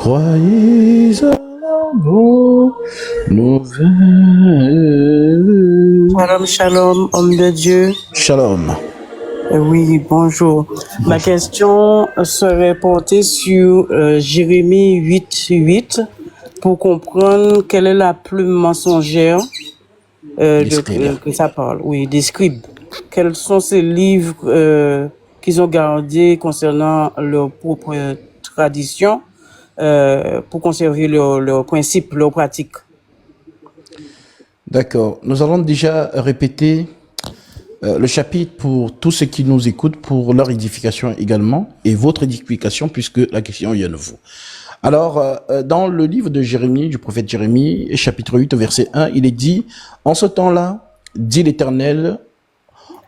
Croyez à la bonne nouvelle. Shalom, shalom, homme de Dieu. Shalom. Oui, bonjour. Ma question serait portée sur Jérémie 8:8 pour comprendre quelle est la plume mensongère que ça parle. Oui, des scribes. Quels sont ces livres qu'ils ont gardés concernant leur propre tradition pour conserver leurs principes, leurs pratiques? D'accord. Nous allons déjà répéter le chapitre pour tous ceux qui nous écoutent, pour leur édification également, et votre édification, puisque la question vient de vous. Alors, dans le livre de Jérémie, du prophète Jérémie, chapitre 8, verset 1, il est dit, « En ce temps-là, dit l'Éternel,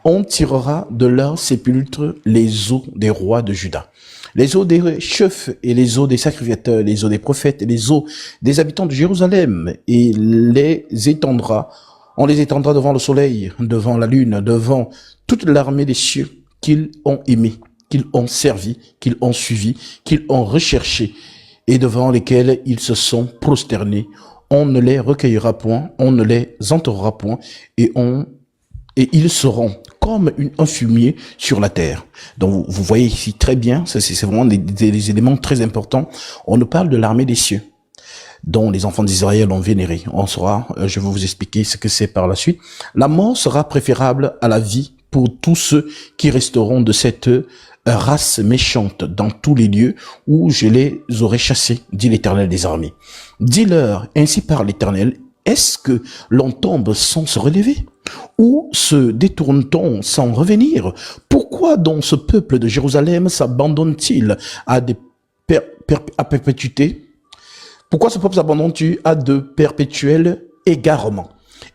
on tirera de leur sépulcre les os des rois de Juda, les os des chefs et les os des sacrificateurs, les os des prophètes et les os des habitants de Jérusalem, et on les étendra devant le soleil, devant la lune, devant toute l'armée des cieux qu'ils ont aimé, qu'ils ont servi, qu'ils ont suivi, qu'ils ont recherché, et devant lesquels ils se sont prosternés. On ne les recueillera point, on ne les enterrera point, et ils seront comme un fumier sur la terre. » Donc, vous voyez ici très bien, c'est vraiment des éléments très importants. On nous parle de l'armée des cieux, dont les enfants d'Israël ont vénéré. On saura, je vais vous expliquer ce que c'est par la suite. La mort sera préférable à la vie pour tous ceux qui resteront de cette race méchante dans tous les lieux où je les aurai chassés, dit l'Éternel des armées. Dis-leur, ainsi parle l'Éternel, est-ce que l'on tombe sans se relever? Ou se détourne-t-on sans revenir? Pourquoi donc ce peuple de Jérusalem s'abandonne-t-il à perpétuité? Pourquoi ce peuple s'abandonne-t-il à de perpétuels égarements?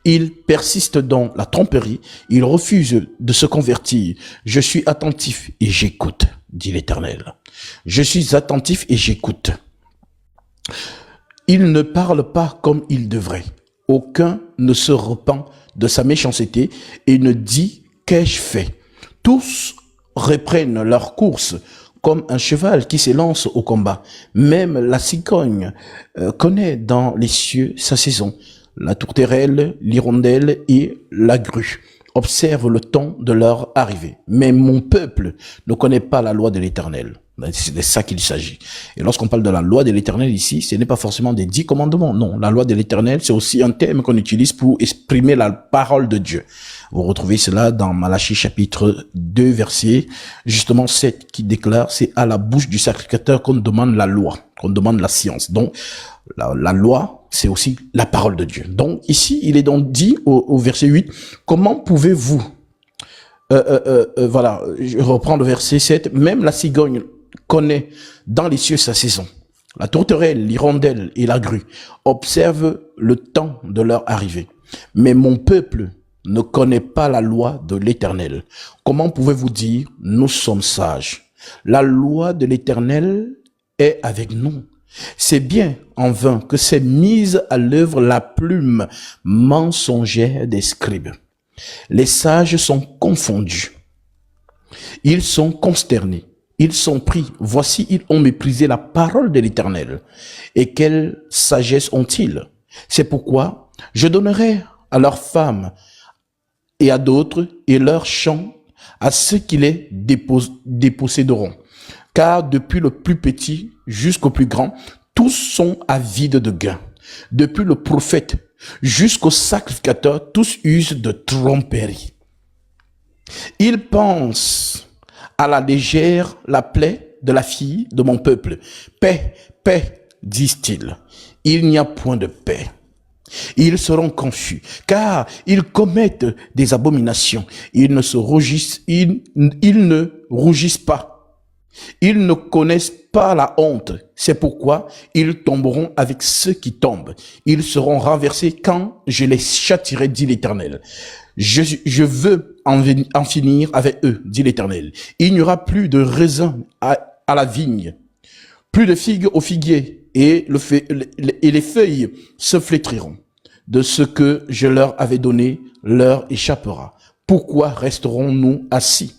Il persiste dans la tromperie, il refuse de se convertir. Je suis attentif et j'écoute, dit l'Éternel. Je suis attentif et j'écoute. Il ne parle pas comme il devrait. Aucun ne se repent de sa méchanceté et ne dit qu'ai-je fait. Tous reprennent leur course comme un cheval qui s'élance au combat. Même la cigogne connaît dans les cieux sa saison. La tourterelle, l'hirondelle et la grue observent le temps de leur arrivée. Mais mon peuple ne connaît pas la loi de l'Éternel. C'est de ça qu'il s'agit. Et lorsqu'on parle de la loi de l'Éternel ici, ce n'est pas forcément des 10 commandements. Non, la loi de l'Éternel, c'est aussi un terme qu'on utilise pour exprimer la parole de Dieu. Vous retrouvez cela dans Malachie chapitre 2, verset justement 7, qui déclare, c'est à la bouche du sacrificateur qu'on demande la loi, qu'on demande la science. Donc, la loi, c'est aussi la parole de Dieu. Donc, ici, il est donc dit au verset 8, comment pouvez-vous, voilà, je reprends le verset 7, même la cigogne connaît dans les cieux sa saison. La tourterelle, l'hirondelle et la grue observent le temps de leur arrivée. Mais mon peuple ne connaît pas la loi de l'Éternel. Comment pouvez-vous dire, nous sommes sages? La loi de l'Éternel est avec nous. C'est bien en vain que s'est mise à l'œuvre la plume mensongère des scribes. Les sages sont confondus. Ils sont consternés. Ils sont pris. Voici, ils ont méprisé la parole de l'Éternel. Et quelle sagesse ont-ils? C'est pourquoi je donnerai à leurs femmes et à d'autres et leurs champs à ceux qui les déposséderont. Car depuis le plus petit jusqu'au plus grand, tous sont avides de gain. Depuis le prophète jusqu'au sacrificateur, tous usent de tromperie. Ils pensent à la légère la plaie de la fille de mon peuple. Paix, paix, disent-ils. Il n'y a point de paix. Ils seront confus, car ils commettent des abominations. Ils ne rougissent pas. Ils ne connaissent pas la honte. C'est pourquoi ils tomberont avec ceux qui tombent. Ils seront renversés quand je les châtierai, dit l'Éternel. Je veux en finir avec eux, dit l'Éternel. Il n'y aura plus de raisin à la vigne, plus de figues au figuier, et les feuilles se flétriront. De ce que je leur avais donné leur échappera. Pourquoi resterons-nous assis?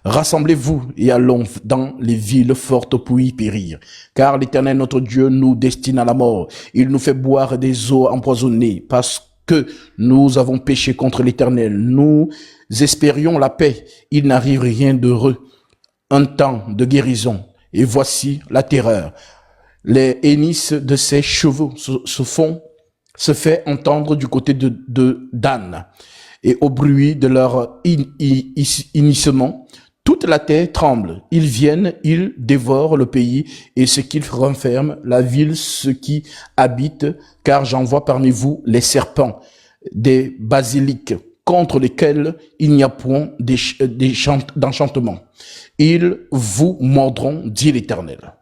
Rassemblez-vous et allons dans les villes fortes pour y périr. Car l'Éternel notre Dieu nous destine à la mort. Il nous fait boire des eaux empoisonnées parce que nous avons péché contre l'Éternel. Nous espérions la paix. Il n'arrive rien d'heureux. Un temps de guérison. Et voici la terreur. Les hénisses de ses chevaux se fait entendre du côté de Dan. Et au bruit de leur hennissement, toute la terre tremble. Ils viennent, ils dévorent le pays et ce qu'ils renferment, la ville, ceux qui habitent, car j'envoie parmi vous les serpents, des basiliques, contre lesquels il n'y a point d'enchantement. Ils vous mordront, dit l'Éternel.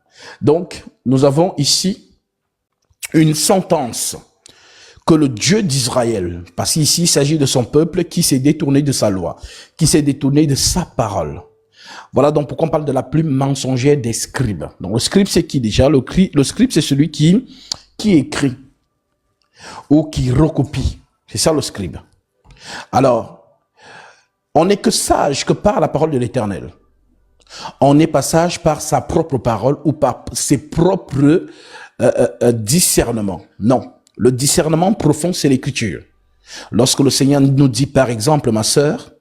Donc, nous avons ici une sentence que le Dieu d'Israël, parce qu'ici il s'agit de son peuple qui s'est détourné de sa loi, qui s'est détourné de sa parole. Voilà donc pourquoi on parle de la plume mensongère des scribes. Donc le scribe c'est qui déjà? Le scribe c'est celui qui écrit ou qui recopie. C'est ça le scribe. Alors, on n'est que sage que par la parole de l'Éternel. On n'est pas sage par sa propre parole ou par ses propres discernements. Non. Le discernement profond, c'est l'écriture. Lorsque le Seigneur nous dit, par exemple, ma sœur,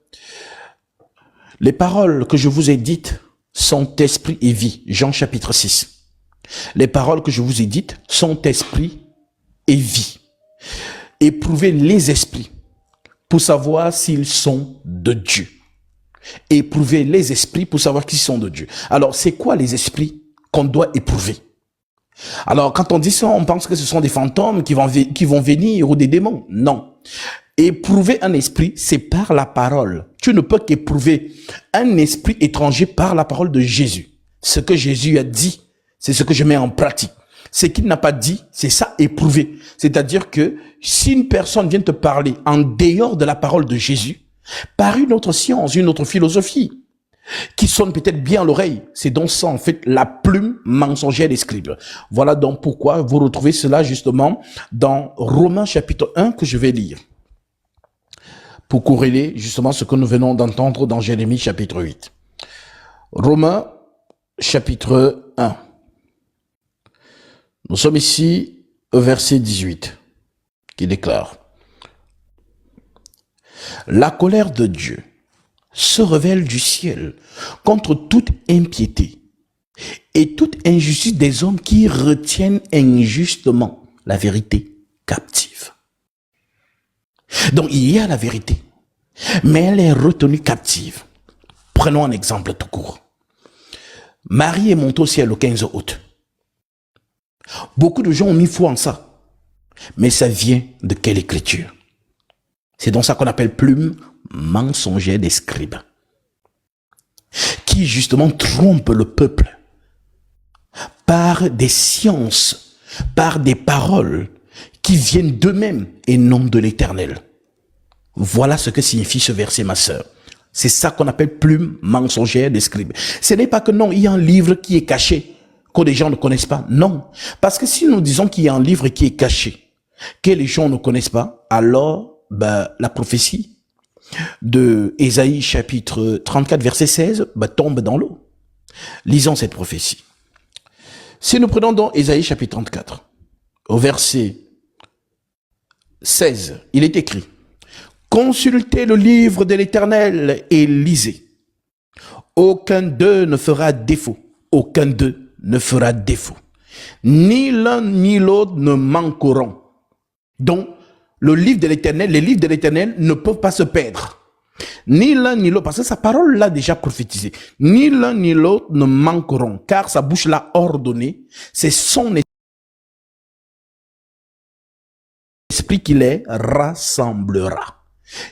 les paroles que je vous ai dites sont esprit et vie. Jean chapitre 6. Les paroles que je vous ai dites sont esprit et vie. Éprouvez les esprits pour savoir s'ils sont de Dieu. Éprouvez les esprits pour savoir qu'ils sont de Dieu. Alors, c'est quoi les esprits qu'on doit éprouver? Alors, quand on dit ça, on pense que ce sont des fantômes qui vont venir ou des démons. Non. Éprouver un esprit, c'est par la parole. Tu ne peux qu'éprouver un esprit étranger par la parole de Jésus. Ce que Jésus a dit, c'est ce que je mets en pratique. Ce qu'il n'a pas dit, c'est ça, éprouver. C'est-à-dire que si une personne vient te parler en dehors de la parole de Jésus, par une autre science, une autre philosophie, qui sonne peut-être bien à l'oreille, c'est donc ça en fait la plume mensongère des scribes. Voilà donc pourquoi vous retrouvez cela justement dans Romains chapitre 1 que je vais lire, pour corréler justement ce que nous venons d'entendre dans Jérémie chapitre 8. Romains chapitre 1. Nous sommes ici au verset 18 qui déclare: la colère de Dieu se révèle du ciel contre toute impiété et toute injustice des hommes qui retiennent injustement la vérité captive. Donc il y a la vérité, mais elle est retenue captive. Prenons un exemple tout court. Marie est montée au ciel le 15 août. Beaucoup de gens ont mis foi en ça, mais ça vient de quelle écriture? C'est donc ça qu'on appelle plume mensongère des scribes, qui justement trompe le peuple par des sciences, par des paroles qui viennent d'eux-mêmes et non de l'Éternel. Voilà ce que signifie ce verset, ma sœur. C'est ça qu'on appelle plume mensongère des scribes. Ce n'est pas que non, il y a un livre qui est caché, que les gens ne connaissent pas. Non, parce que si nous disons qu'il y a un livre qui est caché, que les gens ne connaissent pas, alors la prophétie de Ésaïe chapitre 34 verset 16 tombe dans l'eau. Lisons cette prophétie. Si nous prenons donc Ésaïe chapitre 34 au verset 16, il est écrit: consultez le livre de l'Éternel et lisez. Aucun d'eux ne fera défaut. Aucun d'eux ne fera défaut. Ni l'un ni l'autre ne manqueront. Donc, le livre de l'Éternel, les livres de l'Éternel ne peuvent pas se perdre. Ni l'un ni l'autre, parce que sa parole l'a déjà prophétisé. Ni l'un ni l'autre ne manqueront, car sa bouche l'a ordonné. C'est son esprit qui les rassemblera.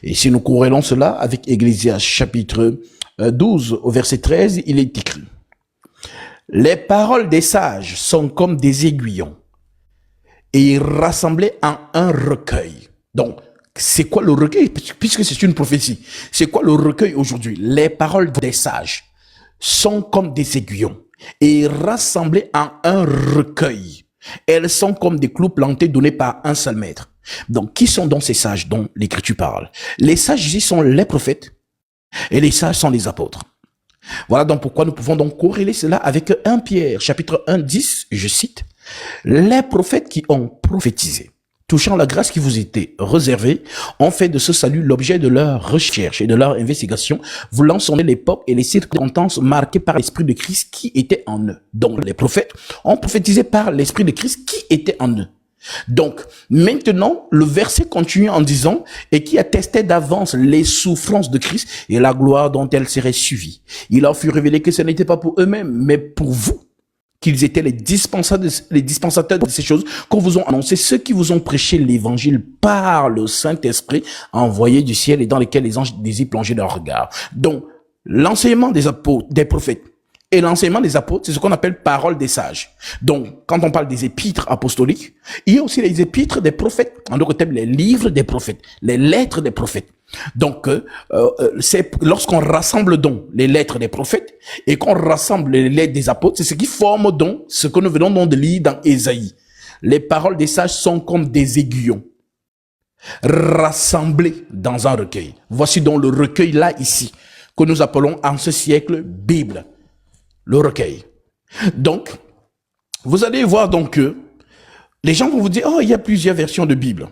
Et si nous corrélons cela avec Ecclésiaste chapitre 12 au verset 13, il est écrit: les paroles des sages sont comme des aiguillons et rassemblées en un recueil. Donc, c'est quoi le recueil? Puisque c'est une prophétie. C'est quoi le recueil aujourd'hui? Les paroles des sages sont comme des aiguillons et rassemblées en un recueil. Elles sont comme des clous plantés donnés par un seul maître. Donc, qui sont donc ces sages dont l'Écriture parle? Les sages ici sont les prophètes et les sages sont les apôtres. Voilà donc pourquoi nous pouvons donc corréler cela avec 1 Pierre, chapitre 1, 10, je cite, « Les prophètes qui ont prophétisé, touchant la grâce qui vous était réservée, ont fait de ce salut l'objet de leur recherche et de leur investigation, voulant sonder l'époque et les circonstances marquées par l'Esprit de Christ qui était en eux. » Donc les prophètes ont prophétisé par l'Esprit de Christ qui était en eux. Donc, maintenant, le verset continue en disant « Et qui attestait d'avance les souffrances de Christ et la gloire dont elles seraient suivies. Il leur fut révélé que ce n'était pas pour eux-mêmes, mais pour vous, qu'ils étaient les dispensateurs de ces choses qu'on vous ont annoncé, ceux qui vous ont prêché l'évangile par le Saint-Esprit envoyé du ciel et dans lesquels les anges désirent plonger leur regard. » Donc, l'enseignement des apôtres, des prophètes, et l'enseignement des apôtres, c'est ce qu'on appelle parole des sages. Donc, quand on parle des épîtres apostoliques, il y a aussi les épîtres des prophètes. En d'autres termes, les livres des prophètes, les lettres des prophètes. Donc, c'est lorsqu'on rassemble donc les lettres des prophètes et qu'on rassemble les lettres des apôtres, c'est ce qui forme donc ce que nous venons donc de lire dans Ésaïe. Les paroles des sages sont comme des aiguillons rassemblés dans un recueil. Voici donc le recueil là, ici, que nous appelons en ce siècle Bible. Le recueil. Donc, vous allez voir donc que les gens vont vous dire, oh, il y a plusieurs versions de Bible.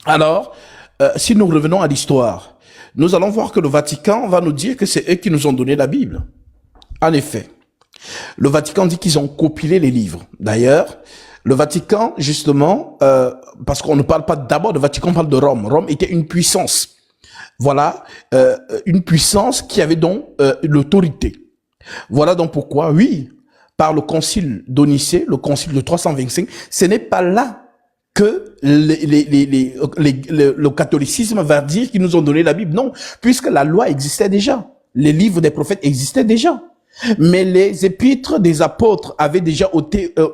Alors, si nous revenons à l'histoire, nous allons voir que le Vatican va nous dire que c'est eux qui nous ont donné la Bible. En effet, le Vatican dit qu'ils ont compilé les livres. D'ailleurs, le Vatican, justement, parce qu'on ne parle pas d'abord de Vatican, on parle de Rome. Rome était une puissance. Voilà, une puissance qui avait donc l'autorité. Voilà donc pourquoi, oui, par le concile d'Onicée, le concile de 325, ce n'est pas là que le catholicisme va dire qu'ils nous ont donné la Bible. Non, puisque la loi existait déjà. Les livres des prophètes existaient déjà. Mais les épîtres des apôtres avaient déjà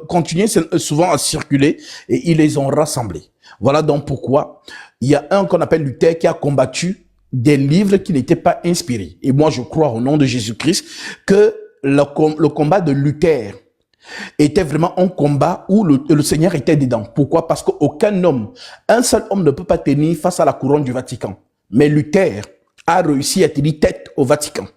continué souvent à circuler et ils les ont rassemblés. Voilà donc pourquoi il y a un qu'on appelle Luther qui a combattu des livres qui n'étaient pas inspirés. Et moi, je crois au nom de Jésus-Christ que le combat de Luther était vraiment un combat où le Seigneur était dedans. Pourquoi? Parce qu'aucun homme, un seul homme ne peut pas tenir face à la couronne du Vatican. Mais Luther a réussi à tenir tête au Vatican.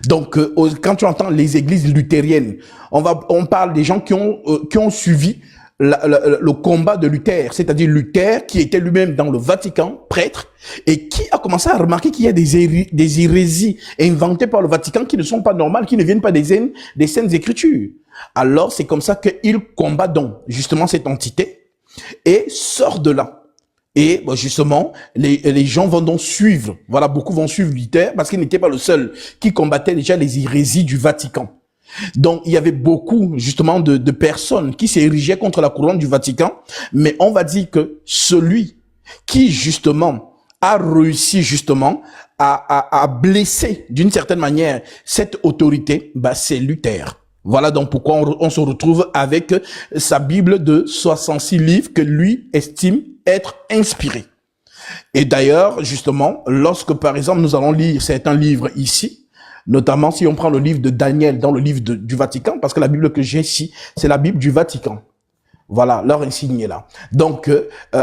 Donc, quand tu entends les églises luthériennes, on parle des gens qui ont suivi le combat de Luther, c'est-à-dire Luther qui était lui-même dans le Vatican, prêtre, et qui a commencé à remarquer qu'il y a des hérésies inventées par le Vatican qui ne sont pas normales, qui ne viennent pas des Saintes Écritures. Alors, c'est comme ça qu'il combat donc justement cette entité et sort de là. Et justement, les gens vont donc suivre. Voilà, beaucoup vont suivre Luther parce qu'il n'était pas le seul qui combattait déjà les hérésies du Vatican. Donc, il y avait beaucoup, justement, de personnes qui s'érigeaient contre la couronne du Vatican. Mais on va dire que celui qui, justement, a réussi, justement, à blesser, d'une certaine manière, cette autorité, c'est Luther. Voilà donc pourquoi on se retrouve avec sa Bible de 66 livres que lui estime être inspirés. Et d'ailleurs, justement, lorsque, par exemple, nous allons lire certains livres ici, notamment si on prend le livre de Daniel dans le livre du Vatican, parce que la Bible que j'ai ici, c'est la Bible du Vatican. Voilà, leur insigne est là. Donc,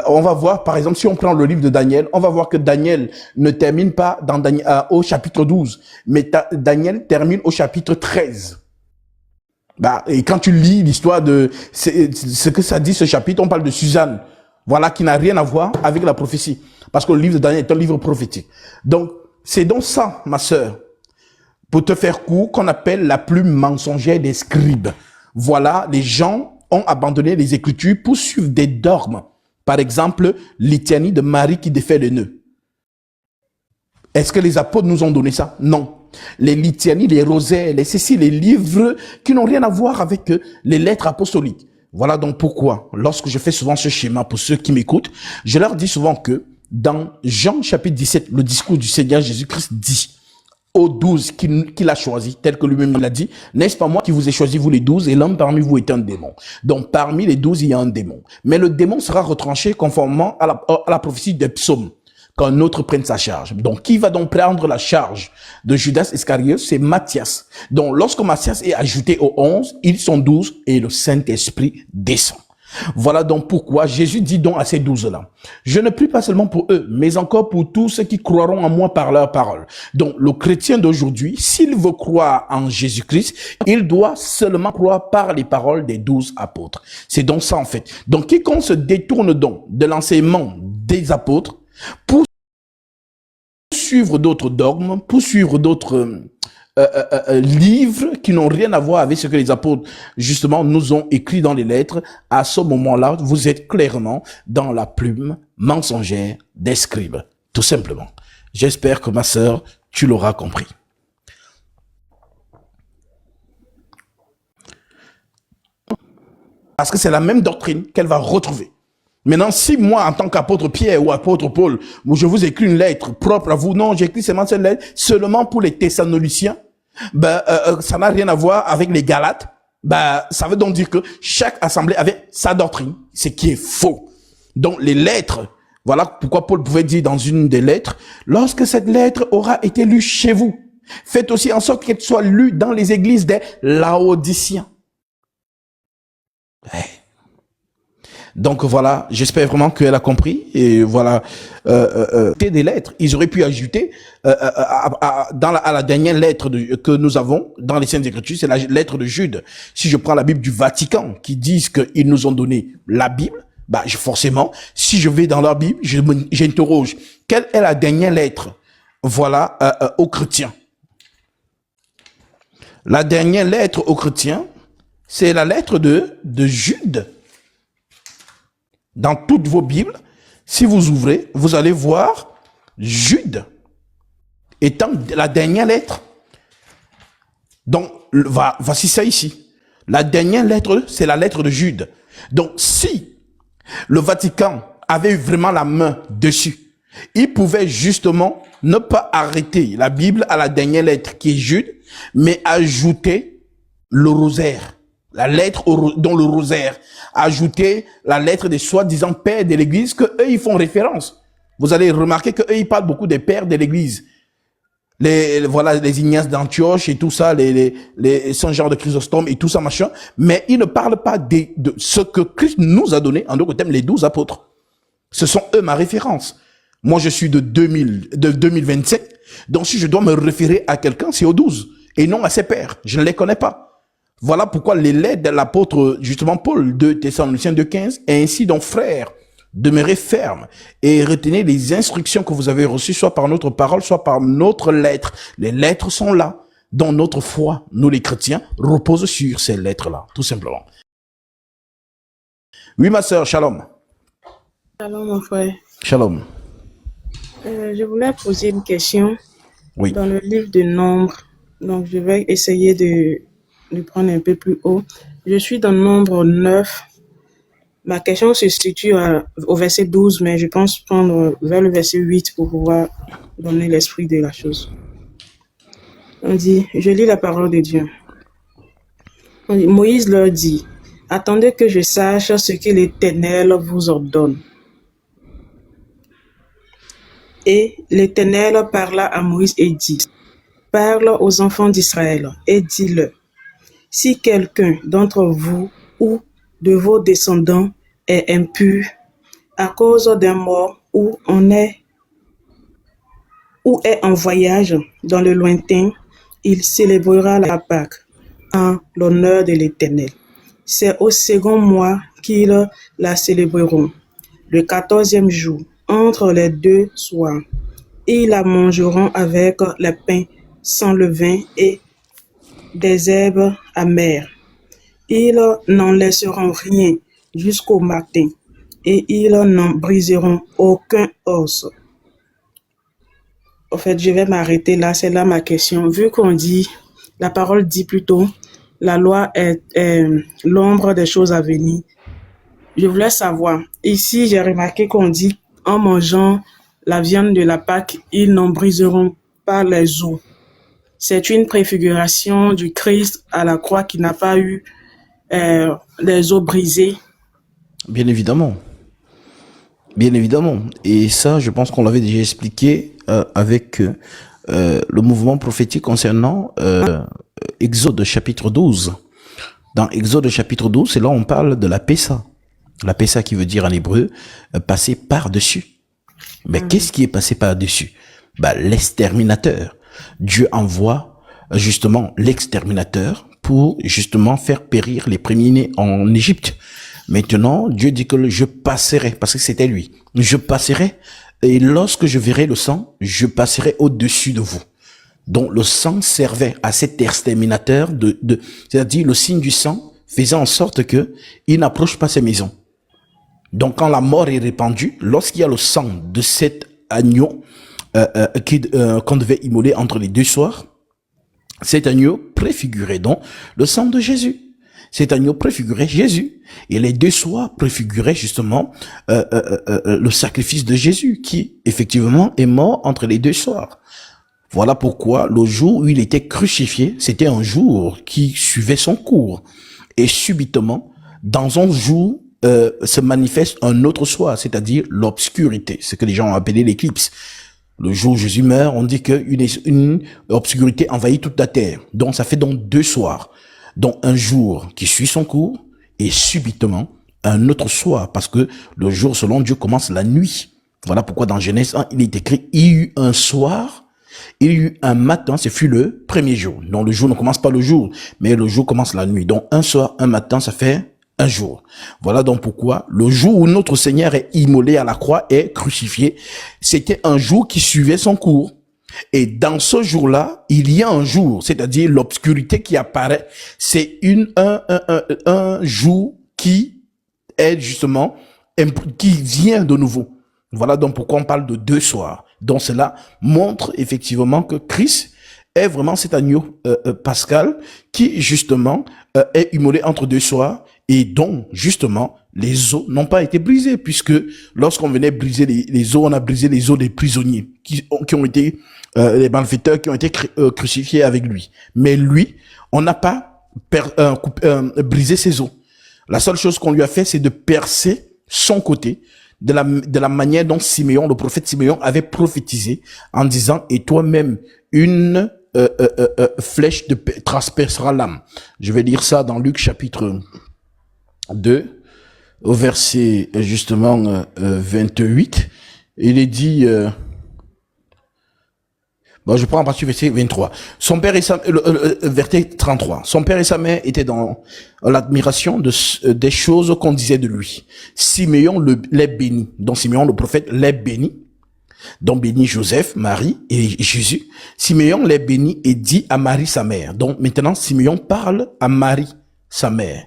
on va voir, par exemple, si on prend le livre de Daniel, on va voir que Daniel ne termine pas au chapitre 12, mais Daniel termine au chapitre 13. Et quand tu lis l'histoire de ce que ça dit, ce chapitre, on parle de Suzanne. Voilà, qui n'a rien à voir avec la prophétie. Parce que le livre de Daniel est un livre prophétique. Donc, c'est donc ça, ma sœur, pour te faire court, qu'on appelle la plume mensongère des scribes. Voilà, les gens ont abandonné les Écritures pour suivre des dogmes. Par exemple, litanie de Marie qui défait le nœud. Est-ce que les apôtres nous ont donné ça? Non. Les litanies, les rosaires, les livres qui n'ont rien à voir avec les lettres apostoliques. Voilà donc pourquoi, lorsque je fais souvent ce schéma pour ceux qui m'écoutent, je leur dis souvent que dans Jean chapitre 17, le discours du Seigneur Jésus-Christ dit aux 12 qu'il a choisi, tel que lui-même l'a dit, n'est-ce pas moi qui vous ai choisi, vous les 12, et l'homme parmi vous est un démon. Donc parmi les 12, il y a un démon. Mais le démon sera retranché conformément à la prophétie des psaumes, qu'un autre prenne sa charge. Donc qui va donc prendre la charge de Judas Iscariote? C'est Matthias. Donc lorsque Matthias est ajouté aux 11, ils sont 12 et le Saint-Esprit descend. Voilà donc pourquoi Jésus dit donc à ces 12-là, je ne prie pas seulement pour eux, mais encore pour tous ceux qui croiront en moi par leur parole. Donc le chrétien d'aujourd'hui, s'il veut croire en Jésus-Christ, il doit seulement croire par les paroles des 12 apôtres. C'est donc ça en fait. Donc quiconque se détourne donc de l'enseignement des apôtres pour suivre d'autres dogmes, pour suivre d'autres livres qui n'ont rien à voir avec ce que les apôtres justement nous ont écrit dans les lettres, à ce moment-là, vous êtes clairement dans la plume mensongère des scribes, tout simplement. J'espère que ma sœur, tu l'auras compris. Parce que c'est la même doctrine qu'elle va retrouver. Maintenant, si moi, en tant qu'apôtre Pierre ou apôtre Paul, je vous écris une lettre propre à vous, non, j'écris seulement cette lettre seulement pour les Thessaloniciens, ça n'a rien à voir avec les Galates. Ça veut donc dire que chaque assemblée avait sa doctrine, ce qui est faux. Donc, les lettres, voilà pourquoi Paul pouvait dire dans une des lettres, lorsque cette lettre aura été lue chez vous, faites aussi en sorte qu'elle soit lue dans les églises des Laodiciens. Ouais. Donc voilà, j'espère vraiment qu'elle a compris. Et voilà, des lettres, ils auraient pu ajouter à la dernière lettre que nous avons dans les Saintes Écritures, c'est la lettre de Jude. Si je prends la Bible du Vatican, qui disent qu'ils nous ont donné la Bible, forcément, si je vais dans leur Bible, j'interroge quelle est la dernière lettre, voilà, aux chrétiens. La dernière lettre aux chrétiens, c'est la lettre de Jude. Dans toutes vos Bibles, si vous ouvrez, vous allez voir Jude étant la dernière lettre. Donc, voici ça ici. La dernière lettre, c'est la lettre de Jude. Donc, si le Vatican avait eu vraiment la main dessus, il pouvait justement ne pas arrêter la Bible à la dernière lettre qui est Jude, mais ajouter le rosaire. La lettre dans le rosaire, ajouter la lettre des soi-disant pères de l'église que eux ils font référence. Vous allez remarquer que eux ils parlent beaucoup des pères de l'église. Les Ignace d'Antioche et tout ça, les Saint-Jean de Chrysostome et tout ça machin. Mais ils ne parlent pas de ce que Christ nous a donné, en d'autres termes, les 12 apôtres. Ce sont eux ma référence. Moi je suis de 2025. Donc si je dois me référer à quelqu'un, c'est aux 12 et non à ses pères. Je ne les connais pas. Voilà pourquoi les lettres de l'apôtre, justement Paul, de Thessaloniciens 2,15, est ainsi donc frères, demeurez fermes et retenez les instructions que vous avez reçues, soit par notre parole, soit par notre lettre. Les lettres sont là, dont notre foi, nous les chrétiens, repose sur ces lettres-là, tout simplement. Oui, ma sœur, shalom. Shalom, mon frère. Shalom. Je voulais poser une question. Oui. Dans le livre de Nombre, donc je vais essayer de prendre un peu plus haut. Je suis dans Nombre 9. Ma question se situe au verset 12, mais je pense prendre vers le verset 8 pour pouvoir donner l'esprit de la chose. On dit, je lis la parole de Dieu. On dit, Moïse leur dit, attendez que je sache ce que l'Éternel vous ordonne. Et l'Éternel parla à Moïse et dit, parle aux enfants d'Israël et dis-leur, si quelqu'un d'entre vous ou de vos descendants est impur à cause d'un mort ou est en voyage dans le lointain, il célébrera la Pâque en l'honneur de l'Éternel. C'est au second mois qu'ils la célébreront, le 14e jour, entre les deux soirs. Ils la mangeront avec le pain sans levain et des herbes amères. Ils n'en laisseront rien jusqu'au matin, et ils n'en briseront aucun os. En fait, je vais m'arrêter là, c'est là ma question. Vu qu'on dit, la parole dit plutôt, la loi est l'ombre des choses à venir. Je voulais savoir, ici j'ai remarqué qu'on dit, en mangeant la viande de la Pâque, ils n'en briseront pas les os. C'est une préfiguration du Christ à la croix qui n'a pas eu les os brisés. Bien évidemment. Bien évidemment. Et ça, je pense qu'on l'avait déjà expliqué avec le mouvement prophétique concernant Exode chapitre 12. Dans Exode chapitre 12, c'est là où on parle de la Pessa. La Pessa qui veut dire en hébreu passer par-dessus. Mais qu'est-ce qui est passé par-dessus? L'exterminateur. Dieu envoie justement l'exterminateur pour justement faire périr les premiers-nés en Égypte. Maintenant, Dieu dit que je passerai, parce que c'était lui. Je passerai, et lorsque je verrai le sang, je passerai au-dessus de vous. Donc le sang servait à cet exterminateur c'est-à-dire le signe du sang faisait en sorte que il n'approche pas ces maisons. Donc quand la mort est répandue, lorsqu'il y a le sang de cet agneau qu'on devait immoler entre les deux soirs, cet agneau préfigurait donc le sang de Jésus. Cet agneau préfigurait Jésus. Et les deux soirs préfiguraient justement le sacrifice de Jésus qui, effectivement, est mort entre les deux soirs. Voilà pourquoi le jour où il était crucifié, c'était un jour qui suivait son cours. Et subitement, dans un jour, se manifeste un autre soir, c'est-à-dire l'obscurité, ce que les gens ont appelé l'éclipse. Le jour où Jésus meurt, on dit qu'une obscurité envahit toute la terre. Donc ça fait donc deux soirs. Donc un jour qui suit son cours et subitement un autre soir, parce que le jour selon Dieu commence la nuit. Voilà pourquoi dans Genèse 1, il est écrit, il y eut un soir, il y eut un matin, ce fut le premier jour. Donc le jour ne commence pas le jour, mais le jour commence la nuit. Donc un soir, un matin, ça fait un jour. Voilà donc pourquoi le jour où notre Seigneur est immolé à la croix, est crucifié, c'était un jour qui suivait son cours. Et dans ce jour-là, il y a un jour, c'est-à-dire l'obscurité qui apparaît, c'est un jour qui est justement, qui vient de nouveau. Voilà donc pourquoi on parle de deux soirs. Donc cela montre effectivement que Christ est vraiment cet agneau pascal qui justement est immolé entre deux soirs et dont justement les os n'ont pas été brisés, puisque lorsqu'on venait briser les os, on a brisé les os des prisonniers qui ont été les malfaiteurs qui ont été crucifiés avec lui. Mais lui, on n'a pas brisé ses os. La seule chose qu'on lui a fait, c'est de percer son côté de la manière dont Siméon, le prophète Siméon, avait prophétisé en disant, et toi-même, une flèche transpercera l'âme. Je vais lire ça dans Luc chapitre 2, au verset justement 28. Il est dit... je prends à partir du verset 23. Son père et verset 33. Son père et sa mère étaient dans l'admiration des choses qu'on disait de lui. Siméon les bénit. Donc Siméon le prophète les bénit. Donc bénit Joseph, Marie et Jésus. Siméon les bénit et dit à Marie sa mère. Donc maintenant Siméon parle à Marie sa mère.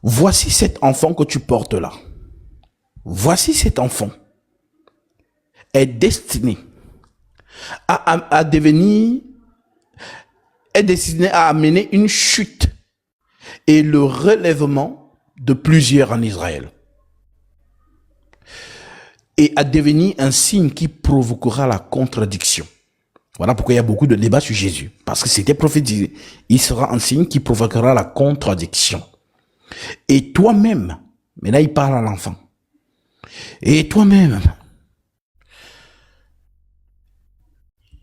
Voici cet enfant que tu portes là. Voici cet enfant est destiné à devenir, est destiné à amener une chute et le relèvement de plusieurs en Israël. Et à devenir un signe qui provoquera la contradiction. Voilà pourquoi il y a beaucoup de débats sur Jésus. Parce que c'était prophétisé. Il sera un signe qui provoquera la contradiction. Et toi-même, mais là il parle à l'enfant. Et toi-même,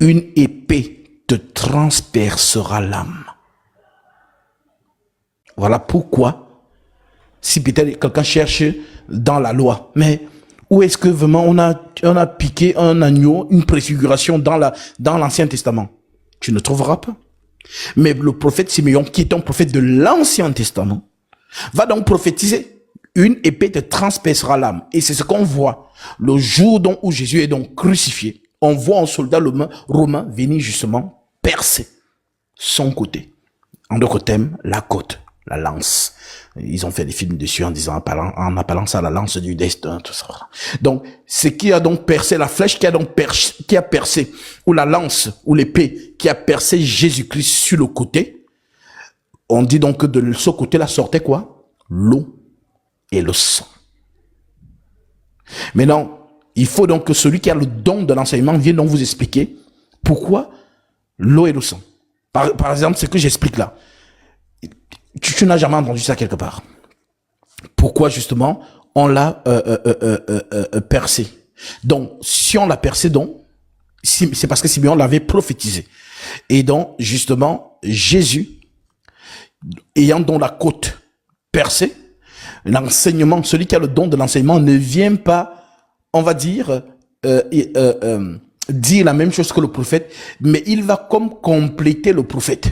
une épée te transpercera l'âme. Voilà pourquoi, si peut-être quelqu'un cherche dans la loi, mais où est-ce que vraiment on a piqué un agneau, une préfiguration dans l'Ancien Testament? Tu ne trouveras pas. Mais le prophète Siméon, qui est un prophète de l'Ancien Testament, va donc prophétiser. Une épée te transpercera l'âme. Et c'est ce qu'on voit. Le jour où Jésus est donc crucifié, on voit un soldat romain venir justement percer son côté. En d'autres termes, la côte, la lance. Ils ont fait des films dessus en appelant ça la lance du destin, tout ça. Donc, ce qui a donc percé, la flèche qui a percé, ou la lance, ou l'épée qui a percé Jésus-Christ sur le côté, on dit donc que de ce côté-là sortait quoi? L'eau et le sang. Maintenant, il faut donc que celui qui a le don de l'enseignement vienne donc vous expliquer pourquoi l'eau et le sang. Par exemple, ce que j'explique là. Tu n'as jamais entendu ça quelque part. Pourquoi justement on l'a percé? Donc, si on l'a percé, donc, c'est parce que Simeon l'avait prophétisé. Et donc, justement, Jésus, ayant donc la côte percée, L'enseignement, celui qui a le don de l'enseignement ne vient pas, on va dire, dire la même chose que le prophète, mais il va comme compléter le prophète.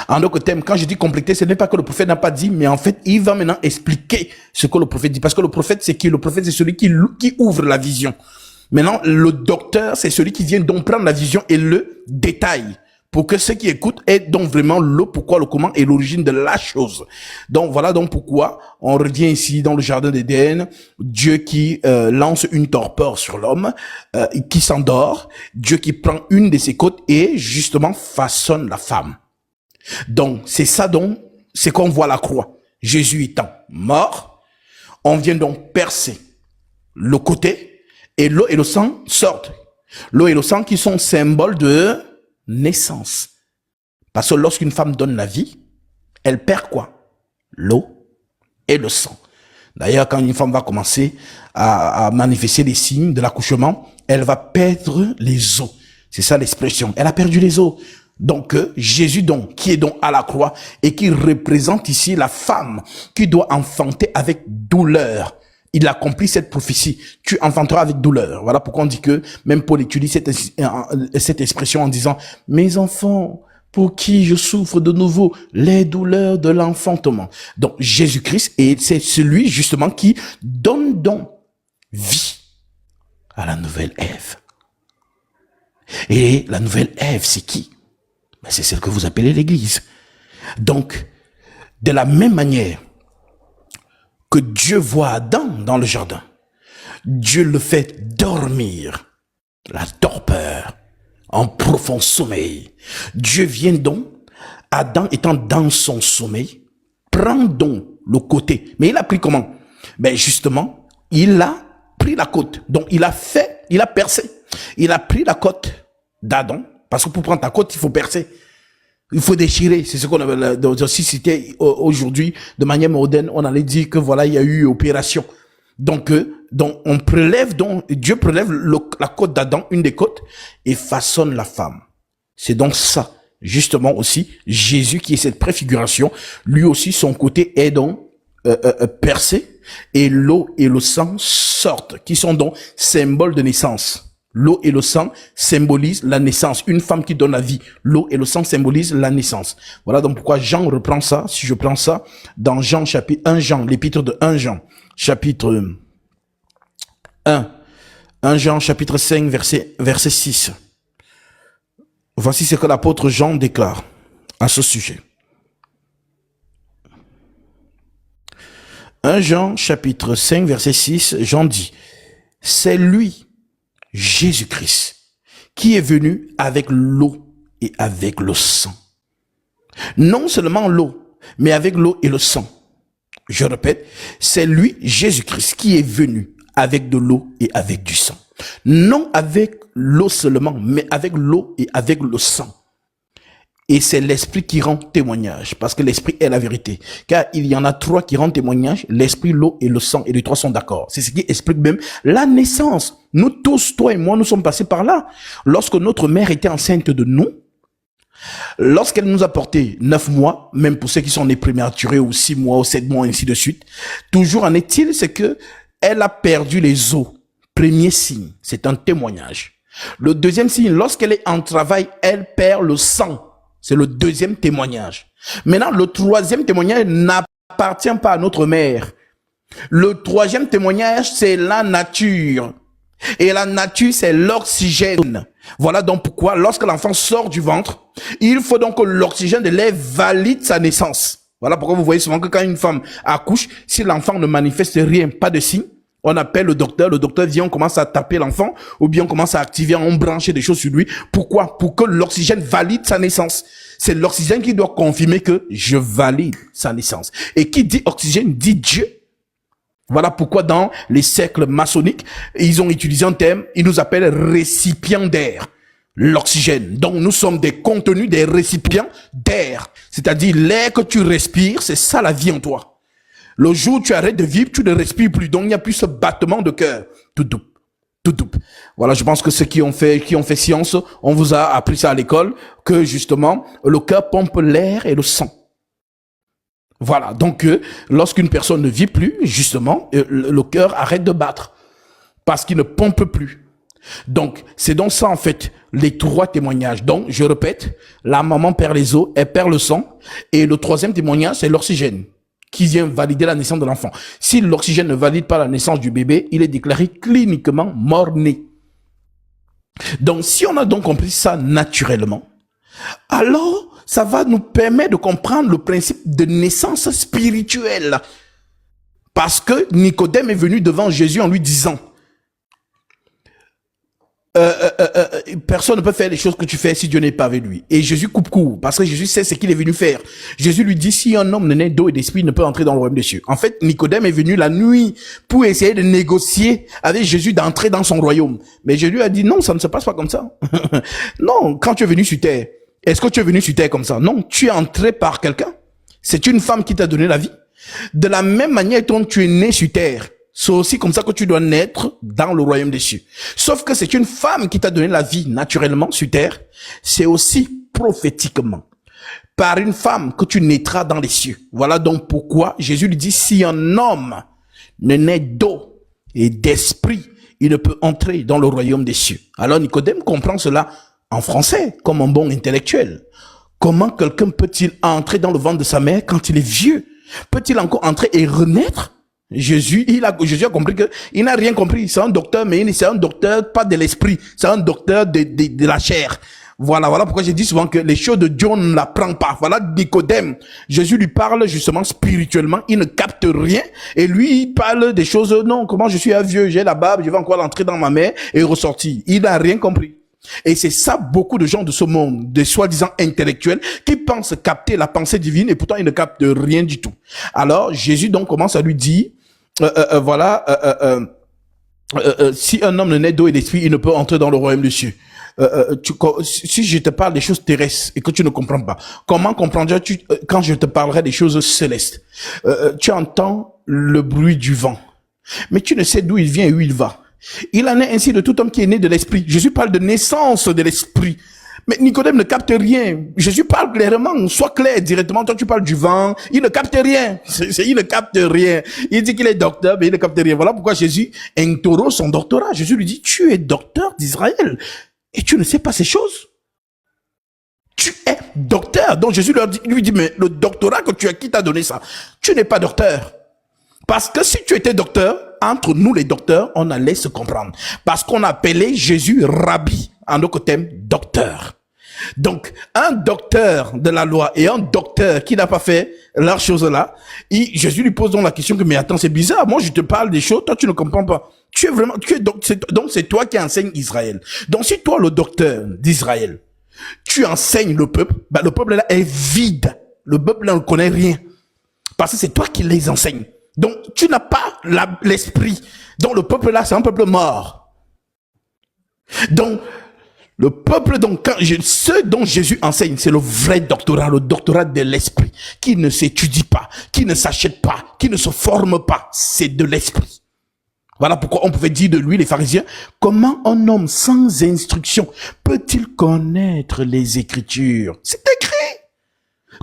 En d'autres termes, quand je dis compléter, ce n'est pas que le prophète n'a pas dit, mais en fait, il va maintenant expliquer ce que le prophète dit. Parce que le prophète, c'est qui? Le prophète, c'est celui qui ouvre la vision. Maintenant, le docteur, c'est celui qui vient donc prendre la vision et le détaille, pour que ceux qui écoutent aient donc vraiment le pourquoi, le comment et l'origine de la chose. Donc voilà donc pourquoi on revient ici dans le jardin d'Éden, Dieu qui lance une torpeur sur l'homme, qui s'endort, Dieu qui prend une de ses côtes et justement façonne la femme. Donc c'est ça donc, c'est qu'on voit la croix. Jésus étant mort, on vient donc percer le côté et l'eau et le sang sortent. L'eau et le sang qui sont symboles de naissance. Parce que lorsqu'une femme donne la vie, elle perd quoi? L'eau et le sang. D'ailleurs, quand une femme va commencer à manifester les signes de l'accouchement, elle va perdre les os. C'est ça l'expression. Elle a perdu les os. Donc, Jésus donc, qui est donc à la croix et qui représente ici la femme qui doit enfanter avec douleur. Il accomplit cette prophétie. Tu enfanteras avec douleur. Voilà pourquoi on dit que même Paul utilise cette expression en disant « Mes enfants, pour qui je souffre de nouveau les douleurs de l'enfantement. » Donc Jésus-Christ, et c'est celui justement qui donne donc vie à la nouvelle Ève. Et la nouvelle Ève, c'est qui? Ben, c'est celle que vous appelez l'Église. Donc, de la même manière que Dieu voit Adam dans le jardin, Dieu le fait dormir, la torpeur, en profond sommeil. Dieu vient donc, Adam étant dans son sommeil, prend donc le côté. Mais il a pris comment? Ben justement, il a pris la côte. Donc il a percé. Il a pris la côte d'Adam, parce que pour prendre ta côte, il faut percer. Il faut déchirer. C'est ce qu'on avait, si c'était aujourd'hui, de manière moderne, on allait dire que voilà, il y a eu opération. Donc on prélève, donc, Dieu prélève la côte d'Adam, une des côtes, et façonne la femme. C'est donc ça. Justement aussi, Jésus qui est cette préfiguration, lui aussi, son côté est donc, percé, et l'eau et le sang sortent, qui sont donc symboles de naissance. L'eau et le sang symbolisent la naissance. Une femme qui donne la vie. L'eau et le sang symbolisent la naissance. Voilà donc pourquoi Jean reprend ça. Si je prends ça dans Jean chapitre 1 Jean, l'épître de 1 Jean, chapitre 1. 1 Jean chapitre 5 verset 6. Voici ce que l'apôtre Jean déclare à ce sujet. 1 Jean chapitre 5 verset 6, Jean dit, c'est lui, Jésus-Christ, qui est venu avec l'eau et avec le sang. Non seulement l'eau, mais avec l'eau et le sang. Je répète, c'est lui, Jésus-Christ, qui est venu avec de l'eau et avec du sang. Non avec l'eau seulement, mais avec l'eau et avec le sang. Et c'est l'esprit qui rend témoignage, parce que l'esprit est la vérité. Car il y en a trois qui rendent témoignage, l'esprit, l'eau et le sang, et les trois sont d'accord. C'est ce qui explique même la naissance. Nous tous, toi et moi, nous sommes passés par là. Lorsque notre mère était enceinte de nous, lorsqu'elle nous a porté 9 mois, même pour ceux qui sont nés prématurés, ou 6 mois, ou 7 mois, ainsi de suite, toujours en est-il, c'est que elle a perdu les os. Premier signe, c'est un témoignage. Le deuxième signe, lorsqu'elle est en travail, elle perd le sang. C'est le deuxième témoignage. Maintenant, le troisième témoignage n'appartient pas à notre mère. Le troisième témoignage, c'est la nature. Et la nature, c'est l'oxygène. Voilà donc pourquoi, lorsque l'enfant sort du ventre, il faut donc que l'oxygène de lait valide sa naissance. Voilà pourquoi vous voyez souvent que quand une femme accouche, si l'enfant ne manifeste rien, pas de signe, on appelle le docteur vient, on commence à taper l'enfant, ou bien on commence à activer, on branche des choses sur lui. Pourquoi? Pour que l'oxygène valide sa naissance. C'est l'oxygène qui doit confirmer que je valide sa naissance. Et qui dit oxygène dit Dieu. Voilà pourquoi dans les cercles maçonniques, ils ont utilisé un terme, ils nous appellent récipiendaires. L'oxygène. Donc nous sommes des contenus, des récipients d'air. C'est-à-dire l'air que tu respires, c'est ça la vie en toi. Le jour où tu arrêtes de vivre, tu ne respires plus. Donc, il n'y a plus ce battement de cœur. Tout double. Tout double. Voilà, je pense que ceux qui ont fait science, on vous a appris ça à l'école, que justement, le cœur pompe l'air et le sang. Voilà, donc lorsqu'une personne ne vit plus, justement, le cœur arrête de battre parce qu'il ne pompe plus. Donc, c'est donc ça, en fait, les trois témoignages. Donc, je répète, la maman perd les os, elle perd le sang. Et le troisième témoignage, c'est l'oxygène qui vient valider la naissance de l'enfant. Si l'oxygène ne valide pas la naissance du bébé, il est déclaré cliniquement mort-né. Donc, si on a donc compris ça naturellement, alors, ça va nous permettre de comprendre le principe de naissance spirituelle. Parce que Nicodème est venu devant Jésus en lui disant, personne ne peut faire les choses que tu fais si Dieu n'est pas avec lui. Et Jésus coupe court, parce que Jésus sait ce qu'il est venu faire. Jésus lui dit, si un homme ne naît d'eau et d'esprit, il ne peut entrer dans le royaume des cieux. En fait, Nicodème est venu la nuit pour essayer de négocier avec Jésus d'entrer dans son royaume. Mais Jésus a dit, non, ça ne se passe pas comme ça. Non, quand tu es venu sur terre, est-ce que tu es venu sur terre comme ça? Non, tu es entré par quelqu'un. C'est une femme qui t'a donné la vie. De la même manière dont tu es né sur terre, c'est aussi comme ça que tu dois naître dans le royaume des cieux. Sauf que c'est une femme qui t'a donné la vie naturellement sur terre. C'est aussi prophétiquement par une femme que tu naîtras dans les cieux. Voilà donc pourquoi Jésus lui dit, si un homme ne naît d'eau et d'esprit, il ne peut entrer dans le royaume des cieux. Alors Nicodème comprend cela en français, comme un bon intellectuel. Comment quelqu'un peut-il entrer dans le ventre de sa mère quand il est vieux? Peut-il encore entrer et renaître? Jésus a compris que il n'a rien compris. C'est un docteur, mais c'est un docteur pas de l'esprit. C'est un docteur de la chair. Voilà pourquoi j'ai dit souvent que les choses de Dieu, on ne l'apprend pas. Voilà Nicodème. Jésus lui parle justement spirituellement. Il ne capte rien. Et lui, il parle des choses, non, comment je suis un vieux, j'ai la barbe, je vais encore entrer dans ma mère et ressortir. Il n'a rien compris. Et c'est ça beaucoup de gens de ce monde, des soi-disant intellectuels, qui pensent capter la pensée divine et pourtant ils ne captent rien du tout. Alors Jésus donc commence à lui dire, si un homme ne naît d'eau et d'esprit, il ne peut entrer dans le royaume des cieux. Si je te parle des choses terrestres et que tu ne comprends pas, comment comprendras-tu quand je te parlerai des choses célestes? Tu entends le bruit du vent, mais tu ne sais d'où il vient et où il va. Il en est ainsi de tout homme qui est né de l'esprit. Jésus parle de naissance de l'esprit. Mais Nicodème ne capte rien. Jésus parle clairement, sois clair directement. Toi, tu parles du vent. Il ne capte rien. Il ne capte rien. Il dit qu'il est docteur, mais il ne capte rien. Voilà pourquoi Jésus interroge son doctorat. Jésus lui dit, tu es docteur d'Israël et tu ne sais pas ces choses. Tu es docteur. Donc Jésus lui dit, mais le doctorat que tu as, qui t'a donné ça? Tu n'es pas docteur. Parce que si tu étais docteur, entre nous les docteurs, on allait se comprendre. Parce qu'on appelait Jésus Rabbi, en d'autres termes, docteur. Donc, un docteur de la loi et un docteur qui n'a pas fait leur chose-là, Jésus lui pose donc la question que, mais attends, c'est bizarre, moi je te parle des choses, toi tu ne comprends pas. Donc c'est toi qui enseignes Israël. Donc si toi, le docteur d'Israël, tu enseignes le peuple là est vide. Le peuple là ne connaît rien. Parce que c'est toi qui les enseignes. Donc, tu n'as pas l'esprit. Donc, le peuple là, c'est un peuple mort. Donc, le peuple, ce dont Jésus enseigne, c'est le vrai doctorat, le doctorat de l'esprit, qui ne s'étudie pas, qui ne s'achète pas, qui ne se forme pas. C'est de l'esprit. Voilà pourquoi on pouvait dire de lui, les pharisiens, comment un homme sans instruction peut-il connaître les Écritures? C'est écrit.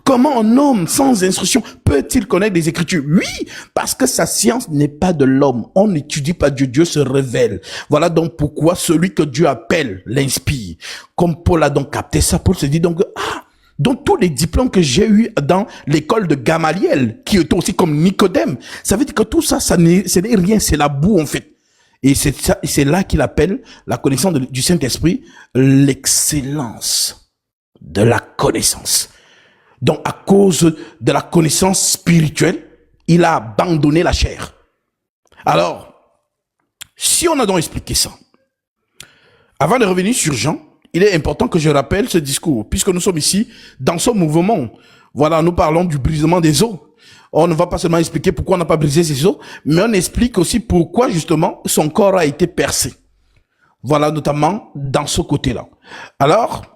Comment un homme sans instruction peut-il connaître les Écritures? Oui, parce que sa science n'est pas de l'homme. On n'étudie pas Dieu, Dieu se révèle. Voilà donc pourquoi celui que Dieu appelle l'inspire. Comme Paul a donc capté ça, Paul se dit donc, donc tous les diplômes que j'ai eus dans l'école de Gamaliel, qui était aussi comme Nicodème, ça veut dire que tout ça, ce n'est rien, c'est la boue en fait. Et c'est là qu'il appelle la connaissance du Saint-Esprit l'excellence de la connaissance. Donc, à cause de la connaissance spirituelle, il a abandonné la chair. Alors, si on a donc expliqué ça, avant de revenir sur Jean, il est important que je rappelle ce discours, puisque nous sommes ici dans ce mouvement. Voilà, nous parlons du brisement des os. On ne va pas seulement expliquer pourquoi on n'a pas brisé ses os, mais on explique aussi pourquoi, justement, son corps a été percé. Voilà, notamment dans ce côté-là. Alors,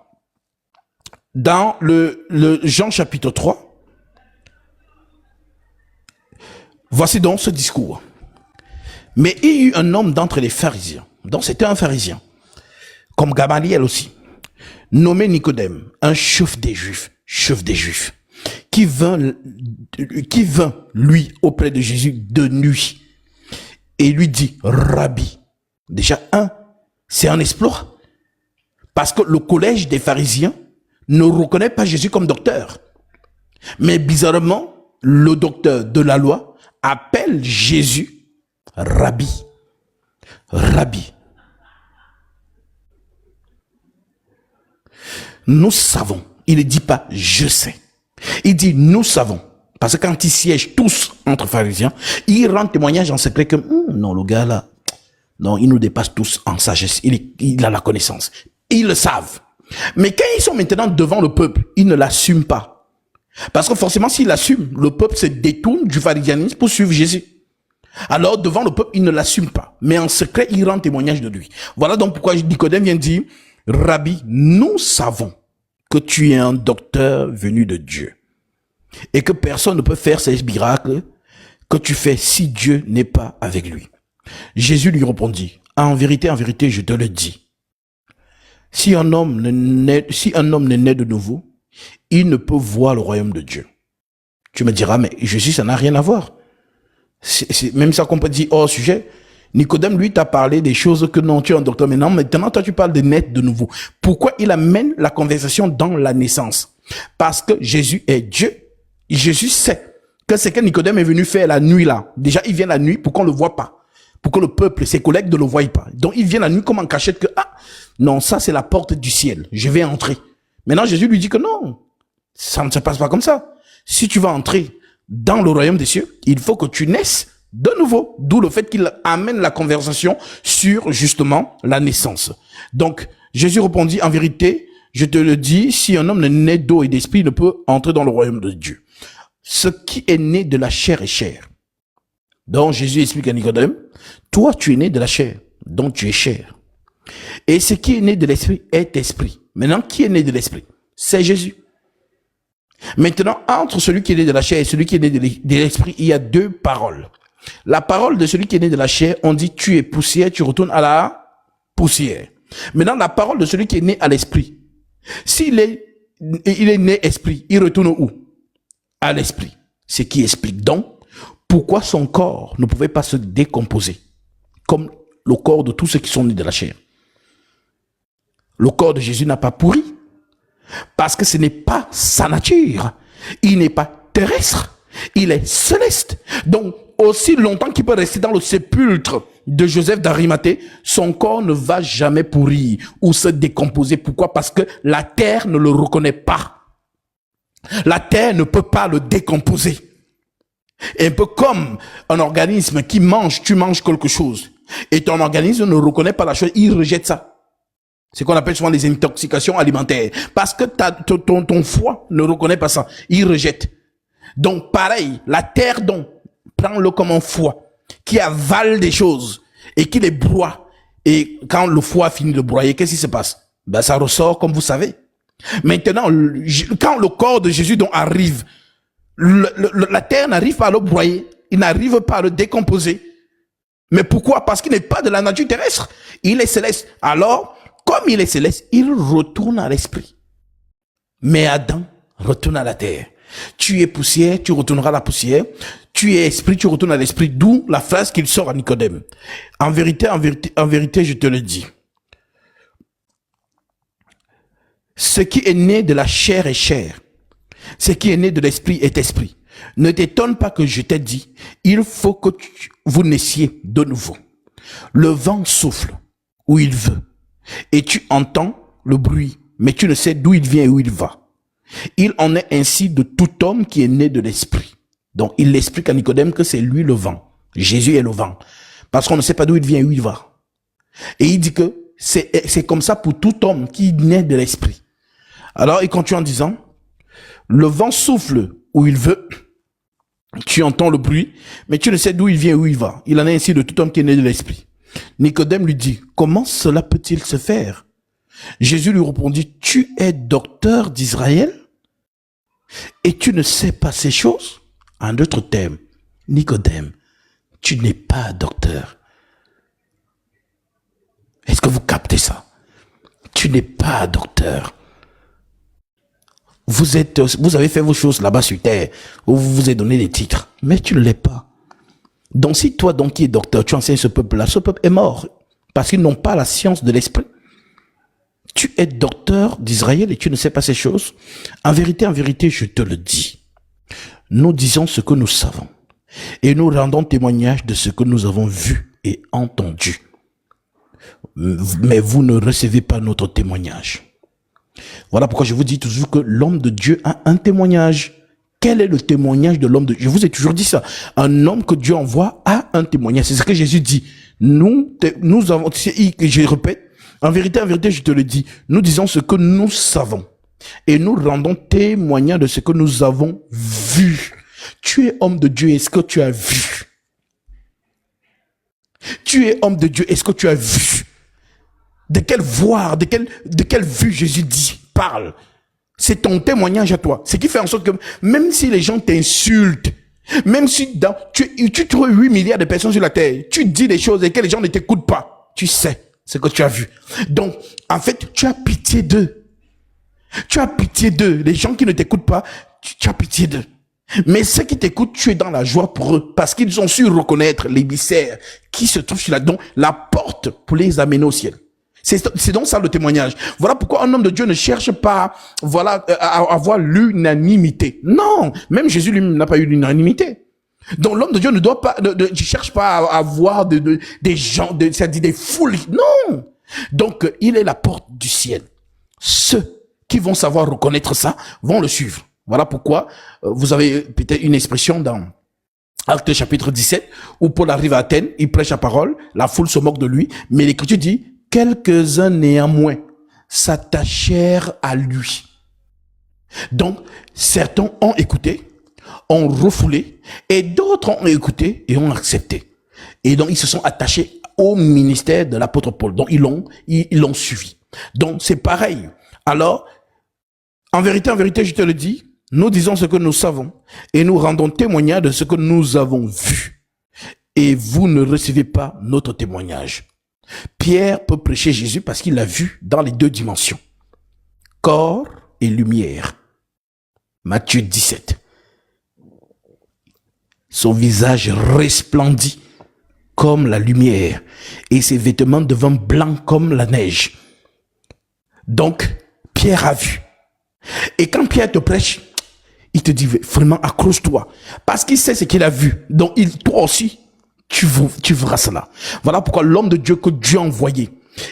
dans le Jean chapitre 3, voici donc ce discours. Mais il y eut un homme d'entre les pharisiens, donc c'était un pharisien, comme Gamaliel aussi, nommé Nicodème, un chef des Juifs, qui vint, lui, auprès de Jésus de nuit et lui dit, Rabbi. Déjà, c'est un exploit. Parce que le collège des pharisiens ne reconnaît pas Jésus comme docteur. Mais bizarrement, le docteur de la loi appelle Jésus Rabbi. Rabbi. Nous savons. Il ne dit pas je sais. Il dit nous savons. Parce que quand ils siègent tous entre pharisiens, ils rendent témoignage en secret que non, le gars là, non, il nous dépasse tous en sagesse. Il a la connaissance. Ils le savent. Mais quand ils sont maintenant devant le peuple, ils ne l'assument pas. Parce que forcément, s'ils l'assument, le peuple se détourne du pharisianisme pour suivre Jésus. Alors, devant le peuple, ils ne l'assument pas. Mais en secret, ils rendent témoignage de lui. Voilà donc pourquoi Nicodème vient dire, Rabbi, nous savons que tu es un docteur venu de Dieu. Et que personne ne peut faire ces miracles que tu fais si Dieu n'est pas avec lui. Jésus lui répondit, en vérité, je te le dis. Si un homme ne naît de nouveau, il ne peut voir le royaume de Dieu. Tu me diras, mais Jésus, ça n'a rien à voir. C'est même ça qu'on peut dire hors sujet. Nicodème, lui, t'a parlé des choses que non, tu es un docteur. Mais non, maintenant, toi, tu parles de naître de nouveau. Pourquoi il amène la conversation dans la naissance? Parce que Jésus est Dieu. Jésus sait que c'est que Nicodème est venu faire la nuit là. Déjà, il vient la nuit pour qu'on le voit pas. Pour que le peuple, ses collègues ne le voient pas. Donc, il vient la nuit comme en cachette que, non, ça, c'est la porte du ciel. Je vais entrer. Maintenant, Jésus lui dit que non, ça ne se passe pas comme ça. Si tu vas entrer dans le royaume des cieux, il faut que tu naisses de nouveau. D'où le fait qu'il amène la conversation sur, justement, la naissance. Donc, Jésus répondit, en vérité, je te le dis, si un homme ne naît d'eau et d'esprit, il ne peut entrer dans le royaume de Dieu. Ce qui est né de la chair est chair. Donc, Jésus explique à Nicodème, toi, tu es né de la chair, donc tu es chair. Et ce qui est né de l'esprit est esprit. Maintenant, qui est né de l'esprit? C'est Jésus. Maintenant, entre celui qui est né de la chair et celui qui est né de l'esprit, il y a deux paroles. La parole de celui qui est né de la chair, on dit tu es poussière, tu retournes à la poussière. Maintenant, la parole de celui qui est né à l'esprit, s'il est, il est né esprit, il retourne où? À l'esprit. Ce qui explique donc pourquoi son corps ne pouvait pas se décomposer comme le corps de tous ceux qui sont nés de la chair. Le corps de Jésus n'a pas pourri parce que ce n'est pas sa nature. Il n'est pas terrestre, il est céleste. Donc, aussi longtemps qu'il peut rester dans le sépulcre de Joseph d'Arimathée, son corps ne va jamais pourrir ou se décomposer. Pourquoi? Parce que la terre ne le reconnaît pas. La terre ne peut pas le décomposer. Un peu comme un organisme qui mange, tu manges quelque chose et ton organisme ne reconnaît pas la chose, il rejette ça. C'est ce qu'on appelle souvent des intoxications alimentaires. Parce que ton foie ne reconnaît pas ça, il rejette. Donc pareil, la terre donc, prends-le comme un foie qui avale des choses et qui les broie. Et quand le foie finit de broyer, qu'est-ce qui se passe? Ben ça ressort comme vous savez. Maintenant, quand le corps de Jésus donc arrive, la terre n'arrive pas à le broyer, il n'arrive pas à le décomposer. Mais pourquoi? Parce qu'il n'est pas de la nature terrestre, il est céleste. Alors, comme il est céleste, il retourne à l'esprit. Mais Adam retourne à la terre. Tu es poussière, tu retourneras à la poussière. Tu es esprit, tu retournes à l'esprit. D'où la phrase qu'il sort à Nicodème. En vérité, je te le dis. Ce qui est né de la chair est chair. Ce qui est né de l'esprit est esprit. Ne t'étonne pas que je t'ai dit, il faut que vous naissiez de nouveau. Le vent souffle où il veut. Et tu entends le bruit, mais tu ne sais d'où il vient et où il va. Il en est ainsi de tout homme qui est né de l'esprit. Donc, il explique à Nicodème que c'est lui le vent. Jésus est le vent. Parce qu'on ne sait pas d'où il vient et où il va. Et il dit que c'est comme ça pour tout homme qui naît de l'esprit. Alors, il continue en disant, le vent souffle où il veut, tu entends le bruit, mais tu ne sais d'où il vient et où il va. Il en est ainsi de tout homme qui est né de l'esprit. Nicodème lui dit, comment cela peut-il se faire? Jésus lui répondit, tu es docteur d'Israël et tu ne sais pas ces choses? En d'autres termes, Nicodème, tu n'es pas docteur. Est-ce que vous captez ça? Tu n'es pas docteur. vous avez fait vos choses là-bas sur terre, où vous vous êtes donné des titres, mais tu ne l'es pas. Donc si toi, donc qui es docteur, tu enseignes ce peuple-là, ce peuple est mort, parce qu'ils n'ont pas la science de l'esprit. Tu es docteur d'Israël et tu ne sais pas ces choses. En vérité, je te le dis. Nous disons ce que nous savons et nous rendons témoignage de ce que nous avons vu et entendu. Mais vous ne recevez pas notre témoignage. Voilà pourquoi je vous dis toujours que l'homme de Dieu a un témoignage. Quel est le témoignage de l'homme de Dieu? Je vous ai toujours dit ça. Un homme que Dieu envoie a un témoignage. C'est ce que Jésus dit. Nous avons, je répète, en vérité, je te le dis, nous disons ce que nous savons et nous rendons témoignage de ce que nous avons vu. Tu es homme de Dieu, est-ce que tu as vu? Tu es homme de Dieu, est-ce que tu as vu? De quel voir, de quelle vue Jésus dit, parle. C'est ton témoignage à toi. Ce qui fait en sorte que même si les gens t'insultent, même si tu trouves 8 milliards de personnes sur la terre, tu dis des choses et que les gens ne t'écoutent pas, tu sais ce que tu as vu. Donc, en fait, tu as pitié d'eux. Tu as pitié d'eux. Les gens qui ne t'écoutent pas, tu as pitié d'eux. Mais ceux qui t'écoutent, tu es dans la joie pour eux parce qu'ils ont su reconnaître l'émissaire qui se trouve sur la porte pour les amener au ciel. C'est donc ça le témoignage. Voilà pourquoi un homme de Dieu ne cherche pas, à avoir l'unanimité. Non, même Jésus lui n'a pas eu l'unanimité. Donc l'homme de Dieu ne doit pas, ne cherche pas à avoir des gens, c'est-à-dire des foules. Non. Donc il est la porte du ciel. Ceux qui vont savoir reconnaître ça vont le suivre. Voilà pourquoi vous avez peut-être une expression dans Actes chapitre 17 où Paul arrive à Athènes, il prêche la parole, la foule se moque de lui, mais l'Écriture dit quelques-uns néanmoins s'attachèrent à lui. Donc certains ont écouté, ont refoulé, et d'autres ont écouté et ont accepté. Et donc ils se sont attachés au ministère de l'apôtre Paul. Donc ils l'ont suivi. Donc c'est pareil. Alors en vérité, je te le dis, nous disons ce que nous savons et nous rendons témoignage de ce que nous avons vu. Et vous ne recevez pas notre témoignage. Pierre peut prêcher Jésus parce qu'il l'a vu dans les deux dimensions. Corps et lumière. Matthieu 17. Son visage resplendit comme la lumière et ses vêtements deviennent blancs comme la neige. Donc, Pierre a vu. Et quand Pierre te prêche, il te dit vraiment accroche-toi parce qu'il sait ce qu'il a vu. Donc toi aussi tu verras cela. Voilà pourquoi l'homme de Dieu que Dieu a envoyé,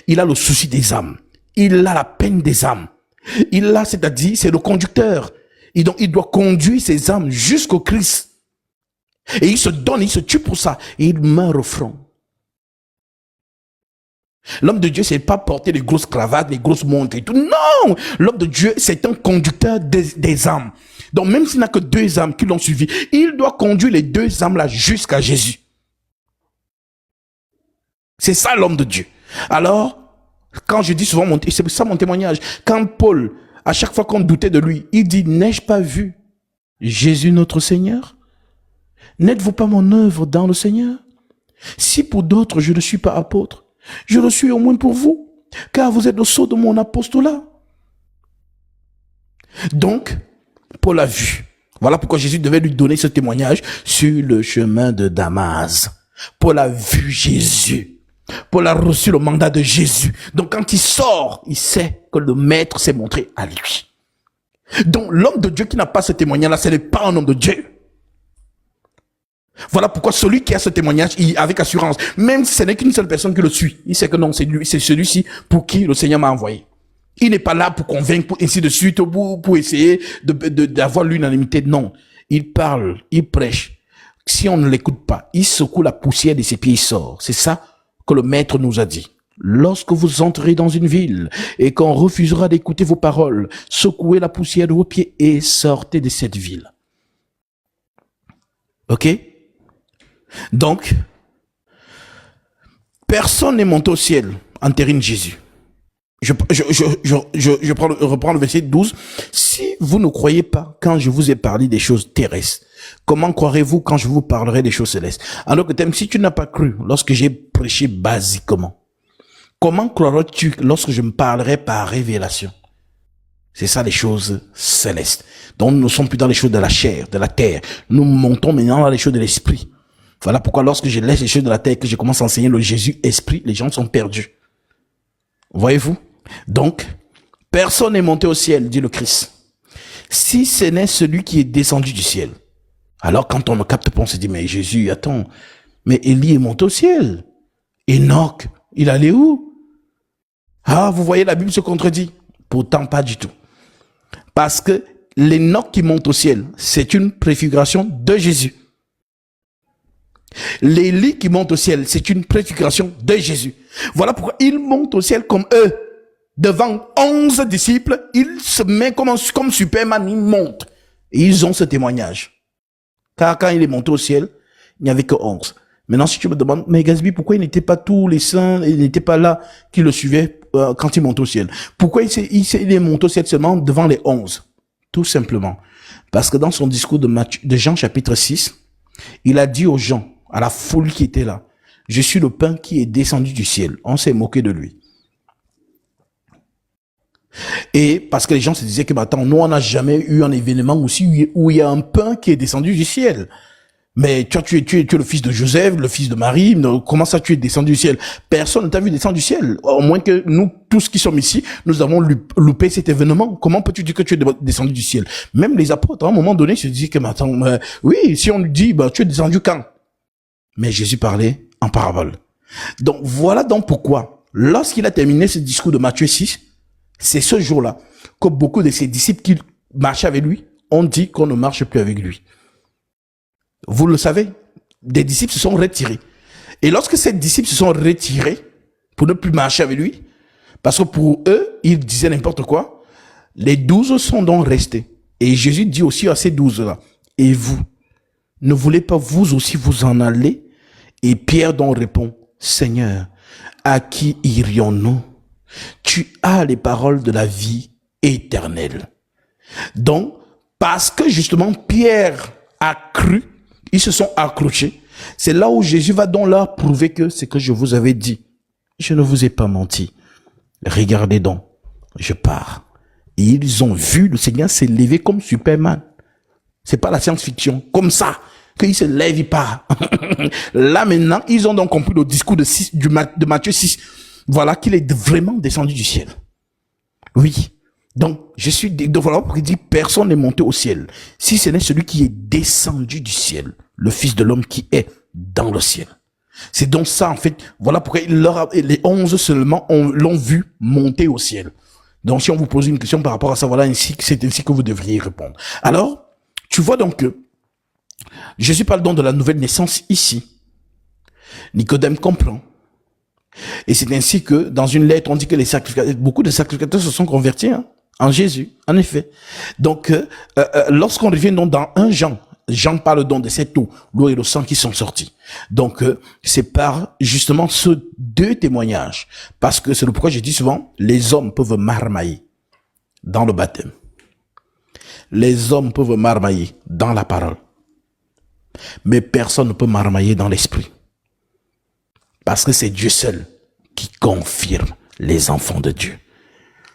il a le souci des âmes, il a la peine des âmes, c'est-à-dire c'est le conducteur. Et donc il doit conduire ses âmes jusqu'au Christ. Et il se donne, il se tue pour ça et il meurt au front. L'homme de Dieu, c'est pas porter les grosses cravates, les grosses montres et tout. Non! L'homme de Dieu, c'est un conducteur des âmes. Donc, même s'il n'a que 2 âmes qui l'ont suivi, il doit conduire les 2 âmes-là jusqu'à Jésus. C'est ça l'homme de Dieu. Alors, quand je dis souvent, c'est ça mon témoignage. Quand Paul, à chaque fois qu'on doutait de lui, il dit, n'ai-je pas vu Jésus notre Seigneur? N'êtes-vous pas mon œuvre dans le Seigneur? Si pour d'autres, je ne suis pas apôtre, je le suis au moins pour vous, car vous êtes le sceau de mon apostolat. Donc, Paul a vu. Voilà pourquoi Jésus devait lui donner ce témoignage sur le chemin de Damas. Paul a vu Jésus. Paul a reçu le mandat de Jésus. Donc, quand il sort, il sait que le maître s'est montré à lui. Donc, l'homme de Dieu qui n'a pas ce témoignage-là, ce n'est pas un homme de Dieu. Voilà pourquoi celui qui a ce témoignage, avec assurance, même si ce n'est qu'une seule personne qui le suit, il sait que non, c'est lui, c'est celui-ci pour qui le Seigneur m'a envoyé. Il n'est pas là pour convaincre, pour ainsi de suite, pour essayer d'avoir l'unanimité. Non. Il parle, il prêche. Si on ne l'écoute pas, il secoue la poussière de ses pieds, il sort. C'est ça que le maître nous a dit. Lorsque vous entrez dans une ville et qu'on refusera d'écouter vos paroles, secouez la poussière de vos pieds et sortez de cette ville. Ok? Donc, personne n'est monté au ciel, entérine Jésus. Je reprends le verset 12. Si vous ne croyez pas quand je vous ai parlé des choses terrestres, comment croirez-vous quand je vous parlerai des choses célestes? Alors que si tu n'as pas cru lorsque j'ai prêché basiquement, comment croiras-tu lorsque je me parlerai par révélation? C'est ça les choses célestes. Donc nous ne sommes plus dans les choses de la chair, de la terre. Nous montons maintenant dans les choses de l'esprit. Voilà pourquoi lorsque je laisse les choses de la terre et que je commence à enseigner le Jésus esprit, les gens sont perdus. Voyez-vous? Donc, personne n'est monté au ciel, dit le Christ, si ce n'est celui qui est descendu du ciel. Alors quand on ne capte pas, on se dit, mais Jésus, attends, mais Élie est monté au ciel. Enoch, il allait où? Ah, vous voyez, la Bible se contredit. Pourtant, pas du tout. Parce que l'Enoch qui monte au ciel, c'est une préfiguration de Jésus. L'Élie qui monte au ciel, c'est une préfiguration de Jésus. Voilà pourquoi il monte au ciel comme eux. Devant 11 disciples, il se met comme Superman, il monte. Et ils ont ce témoignage. Car quand il est monté au ciel, il n'y avait que 11. Maintenant, si tu me demandes, mais Gatsby, pourquoi il n'était pas tous les saints, il n'était pas là qui le suivaient quand il monte au ciel? Pourquoi il est monté au ciel seulement devant les 11? Tout simplement. Parce que dans son discours de Jean chapitre 6, il a dit aux gens, à la foule qui était là, je suis le pain qui est descendu du ciel. On s'est moqué de lui. Et parce que les gens se disaient que, attends, nous, on n'a jamais eu un événement aussi où il y a un pain qui est descendu du ciel. Mais tu es le fils de Joseph, le fils de Marie. Comment ça, tu es descendu du ciel? Personne ne t'a vu descendre du ciel. Au moins que nous, tous qui sommes ici, nous avons loupé cet événement. Comment peux-tu dire que tu es descendu du ciel? Même les apôtres, à un moment donné, se disaient que, attends, oui, si on lui dit, tu es descendu quand? Mais Jésus parlait en parabole. Donc, voilà donc pourquoi, lorsqu'il a terminé ce discours de Matthieu 6, c'est ce jour-là que beaucoup de ses disciples qui marchaient avec lui ont dit qu'on ne marche plus avec lui. Vous le savez, des disciples se sont retirés. Et lorsque ces disciples se sont retirés pour ne plus marcher avec lui, parce que pour eux, ils disaient n'importe quoi, les 12 sont donc restés. Et Jésus dit aussi à ces 12-là, et vous, ne voulez pas vous aussi vous en aller? Et Pierre donc répond, Seigneur, à qui irions-nous? Tu as les paroles de la vie éternelle. Donc, parce que justement Pierre a cru, ils se sont accrochés. C'est là où Jésus va donc leur prouver que c'est que je vous avais dit. Je ne vous ai pas menti. Regardez donc, je pars. Et ils ont vu le Seigneur s'élever comme Superman. C'est pas la science-fiction. Comme ça, qu'il se lève, il part. Là maintenant, ils ont donc compris le discours de Matthieu 6. Voilà qu'il est vraiment descendu du ciel. Oui. Donc, voilà pourquoi il dit, personne n'est monté au ciel. Si ce n'est celui qui est descendu du ciel, le Fils de l'homme qui est dans le ciel. C'est donc ça, en fait, voilà pourquoi les 11 seulement l'ont vu monter au ciel. Donc, si on vous pose une question par rapport à ça, voilà, c'est ainsi que vous devriez répondre. Alors, tu vois donc que Jésus parle donc de la nouvelle naissance ici. Nicodème comprend. Et c'est ainsi que, dans une lettre, on dit que beaucoup de sacrificateurs se sont convertis en Jésus, en effet. Donc, lorsqu'on revient donc dans 1 Jean, Jean parle donc de cette eau, l'eau et le sang qui sont sortis. Donc, c'est par justement ce 2 témoignages. Parce que c'est le pourquoi je dis souvent, les hommes peuvent marmailler dans le baptême. Les hommes peuvent marmailler dans la parole. Mais personne ne peut marmailler dans l'esprit. Parce que c'est Dieu seul qui confirme les enfants de Dieu.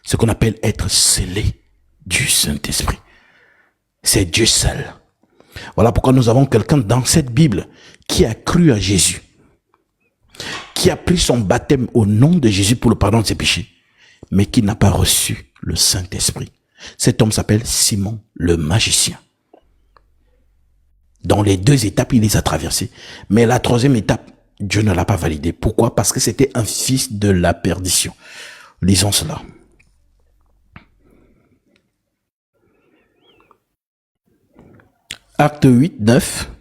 Ce qu'on appelle être scellé du Saint-Esprit. C'est Dieu seul. Voilà pourquoi nous avons quelqu'un dans cette Bible qui a cru à Jésus. Qui a pris son baptême au nom de Jésus pour le pardon de ses péchés. Mais qui n'a pas reçu le Saint-Esprit. Cet homme s'appelle Simon le magicien. Dans les 2 étapes, il les a traversées. Mais la 3e étape, Dieu ne l'a pas validé. Pourquoi? Parce que c'était un fils de la perdition. Lisons cela. Acte 8, 9.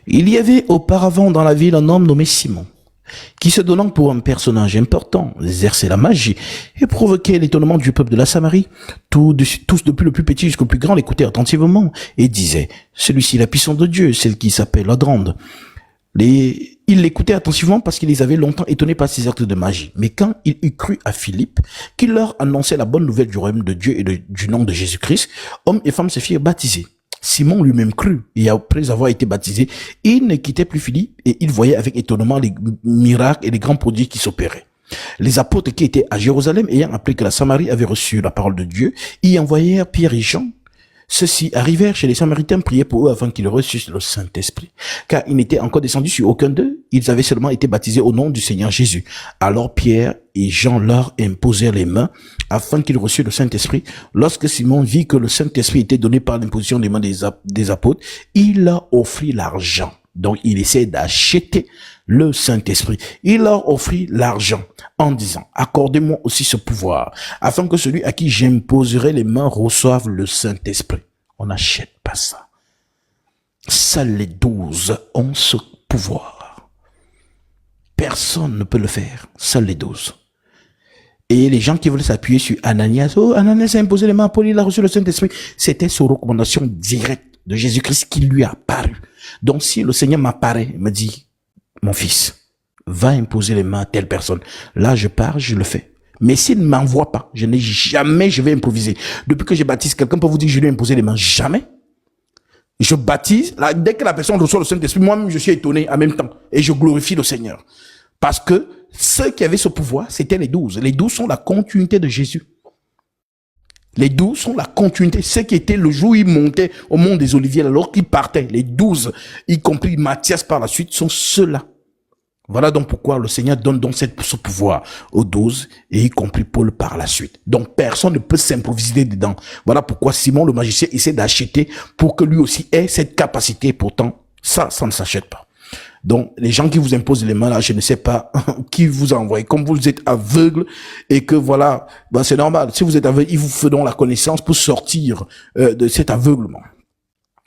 Il y avait auparavant dans la ville un homme nommé Simon, qui se donnant pour un personnage important, exerçait la magie et provoquait l'étonnement du peuple de la Samarie. Tous depuis le plus petit jusqu'au plus grand l'écoutaient attentivement et disaient, celui-ci est la puissance de Dieu, celle qui s'appelle la grande. Ils l'écoutaient attentivement parce qu'ils les avaient longtemps étonnés par ses actes de magie. Mais quand il eut cru à Philippe, qui leur annonçait la bonne nouvelle du royaume de Dieu et du nom de Jésus-Christ, hommes et femmes se firent baptiser. Simon lui-même crut, et après avoir été baptisé, il ne quittait plus Philippe, et il voyait avec étonnement les miracles et les grands prodiges qui s'opéraient. Les apôtres qui étaient à Jérusalem, ayant appris que la Samarie avait reçu la parole de Dieu, y envoyèrent Pierre et Jean. Ceux-ci arrivèrent chez les Samaritains, priaient pour eux afin qu'ils reçussent le Saint-Esprit. Car ils n'étaient encore descendus sur aucun d'eux, ils avaient seulement été baptisés au nom du Seigneur Jésus. Alors Pierre et Jean leur imposèrent les mains afin qu'ils reçussent le Saint-Esprit. Lorsque Simon vit que le Saint-Esprit était donné par l'imposition des mains des apôtres, il leur offrit l'argent. Donc il essaie d'acheter le Saint-Esprit. Il leur offrit l'argent en disant, accordez-moi aussi ce pouvoir, afin que celui à qui j'imposerai les mains reçoive le Saint-Esprit. On n'achète pas ça. Seuls les 12 ont ce pouvoir. Personne ne peut le faire. Seuls les 12. Et les gens qui veulent s'appuyer sur Ananias, oh, Ananias a imposé les mains à Paul, il a reçu le Saint-Esprit. C'était sur recommandation directe de Jésus-Christ qui lui a apparu. Donc si le Seigneur m'apparaît, me dit, mon fils, va imposer les mains à telle personne. Là, je pars, je le fais. Mais s'il ne m'envoie pas, je vais improviser. Depuis que je baptise, quelqu'un peut vous dire que je lui ai imposé les mains. Jamais. Je baptise, là, dès que la personne reçoit le Saint-Esprit, moi-même, je suis étonné en même temps. Et je glorifie le Seigneur. Parce que ceux qui avaient ce pouvoir, c'était les 12. Les 12 sont la continuité de Jésus. Les 12 sont la continuité. Ceux qui étaient le jour où ils montaient au mont des Oliviers, alors qu'ils partaient, les 12, y compris Matthias par la suite, sont ceux-là. Voilà donc pourquoi le Seigneur donne donc ce pouvoir aux 12, et y compris Paul par la suite. Donc personne ne peut s'improviser dedans. Voilà pourquoi Simon le magicien essaie d'acheter pour que lui aussi ait cette capacité. Pourtant, ça ne s'achète pas. Donc, les gens qui vous imposent les mains là, je ne sais pas qui vous a envoyé. Comme vous êtes aveugle et que voilà, ben c'est normal. Si vous êtes aveugle, ils vous feront la connaissance pour sortir de cet aveuglement.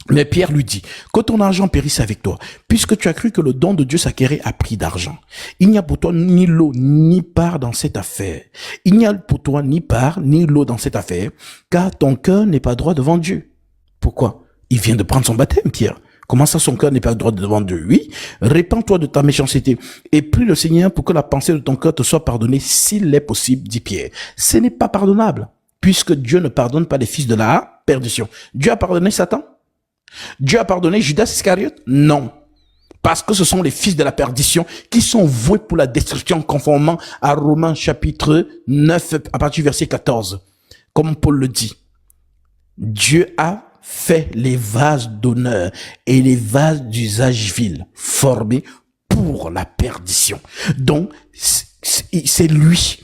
Mais Pierre lui dit, que ton argent périsse avec toi, puisque tu as cru que le don de Dieu s'acquérait à prix d'argent. Il n'y a pour toi ni lot, ni part dans cette affaire. Il n'y a pour toi ni part, ni lot dans cette affaire, car ton cœur n'est pas droit devant Dieu. Pourquoi? Il vient de prendre son baptême, Pierre. Comment ça, son cœur n'est pas droit devant Dieu? Oui, répands-toi de ta méchanceté et prie le Seigneur pour que la pensée de ton cœur te soit pardonnée s'il est possible, dit Pierre. Ce n'est pas pardonnable, puisque Dieu ne pardonne pas les fils de la perdition. Dieu a pardonné Satan? Dieu a pardonné Judas Iscariote? Non. Parce que ce sont les fils de la perdition qui sont voués pour la destruction, conformément à Romains chapitre 9, à partir du verset 14. Comme Paul le dit. Dieu a fait les vases d'honneur et les vases d'usage vil formés pour la perdition. Donc, c'est lui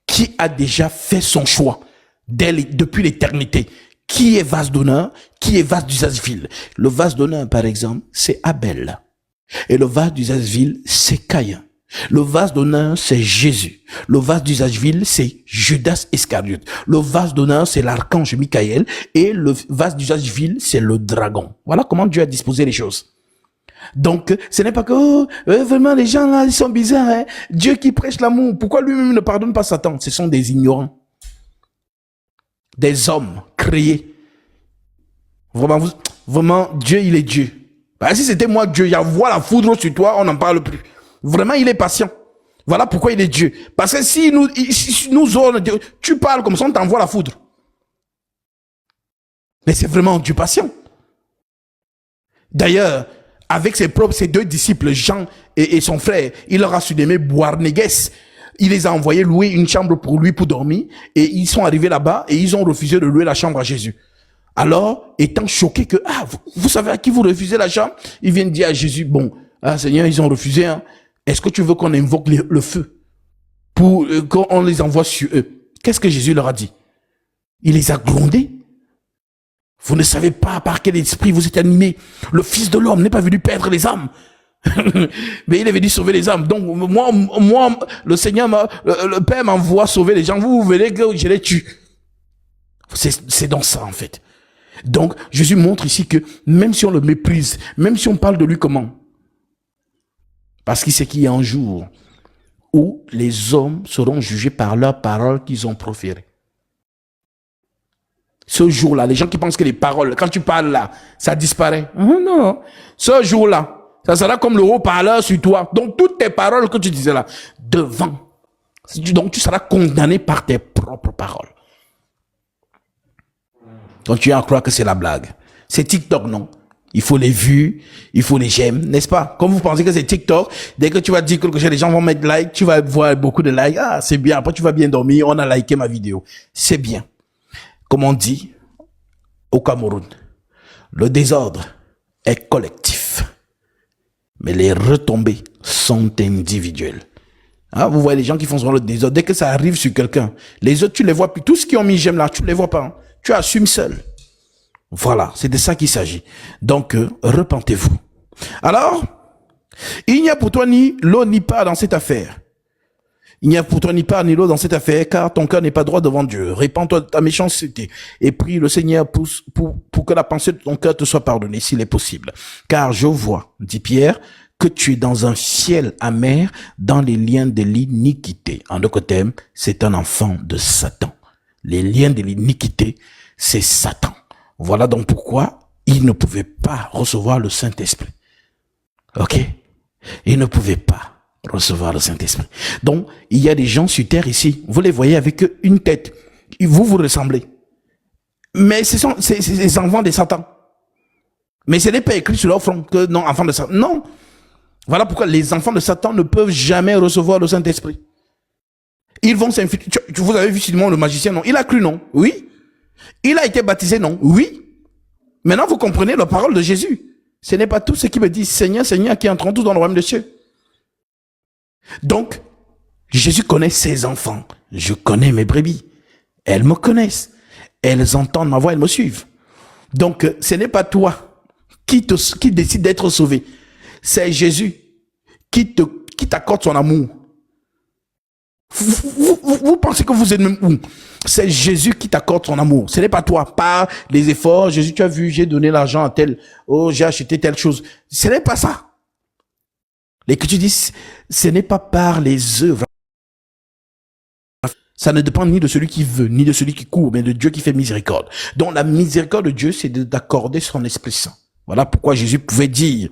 qui a déjà fait son choix depuis l'éternité. Qui est vase d'honneur? Qui est vase d'usage vil? Le vase d'honneur, par exemple, c'est Abel. Et le vase d'usage vil, c'est Caïn. Le vase d'honneur, c'est Jésus. Le vase d'usage vil, c'est Judas Iscariote. Le vase d'honneur, c'est l'archange Michael. Et le vase d'usage vil, c'est le dragon. Voilà comment Dieu a disposé les choses. Donc, ce n'est pas que, vraiment, les gens là, ils sont bizarres, hein. Dieu qui prêche l'amour. Pourquoi lui-même ne pardonne pas Satan? Ce sont des ignorants. Des hommes créés. Vraiment, Dieu, il est Dieu. Bah, si c'était moi Dieu, j'envoie la foudre sur toi, on n'en parle plus. Vraiment, il est patient. Voilà pourquoi il est Dieu. Parce que si nous autres, tu parles comme ça, on t'envoie la foudre. Mais c'est vraiment Dieu patient. D'ailleurs, avec ses deux disciples, Jean et son frère, il leur a sudémé Boanerges. Il les a envoyés louer une chambre pour lui pour dormir. Et ils sont arrivés là-bas et ils ont refusé de louer la chambre à Jésus. Alors, étant choqués que, vous savez à qui vous refusez la chambre? Ils viennent dire à Jésus, bon, Seigneur, ils ont refusé, hein. Est-ce que tu veux qu'on invoque le feu pour qu'on les envoie sur eux? Qu'est-ce que Jésus leur a dit? Il les a grondés. Vous ne savez pas par quel esprit vous êtes animés. Le Fils de l'homme n'est pas venu perdre les âmes. Mais il est venu sauver les âmes. Donc, moi, le Seigneur, le Père m'envoie sauver les gens. Vous verrez que je les tue. C'est dans ça, en fait. Donc, Jésus montre ici que même si on le méprise, même si on parle de lui comment? Parce qu'il sait qu'il y a un jour où les hommes seront jugés par leurs paroles qu'ils ont proférées. Ce jour-là, les gens qui pensent que les paroles, quand tu parles là, ça disparaît. Non. Ce jour-là, ça sera comme le haut-parleur sur toi. Donc, toutes tes paroles que tu disais là, devant. Donc, tu seras condamné par tes propres paroles. Donc, tu vas croire que c'est la blague. C'est TikTok, non? Il faut les vues, il faut les j'aime, n'est-ce pas? Comme vous pensez que c'est TikTok, dès que tu vas dire quelque chose, les gens vont mettre like, tu vas voir beaucoup de likes. Ah, c'est bien. Après, tu vas bien dormir. On a liké ma vidéo. C'est bien. Comme on dit au Cameroun, le désordre est collectif, mais les retombées sont individuelles. Ah, vous voyez les gens qui font souvent le désordre. Dès que ça arrive sur quelqu'un, les autres, tu les vois plus. Tous ceux qui ont mis j'aime là, tu les vois pas. Hein. Tu assumes seul. Voilà, c'est de ça qu'il s'agit. Donc, repentez-vous. Alors, il n'y a pour toi ni l'eau ni pas dans cette affaire. Il n'y a pour toi ni part ni l'eau dans cette affaire, car ton cœur n'est pas droit devant Dieu. Répands-toi de ta méchanceté et prie le Seigneur pour que la pensée de ton cœur te soit pardonnée, s'il est possible. Car je vois, dit Pierre, que tu es dans un ciel amer, dans les liens de l'iniquité. En d'autres termes, c'est un enfant de Satan. Les liens de l'iniquité, c'est Satan. Voilà donc pourquoi il ne pouvait pas recevoir le Saint-Esprit. Ok? Il ne pouvait pas recevoir le Saint-Esprit. Donc, il y a des gens sur terre ici, vous les voyez avec une tête, vous vous ressemblez. Mais c'est les enfants de Satan. Mais ce n'est pas écrit sur leur front que non, enfants de Satan. Non. Voilà pourquoi les enfants de Satan ne peuvent jamais recevoir le Saint-Esprit. Ils vont s'infiltrer. Vous avez vu Simon le magicien, non? Il a cru, non? Oui. Il a été baptisé, non? Oui. Maintenant, vous comprenez la parole de Jésus. Ce n'est pas tous ceux qui me disent Seigneur, Seigneur, qui entreront tous dans le royaume des cieux. Donc, Jésus connaît ses enfants. Je connais mes brebis. Elles me connaissent. Elles entendent ma voix, elles me suivent. Donc, ce n'est pas toi qui décide d'être sauvé. C'est Jésus qui t'accorde son amour. Vous pensez que vous êtes même où? C'est Jésus qui t'accorde son amour. Ce n'est pas toi. Par les efforts, Jésus, tu as vu, j'ai donné l'argent à tel, oh, j'ai acheté telle chose. Ce n'est pas ça. L'Écriture dit, ce n'est pas par les œuvres. Ça ne dépend ni de celui qui veut, ni de celui qui court, mais de Dieu qui fait miséricorde. Donc la miséricorde de Dieu, c'est d'accorder son Esprit Saint. Voilà pourquoi Jésus pouvait dire,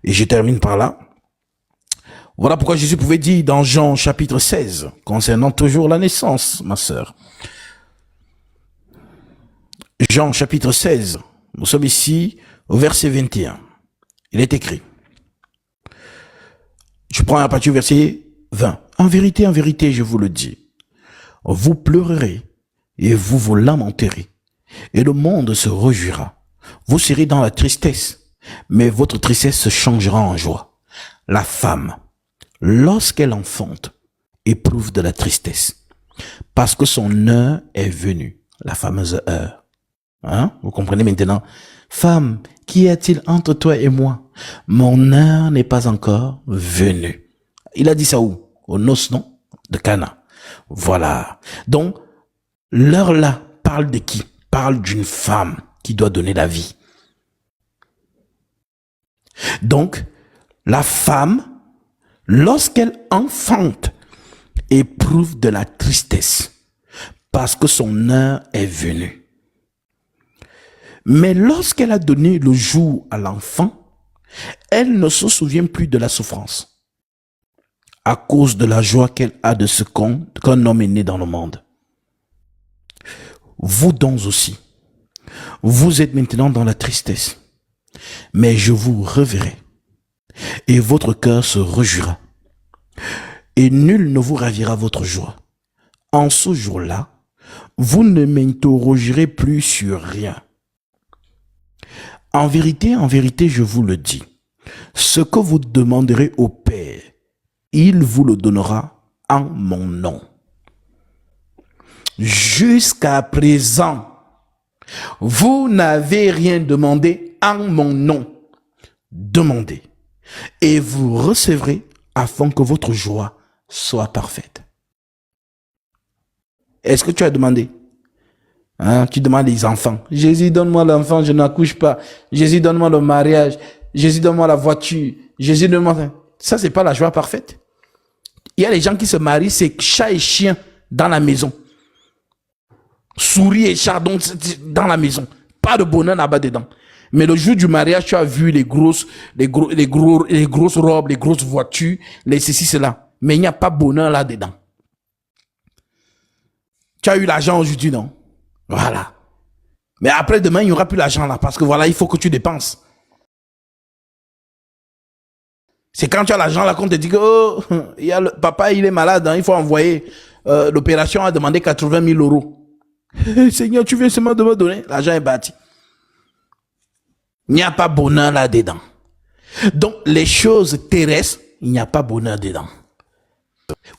et je termine par là, voilà pourquoi Jésus pouvait dire dans Jean chapitre 16, concernant toujours la naissance, ma sœur. Jean chapitre 16, nous sommes ici au verset 21. Il est écrit. Je prends à partir du verset 20. En vérité, je vous le dis, vous pleurerez et vous vous lamenterez, et le monde se réjouira. Vous serez dans la tristesse, mais votre tristesse se changera en joie. La femme, lorsqu'elle enfante, éprouve de la tristesse, parce que son heure est venue, la fameuse heure. Hein? Vous comprenez maintenant? Femme, qu'y a-t-il entre toi et moi? Mon heure n'est pas encore venue. Il a dit ça où? Aux noces, non? De Cana. Voilà. Donc, l'heure là parle de qui? Parle d'une femme qui doit donner la vie. Donc, la femme, lorsqu'elle enfante, éprouve de la tristesse parce que son heure est venue. Mais lorsqu'elle a donné le jour à l'enfant, elle ne se souvient plus de la souffrance à cause de la joie qu'elle a de ce qu'un homme est né dans le monde. Vous donc aussi, vous êtes maintenant dans la tristesse, mais je vous reverrai et votre cœur se réjouira et nul ne vous ravira votre joie. En ce jour-là, vous ne m'interrogerez plus sur rien. En vérité, je vous le dis, ce que vous demanderez au Père, il vous le donnera en mon nom. Jusqu'à présent, vous n'avez rien demandé en mon nom. Demandez et vous recevrez afin que votre joie soit parfaite. Est-ce que tu as demandé? Hein, tu demandes les enfants. Jésus, donne-moi l'enfant, je n'accouche pas. Jésus, donne-moi le mariage. Jésus, donne-moi la voiture. Jésus, donne-moi... Ça, c'est pas la joie parfaite. Il y a des gens qui se marient, c'est chat et chien dans la maison. Souris et chat dans la maison. Pas de bonheur là-bas dedans. Mais le jour du mariage, tu as vu les grosses robes, les grosses voitures, les ceci, cela. Mais il n'y a pas bonheur là-dedans. Tu as eu l'argent aujourd'hui, non? Voilà. Mais après demain, il n'y aura plus l'argent là. Parce que voilà, il faut que tu dépenses. C'est quand tu as l'argent là qu'on te dit que oh, il y a le papa, il est malade, hein, il faut envoyer. L'opération a demandé 80 000 euros. Seigneur, tu viens seulement de me donner. L'argent est bâti. Il n'y a pas bonheur là-dedans. Donc, les choses terrestres, il n'y a pas bonheur dedans.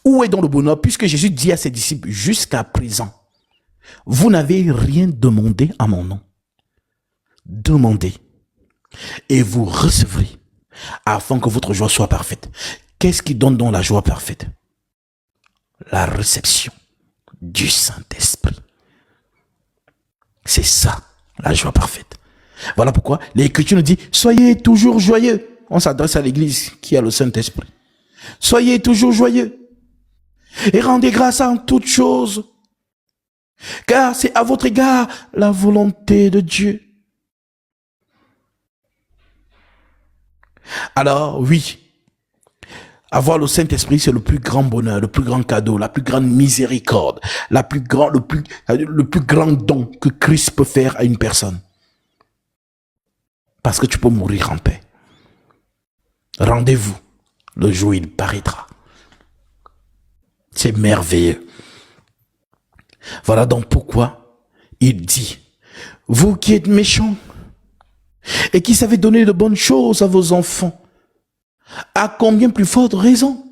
Où est donc le bonheur? Puisque Jésus dit à ses disciples, jusqu'à présent, vous n'avez rien demandé à mon nom. Demandez et vous recevrez afin que votre joie soit parfaite. Qu'est-ce qui donne donc la joie parfaite? La réception du Saint-Esprit. C'est ça, la joie parfaite. Voilà pourquoi l'Écriture nous dit, soyez toujours joyeux. On s'adresse à l'église qui a le Saint-Esprit. Soyez toujours joyeux. Et rendez grâce en toutes choses. Car c'est à votre égard la volonté de Dieu. Alors, oui, avoir le Saint-Esprit, c'est le plus grand bonheur, le plus grand cadeau, la plus grande miséricorde, le plus grand don que Christ peut faire à une personne. Parce que tu peux mourir en paix. Rendez-vous le jour où il paraîtra. C'est merveilleux. Voilà donc pourquoi il dit, vous qui êtes méchants et qui savez donner de bonnes choses à vos enfants, à combien plus forte raison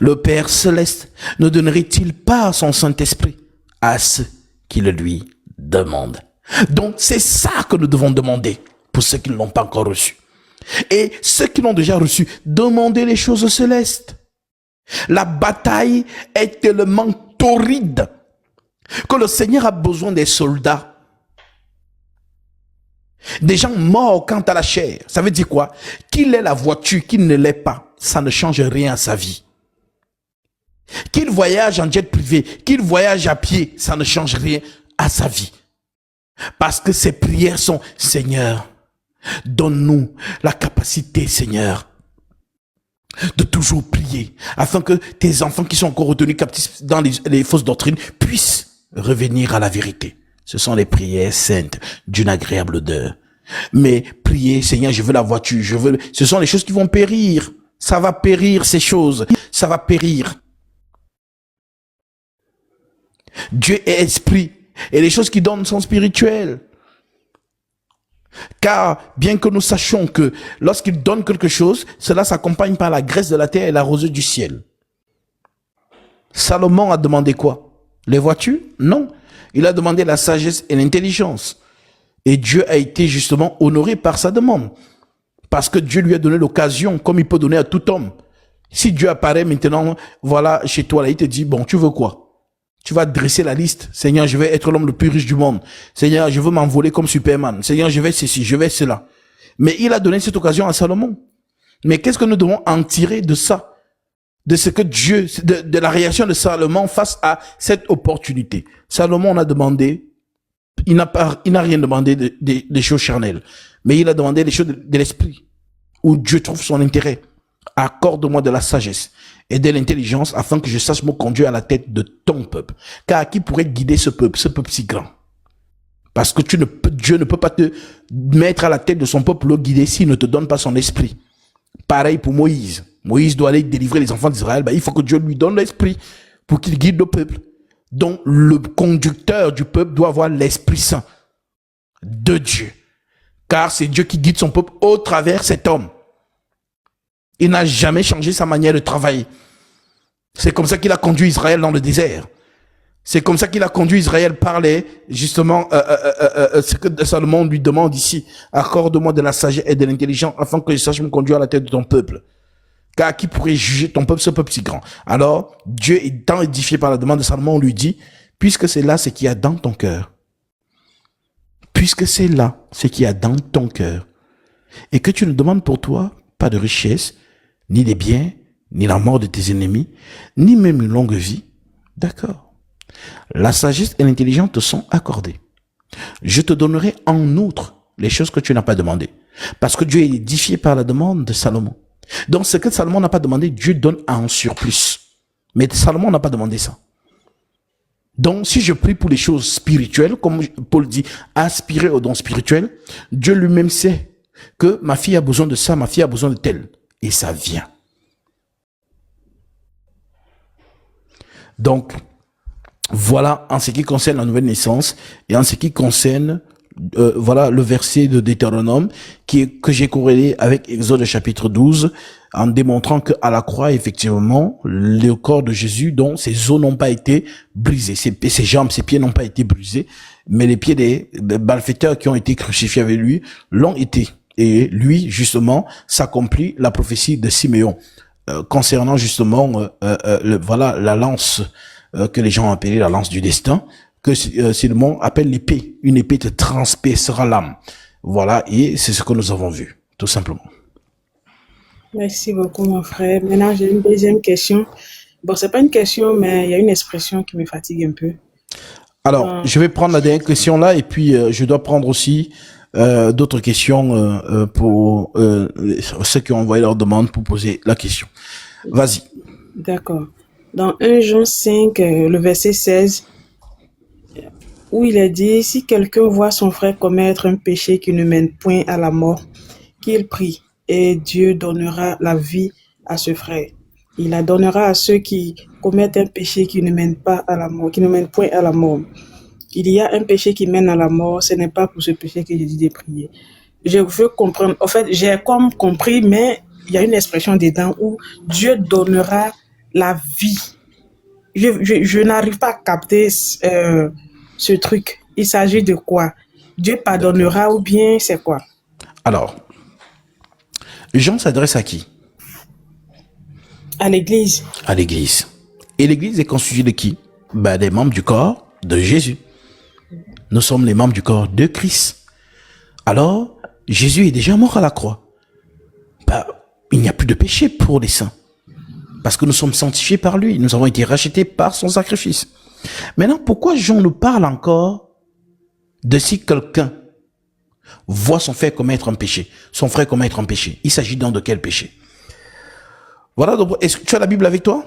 le Père Céleste ne donnerait-il pas son Saint-Esprit à ceux qui le lui demandent? Donc c'est ça que nous devons demander pour ceux qui ne l'ont pas encore reçu. Et ceux qui l'ont déjà reçu, demandez les choses célestes. La bataille est tellement torride que le Seigneur a besoin des soldats. Des gens morts quant à la chair. Ça veut dire quoi? Qu'il ait la voiture, qu'il ne l'ait pas, ça ne change rien à sa vie. Qu'il voyage en jet privé, qu'il voyage à pied, ça ne change rien à sa vie. Parce que ses prières sont, Seigneur, donne-nous la capacité, Seigneur, de toujours prier, afin que tes enfants qui sont encore retenus captifs dans les fausses doctrines puissent revenir à la vérité. Ce sont les prières saintes d'une agréable odeur. Mais prier, Seigneur, je veux la voiture, ce sont les choses qui vont périr. Ça va périr, ces choses. Ça va périr. Dieu est esprit. Et les choses qui donnent sont spirituelles. Car bien que nous sachions que lorsqu'il donne quelque chose, cela s'accompagne par la graisse de la terre et la rosée du ciel. Salomon a demandé quoi? Les voitures? Non. Il a demandé la sagesse et l'intelligence. Et Dieu a été justement honoré par sa demande. Parce que Dieu lui a donné l'occasion, comme il peut donner à tout homme. Si Dieu apparaît maintenant, voilà, chez toi, là, il te dit, bon, tu veux quoi? Tu vas dresser la liste. Seigneur, je vais être l'homme le plus riche du monde. Seigneur, je veux m'envoler comme Superman. Seigneur, je vais ceci, je vais cela. Mais il a donné cette occasion à Salomon. Mais qu'est-ce que nous devons en tirer de ça? De ce que Dieu, de la réaction de Salomon face à cette opportunité. Salomon a demandé, il n'a rien demandé des choses charnelles. Mais il a demandé les choses de l'esprit. Où Dieu trouve son intérêt. Accorde-moi de la sagesse et de l'intelligence afin que je sache me conduire à la tête de ton peuple. Car qui pourrait guider ce peuple si grand? Parce que Dieu ne peut pas te mettre à la tête de son peuple, le guider s'il ne te donne pas son esprit. Pareil pour Moïse. Moïse doit aller délivrer les enfants d'Israël. Il faut que Dieu lui donne l'esprit pour qu'il guide le peuple. Donc le conducteur du peuple doit avoir l'Esprit Saint de Dieu. Car c'est Dieu qui guide son peuple au travers cet homme. Il n'a jamais changé sa manière de travailler. C'est comme ça qu'il a conduit Israël dans le désert. C'est comme ça qu'il a conduit Israël par justement, ce que Salomon lui demande ici. Accorde-moi de la sagesse et de l'intelligence afin que je sache me conduire à la tête de ton peuple. Car qui pourrait juger ton peuple, ce peuple si grand? Alors, Dieu étant édifié par la demande de Salomon, on lui dit, puisque c'est là ce qu'il y a dans ton cœur. Puisque c'est là ce qu'il y a dans ton cœur. Et que tu ne demandes pour toi pas de richesse, ni des biens, ni la mort de tes ennemis, ni même une longue vie. D'accord. La sagesse et l'intelligence te sont accordées. Je te donnerai en outre les choses que tu n'as pas demandées. Parce que Dieu est édifié par la demande de Salomon. Donc ce que Salomon n'a pas demandé, Dieu donne en surplus. Mais Salomon n'a pas demandé ça. Donc si je prie pour les choses spirituelles, comme Paul dit, aspirer aux dons spirituels, Dieu lui-même sait que ma fille a besoin de ça, ma fille a besoin de tel. Et ça vient. Donc, voilà en ce qui concerne la nouvelle naissance et en ce qui concerne voilà le verset de Deutéronome que j'ai corrélé avec Exode chapitre 12 en démontrant que à la croix effectivement le corps de Jésus dont ses os n'ont pas été brisés, ses jambes, ses pieds n'ont pas été brisés, mais les pieds des malfaiteurs qui ont été crucifiés avec lui l'ont été. Et lui justement s'accomplit la prophétie de Siméon concernant justement voilà la lance que les gens ont appelée la lance du destin, que Simon appelle l'épée. Une épée te transpercera l'âme. Voilà, et c'est ce que nous avons vu, tout simplement. Merci beaucoup, mon frère. Maintenant, j'ai une deuxième question. Bon, c'est pas une question, mais il y a une expression qui me fatigue un peu. Alors, je vais prendre la dernière question là, et puis je dois prendre aussi d'autres questions pour ceux qui ont envoyé leur demande pour poser la question. Vas-y. D'accord. Dans 1 Jean 5, le verset 16, où il est dit, si quelqu'un voit son frère commettre un péché qui ne mène point à la mort, qu'il prie, et Dieu donnera la vie à ce frère. Il la donnera à ceux qui commettent un péché qui ne mène pas à la mort, qui ne mène point à la mort. Il y a un péché qui mène à la mort, ce n'est pas pour ce péché que j'ai dit de prier. Je veux comprendre, en fait, j'ai comme compris, mais il y a une expression dedans où Dieu donnera la vie. Je n'arrive pas à capter ce truc. Il s'agit de quoi? Dieu pardonnera ou bien c'est quoi? Alors, Jean s'adresse à qui? À l'église. À l'église. Et l'église est constituée de qui? Des membres du corps de Jésus. Nous sommes les membres du corps de Christ. Alors, Jésus est déjà mort à la croix. Il n'y a plus de péché pour les saints. Parce que nous sommes sanctifiés par lui. Nous avons été rachetés par son sacrifice. Maintenant, pourquoi Jean nous parle encore de si quelqu'un voit son frère commettre un péché? Son frère commettre un péché. Il s'agit donc de quel péché? Voilà, donc, est-ce que tu as la Bible avec toi?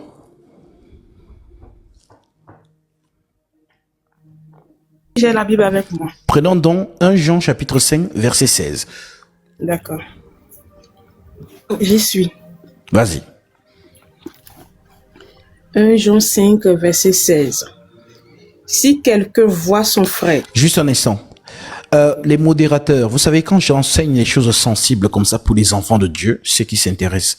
J'ai la Bible avec moi. Prenons donc 1 Jean chapitre 5, verset 16. D'accord. J'y suis. Vas-y. 1 Jean 5, verset 16. Si quelqu'un voit son frère. Juste un instant. Les modérateurs, vous savez, quand j'enseigne les choses sensibles comme ça pour les enfants de Dieu, ceux qui s'intéressent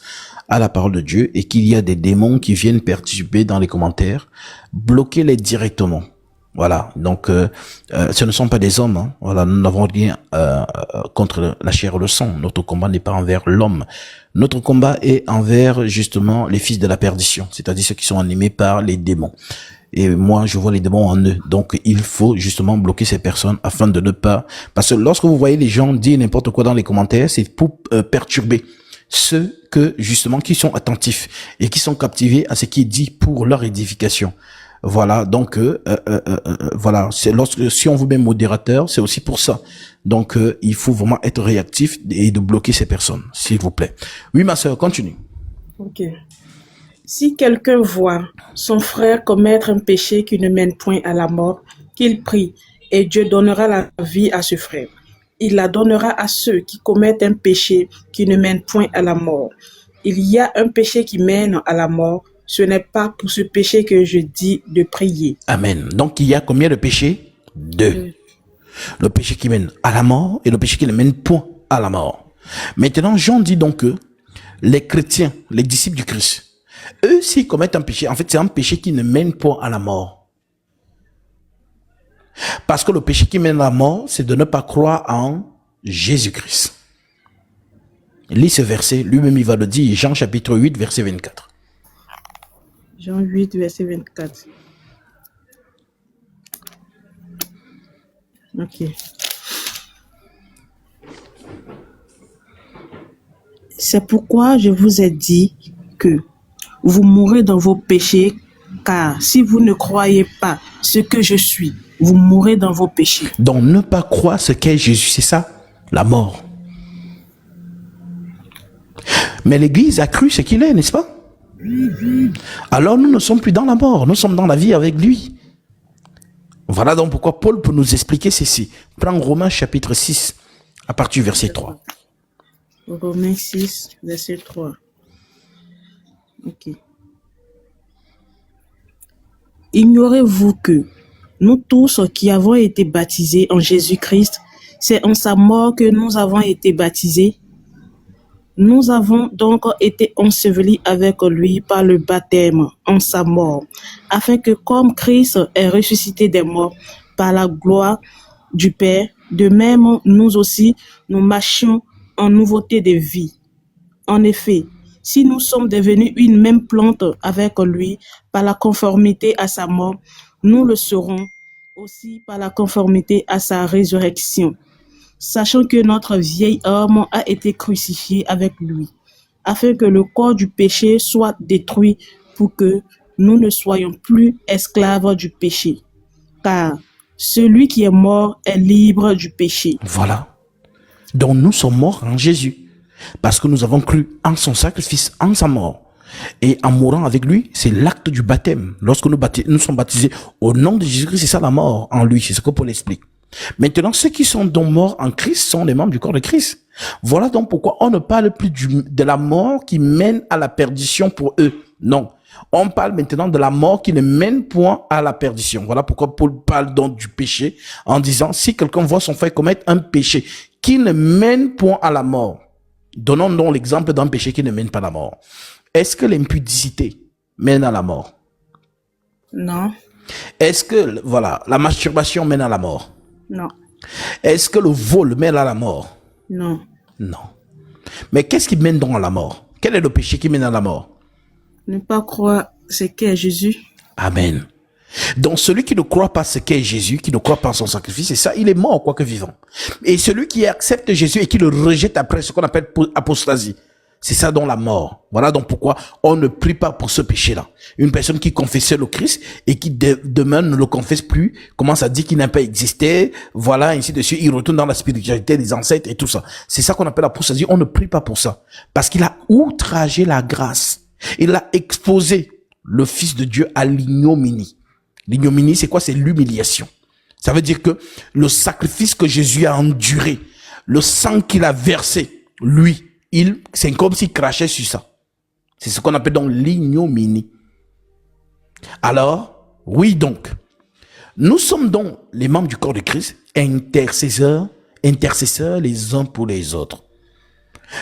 à la parole de Dieu, et qu'il y a des démons qui viennent perturber dans les commentaires, bloquez-les directement. Voilà, donc ce ne sont pas des hommes, hein. Voilà, nous n'avons rien contre la chair et le sang. Notre combat n'est pas envers l'homme. Notre combat est envers justement les fils de la perdition, c'est-à-dire ceux qui sont animés par les démons. Et moi, je vois les démons en eux. Donc, il faut justement bloquer ces personnes afin de ne pas... Parce que lorsque vous voyez les gens dire n'importe quoi dans les commentaires, c'est pour perturber ceux que justement qui sont attentifs et qui sont captivés à ce qui est dit pour leur édification. Voilà, donc voilà, c'est si on vous met modérateur, c'est aussi pour ça. Donc il faut vraiment être réactif et de bloquer ces personnes, s'il vous plaît. Oui, ma sœur, continue. Ok. Si quelqu'un voit son frère commettre un péché qui ne mène point à la mort, qu'il prie, et Dieu donnera la vie à ce frère. Il la donnera à ceux qui commettent un péché qui ne mène point à la mort. Il y a un péché qui mène à la mort. Ce n'est pas pour ce péché que je dis de prier. Amen. Donc il y a combien de péchés? Deux. Le péché qui mène à la mort et le péché qui ne mène point à la mort. Maintenant, Jean dit donc que les chrétiens, les disciples du Christ, eux, s'ils commettent un péché, en fait, c'est un péché qui ne mène pas à la mort. Parce que le péché qui mène à la mort, c'est de ne pas croire en Jésus-Christ. Lis ce verset, lui-même il va le dire, Jean chapitre 8, verset 24. Jean 8, verset 24. Ok. C'est pourquoi je vous ai dit que vous mourrez dans vos péchés, car si vous ne croyez pas ce que je suis, vous mourrez dans vos péchés. Donc ne pas croire ce qu'est Jésus, c'est ça, la mort. Mais l'Église a cru ce qu'il est, n'est-ce pas? Alors nous ne sommes plus dans la mort, nous sommes dans la vie avec lui. Voilà donc pourquoi Paul peut nous expliquer ceci. Prends Romains chapitre 6 à partir du verset 3. Romains 6, verset 3. Ok. ignorez-vous que nous tous qui avons été baptisés en Jésus-Christ, c'est en sa mort que nous avons été baptisés. Nous avons donc été ensevelis avec lui par le baptême en sa mort, afin que comme Christ est ressuscité des morts par la gloire du Père, de même nous aussi, nous marchions en nouveauté de vie. En effet, si nous sommes devenus une même plante avec lui par la conformité à sa mort, nous le serons aussi par la conformité à sa résurrection, sachant que notre vieil homme a été crucifié avec lui, afin que le corps du péché soit détruit pour que nous ne soyons plus esclaves du péché. Car celui qui est mort est libre du péché. Voilà. Donc nous sommes morts en Jésus. Parce que nous avons cru en son sacrifice, en sa mort. Et en mourant avec lui, c'est l'acte du baptême. Lorsque nous sommes baptisés au nom de Jésus-Christ, c'est ça la mort en lui. C'est ce que Paul explique. Maintenant, ceux qui sont donc morts en Christ sont les membres du corps de Christ. Voilà donc pourquoi on ne parle plus de la mort qui mène à la perdition pour eux. Non. On parle maintenant de la mort qui ne mène point à la perdition. Voilà pourquoi Paul parle donc du péché en disant, si quelqu'un voit son frère commettre un péché qui ne mène point à la mort, donnons donc l'exemple d'un péché qui ne mène pas à la mort. Est-ce que l'impudicité mène à la mort? Non. Est-ce que, la masturbation mène à la mort? Non. Est-ce que le vol mène à la mort? Non. Non. Mais qu'est-ce qui mène donc à la mort? Quel est le péché qui mène à la mort? Ne pas croire ce qu'est Jésus. Amen. Donc celui qui ne croit pas ce qu'est Jésus, qui ne croit pas en son sacrifice, c'est ça, il est mort quoique vivant. Et celui qui accepte Jésus et qui le rejette après, ce qu'on appelle apostasie, c'est ça donc la mort. Voilà donc pourquoi on ne prie pas pour ce péché-là. Une personne qui confessait le Christ et qui demain ne le confesse plus, commence à dire qu'il n'a pas existé, voilà, ainsi de suite, il retourne dans la spiritualité des ancêtres et tout ça. C'est ça qu'on appelle apostasie. On ne prie pas pour ça. Parce qu'il a outragé la grâce. Il a exposé le Fils de Dieu à l'ignominie. L'ignominie, c'est quoi? C'est l'humiliation. Ça veut dire que le sacrifice que Jésus a enduré, le sang qu'il a versé, lui, c'est comme s'il crachait sur ça. C'est ce qu'on appelle donc l'ignominie. Alors, oui donc, nous sommes donc les membres du corps de Christ, intercesseurs les uns pour les autres.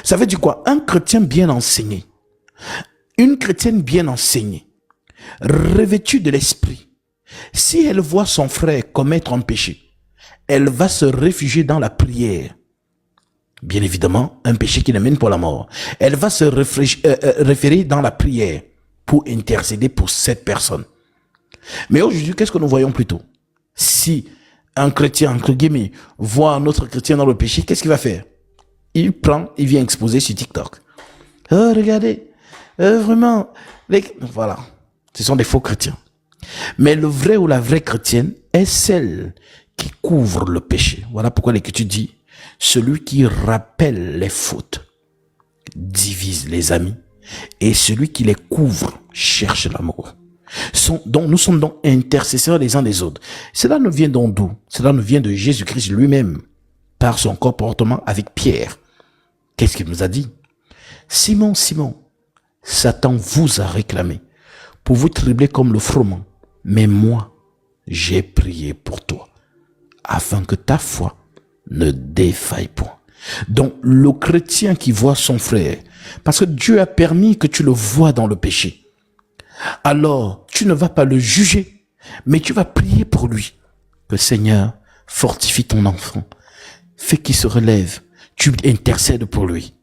Ça veut dire quoi? Un chrétien bien enseigné, une chrétienne bien enseignée, revêtue de l'esprit, si elle voit son frère commettre un péché, elle va se réfugier dans la prière. Bien évidemment, un péché qui ne mène pas à la mort. Elle va se référer dans la prière pour intercéder pour cette personne. Mais aujourd'hui, qu'est-ce que nous voyons plutôt? Si un chrétien, entre guillemets, voit un autre chrétien dans le péché, qu'est-ce qu'il va faire? Il vient exposer sur TikTok. Oh, regardez, vraiment, voilà. Ce sont des faux chrétiens. Mais le vrai ou la vraie chrétienne est celle qui couvre le péché. Voilà pourquoi l'Écriture dit, celui qui rappelle les fautes divise les amis et celui qui les couvre cherche l'amour. Donc nous sommes donc intercesseurs les uns des autres. Cela nous vient donc d'où? Cela nous vient de Jésus-Christ lui-même par son comportement avec Pierre. Qu'est-ce qu'il nous a dit? Simon, Simon, Satan vous a réclamé pour vous tribler comme le froment. Mais moi, j'ai prié pour toi, afin que ta foi ne défaille point. Donc, le chrétien qui voit son frère, parce que Dieu a permis que tu le vois dans le péché, alors tu ne vas pas le juger, mais tu vas prier pour lui. Que Seigneur fortifie ton enfant, fais qu'il se relève, tu intercèdes pour lui.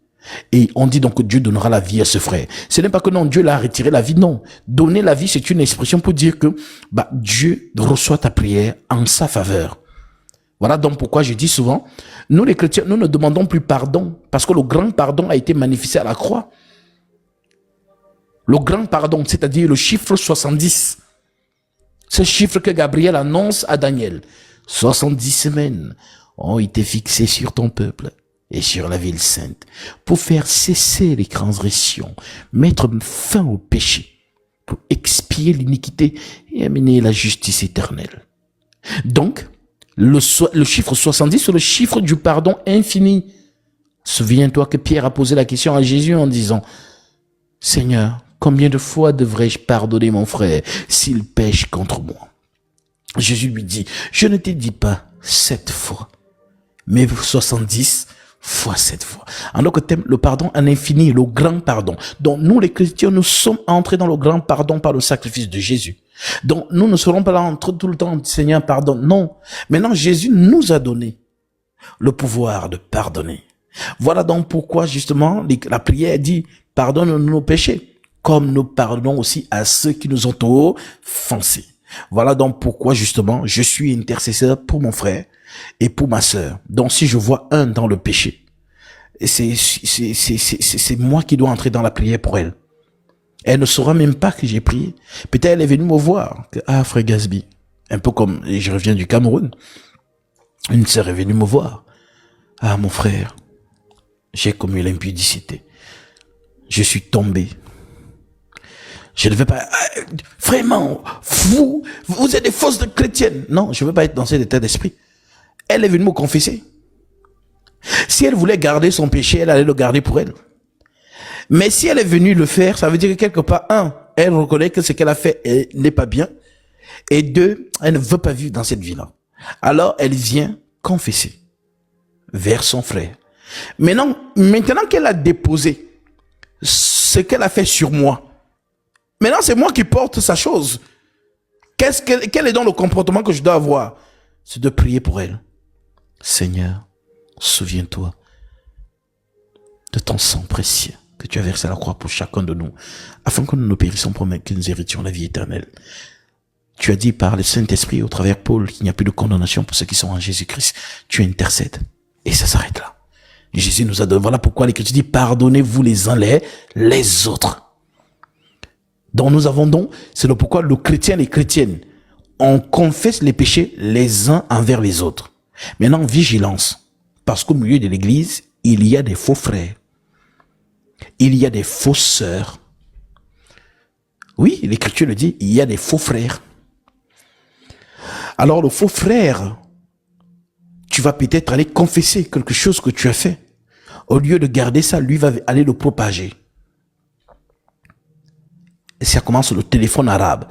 Et on dit donc que Dieu donnera la vie à ce frère. Ce n'est pas que non, Dieu l'a retiré la vie, non. Donner la vie, c'est une expression pour dire que Dieu reçoit ta prière en sa faveur. Voilà donc pourquoi je dis souvent, nous les chrétiens, nous ne demandons plus pardon, parce que le grand pardon a été manifesté à la croix. Le grand pardon, c'est-à-dire le chiffre 70. Ce chiffre que Gabriel annonce à Daniel. 70 semaines ont été fixées sur ton peuple et sur la ville sainte, pour faire cesser les transgressions, mettre fin au péché, pour expier l'iniquité et amener la justice éternelle. Donc, le chiffre 70, c'est le chiffre du pardon infini. Souviens-toi que Pierre a posé la question à Jésus en disant, Seigneur, Combien de fois devrais-je pardonner mon frère s'il pêche contre moi? Jésus lui dit, je ne te dis pas 7 fois, mais 70 fois 7 fois. En d'autres termes, le pardon en infini, le grand pardon. Donc nous les chrétiens, nous sommes entrés dans le grand pardon par le sacrifice de Jésus. Donc nous ne serons pas là entre tout le temps, Seigneur, pardonne. Non. Maintenant, Jésus nous a donné le pouvoir de pardonner. Voilà donc pourquoi justement la prière dit, pardonne-nous nos péchés, comme nous pardonnons aussi à ceux qui nous ont offensés. Voilà donc pourquoi justement je suis intercesseur pour mon frère et pour ma sœur. Donc si je vois un dans le péché, c'est moi qui dois entrer dans la prière pour elle. Elle ne saura même pas que j'ai prié. Peut-être elle est venue me voir. Ah, frère Gasby, un peu comme je reviens du Cameroun. Une sœur est venue me voir. Ah, mon frère, j'ai commis l'impudicité. Je suis tombé. Je ne vais pas... Vraiment, vous êtes des fausses chrétiennes. Non, je ne veux pas être dans cet état d'esprit. Elle est venue me confesser. Si elle voulait garder son péché, elle allait le garder pour elle. Mais si elle est venue le faire, ça veut dire que quelque part, un, elle reconnaît que ce qu'elle a fait n'est pas bien. Et deux, elle ne veut pas vivre dans cette vie-là. Alors, elle vient confesser vers son frère. Maintenant qu'elle a déposé ce qu'elle a fait sur moi, maintenant c'est moi qui porte sa chose. Quel est donc le comportement que je dois avoir? C'est de prier pour elle. Seigneur, souviens-toi de ton sang précieux que tu as versé à la croix pour chacun de nous, afin que nous ne périssions pas, mais que nous héritions la vie éternelle. Tu as dit par le Saint-Esprit au travers Paul qu'il n'y a plus de condamnation pour ceux qui sont en Jésus-Christ. Tu intercèdes. Et ça s'arrête là. Et Jésus nous a donné. Voilà pourquoi l'Écriture dit, pardonnez-vous les uns les autres. Donc nous avons donc, c'est le pourquoi le chrétien et les chrétiennes, on confesse les péchés les uns envers les autres. Maintenant, vigilance. Parce qu'au milieu de l'église, il y a des faux frères. Il y a des fausses sœurs. Oui, l'Écriture le dit, il y a des faux frères. Alors le faux frère, tu vas peut-être aller confesser quelque chose que tu as fait. Au lieu de garder ça, lui va aller le propager. Et ça commence le téléphone arabe.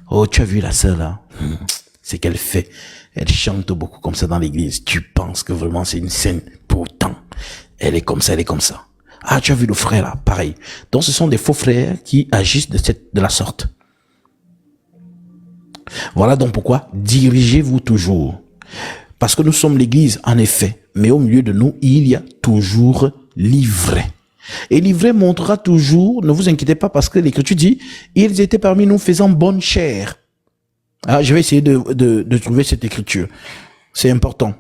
Oh, tu as vu la sœur là? C'est qu'elle fait. Elle chante beaucoup comme ça dans l'église. Tu penses que vraiment c'est une scène. Pourtant, elle est comme ça, elle est comme ça. Ah, tu as vu le frère là? Pareil. Donc ce sont des faux frères qui agissent de la sorte. Voilà donc pourquoi dirigez-vous toujours. Parce que nous sommes l'église, en effet. Mais au milieu de nous, il y a toujours l'ivraie. Et l'ivraie montrera toujours, ne vous inquiétez pas, parce que l'Écriture dit, ils étaient parmi nous faisant bonne chère. Ah, je vais essayer de trouver cette écriture. C'est important.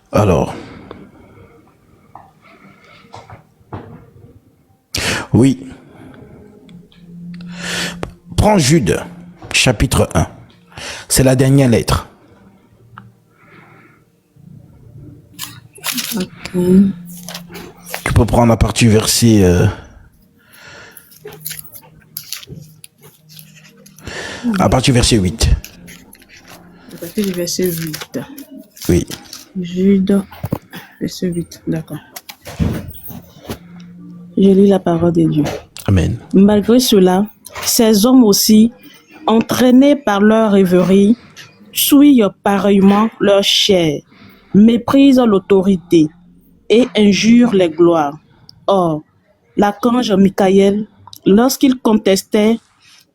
Alors, oui. Prends Jude, chapitre 1. C'est la dernière lettre. Okay. Tu peux prendre à partir du verset... à partir du verset 8. À partir du verset 8. Oui. Jude, verset 8, d'accord. Je lis la parole de Dieu. Amen. Malgré cela, ces hommes aussi, entraînés par leur rêverie, souillent pareillement leur chair, méprisent l'autorité et injurent les gloires. Or, l'archange Michael, lorsqu'il contestait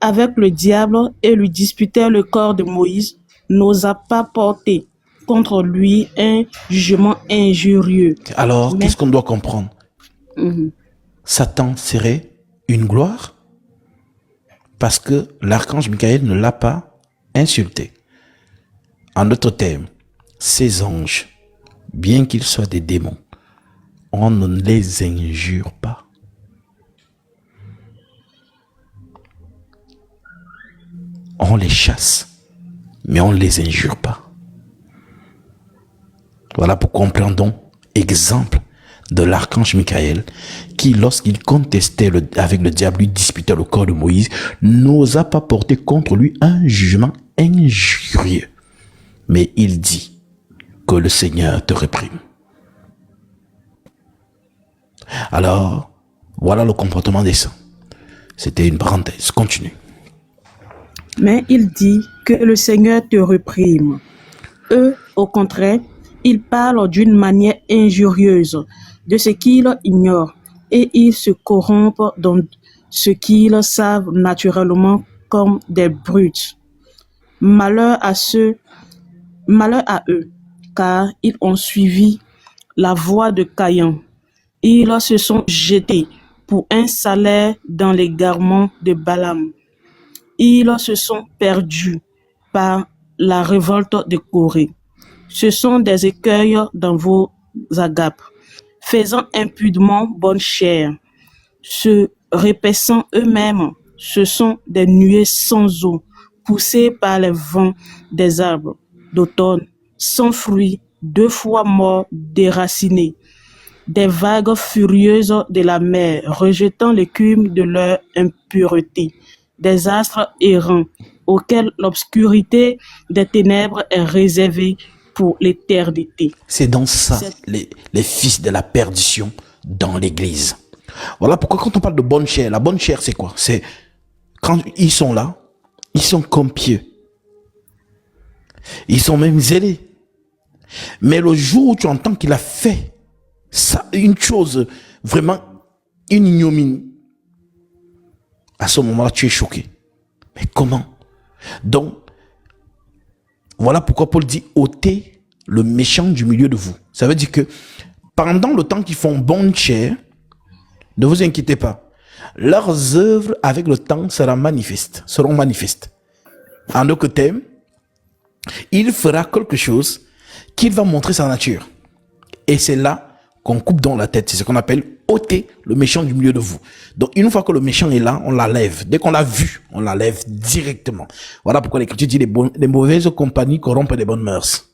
avec le diable et lui disputait le corps de Moïse, n'osa pas porter contre lui un jugement injurieux. Alors, qu'est-ce qu'on doit comprendre? Satan serait une gloire parce que l'archange Michael ne l'a pas insulté. En d'autres termes, ces anges, bien qu'ils soient des démons, on ne les injure pas. On les chasse, mais on ne les injure pas. Voilà pourquoi on prend donc exemple de l'archange Michael qui, lorsqu'il contestait avec le diable, lui disputait le corps de Moïse, n'osa pas porter contre lui un jugement injurieux. Mais il dit que le Seigneur te réprime. Alors, voilà le comportement des saints. C'était une parenthèse. Continue. Mais il dit que le Seigneur te réprime. Eux, au contraire, ils parlent d'une manière injurieuse de ce qu'ils ignorent et ils se corrompent dans ce qu'ils savent naturellement comme des brutes. Malheur à eux, car ils ont suivi la voie de Caïn. Ils se sont jetés pour un salaire dans l'égarement de Balaam. Ils se sont perdus par la révolte de Corée. Ce sont des écueils dans vos agapes, faisant impudemment bonne chère, se répaissant eux-mêmes. Ce sont des nuées sans eau, poussées par les vents des arbres d'automne, sans fruits, 2 fois morts, déracinés, des vagues furieuses de la mer, rejetant l'écume de leur impureté, des astres errants, auxquels l'obscurité des ténèbres est réservée pour l'éternité. C'est dans ça, les fils de la perdition dans l'église. Voilà pourquoi quand on parle de bonne chair, la bonne chair c'est quoi? C'est quand ils sont là, ils sont comme pieux. Ils sont même zélés. Mais le jour où tu entends qu'il a fait ça, une chose, vraiment une ignominie, à ce moment-là, tu es choqué. Mais comment? Donc, voilà pourquoi Paul dit ôtez le méchant du milieu de vous. Ça veut dire que pendant le temps qu'ils font bonne chère, ne vous inquiétez pas. Leurs œuvres avec le temps seront manifestes. En d'autres termes, il fera quelque chose qui va montrer sa nature. Et c'est là qu'on coupe dans la tête. C'est ce qu'on appelle ôter le méchant du milieu de vous. Donc, une fois que le méchant est là, on l'enlève. Dès qu'on l'a vu, on l'enlève directement. Voilà pourquoi l'Écriture dit les mauvaises compagnies corrompent les bonnes mœurs.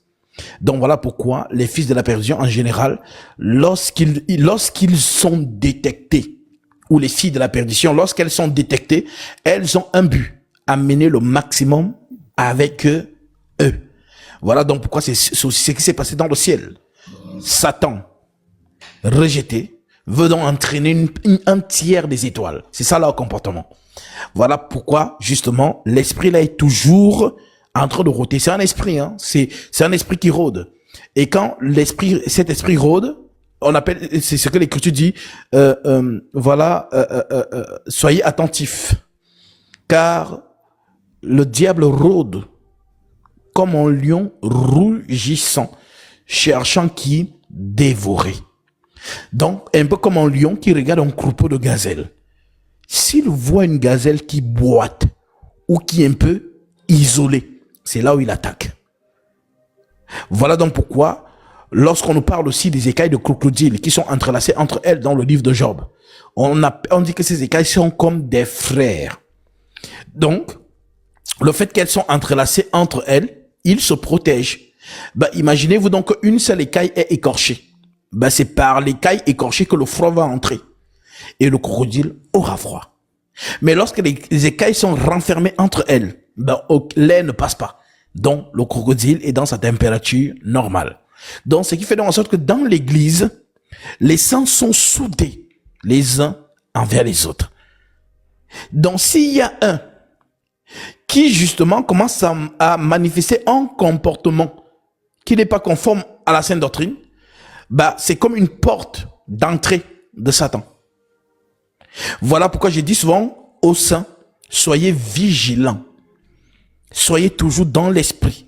Donc, voilà pourquoi les fils de la perdition, en général, lorsqu'ils sont détectés, ou les filles de la perdition, lorsqu'elles sont détectées, elles ont un but, amener le maximum avec eux. Voilà donc pourquoi c'est ce qui s'est passé dans le ciel. Satan, rejeté, veut donc entraîner un tiers des étoiles. C'est ça leur comportement. Voilà pourquoi, justement, l'esprit là est toujours en train de rôder. C'est un esprit, hein. C'est un esprit qui rôde. Et quand cet esprit rôde, on appelle, c'est ce que l'Écriture dit, soyez attentifs, car le diable rôde comme un lion rugissant, cherchant qui dévorer. Donc, un peu comme un lion qui regarde un troupeau de gazelles. S'il voit une gazelle qui boite ou qui est un peu isolée, c'est là où il attaque. Voilà donc pourquoi, lorsqu'on nous parle aussi des écailles de crocodile qui sont entrelacées entre elles dans le livre de Job, on dit que ces écailles sont comme des frères. Donc, le fait qu'elles sont entrelacées entre elles, ils se protègent. Imaginez-vous donc qu'une seule écaille est écorchée. C'est par l'écaille écorchée que le froid va entrer. Et le crocodile aura froid. Mais lorsque les écailles sont renfermées entre elles, l'air ne passe pas. Donc, le crocodile est dans sa température normale. Donc, ce qui fait en sorte que dans l'église, les saints sont soudés les uns envers les autres. Donc, s'il y a un qui, justement, commence à manifester un comportement qui n'est pas conforme à la sainte doctrine, c'est comme une porte d'entrée de Satan. Voilà pourquoi je dis souvent aux saints, soyez vigilants. Soyez toujours dans l'esprit.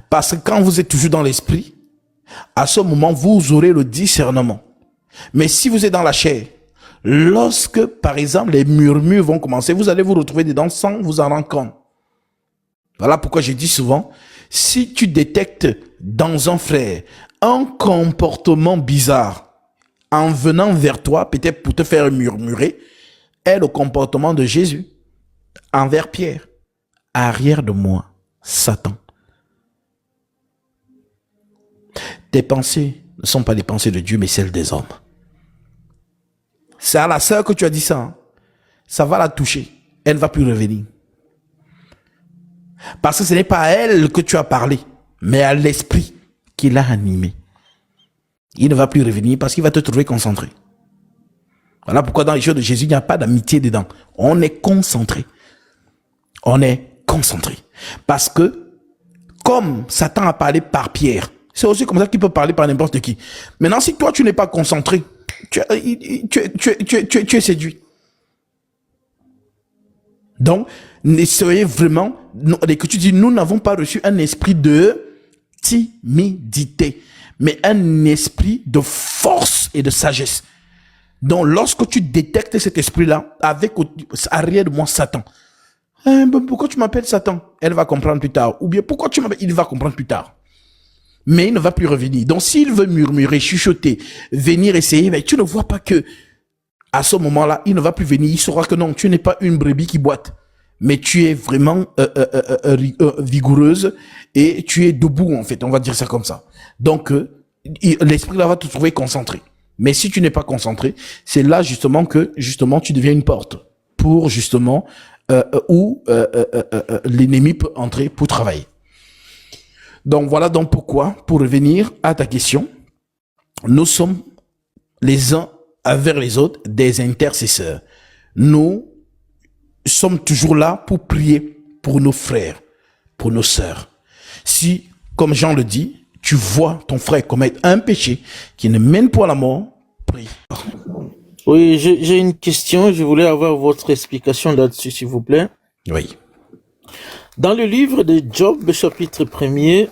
Parce que quand vous êtes toujours dans l'esprit, à ce moment, vous aurez le discernement. Mais si vous êtes dans la chair, lorsque, par exemple, les murmures vont commencer, vous allez vous retrouver dedans sans vous en rendre compte. Voilà pourquoi je dis souvent, si tu détectes dans un frère un comportement bizarre, en venant vers toi, peut-être pour te faire murmurer, est le comportement de Jésus envers Pierre. Arrière de moi, Satan. tes pensées ne sont pas les pensées de Dieu, mais celles des hommes. C'est à la sœur que tu as dit ça. Hein. Ça va la toucher. Elle ne va plus revenir. Parce que ce n'est pas à elle que tu as parlé, mais à l'esprit qui l'a animé. Il ne va plus revenir parce qu'il va te trouver concentré. Voilà pourquoi dans les choses de Jésus, il n'y a pas d'amitié dedans. On est concentré. On est concentré. Parce que, comme Satan a parlé par Pierre, c'est aussi comme ça qu'il peut parler par n'importe qui. Maintenant, si toi, tu n'es pas concentré, tu es séduit. Donc, soyez vraiment, que tu dis, nous n'avons pas reçu un esprit de timidité, mais un esprit de force et de sagesse. Donc, lorsque tu détectes cet esprit-là, avec arrière de moi Satan, pourquoi tu m'appelles Satan? Elle va comprendre plus tard. Ou bien, pourquoi tu m'appelles? Il va comprendre plus tard. Mais il ne va plus revenir. Donc, s'il veut murmurer, chuchoter, venir essayer, mais tu ne vois pas que, à ce moment-là, il ne va plus venir. Il saura que non, tu n'es pas une brebis qui boite, mais tu es vraiment vigoureuse et tu es debout, en fait. On va dire ça comme ça. Donc, l'esprit là va te trouver concentré. Mais si tu n'es pas concentré, c'est là justement que tu deviens une porte pour justement où l'ennemi peut entrer pour travailler. Donc voilà donc pourquoi, pour revenir à ta question, nous sommes les uns envers les autres des intercesseurs. Nous sommes toujours là pour prier pour nos frères, pour nos sœurs. Si, comme Jean le dit, tu vois ton frère commettre un péché qui ne mène pas à la mort, prie. Oui, j'ai une question. Je voulais avoir votre explication là-dessus, s'il vous plaît. Oui. Dans le livre de Job, chapitre 1er,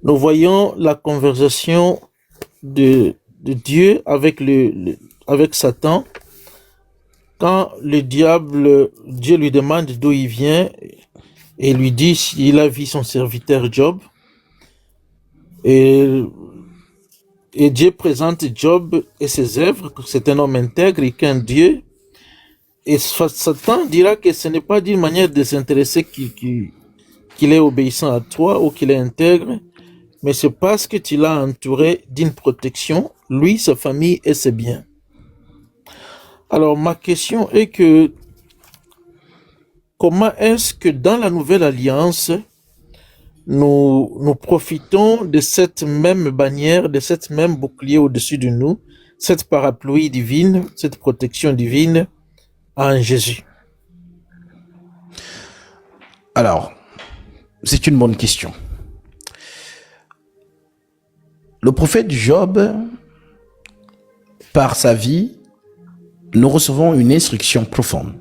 nous voyons la conversation de Dieu avec avec Satan. Quand Dieu lui demande d'où il vient et lui dit s'il a vu son serviteur Job. Et Dieu présente Job et ses œuvres, que c'est un homme intègre et qu'un Dieu. Et Satan dira que ce n'est pas d'une manière désintéressée qu'il est obéissant à toi ou qu'il est intègre, mais c'est parce que tu l'as entouré d'une protection, lui, sa famille et ses biens. Alors ma question est que comment est-ce que dans la nouvelle alliance, nous profitons de cette même bannière, de cette même bouclier au-dessus de nous, cette parapluie divine, cette protection divine en Jésus? Alors, c'est une bonne question. Le prophète Job, par sa vie, nous recevons une instruction profonde.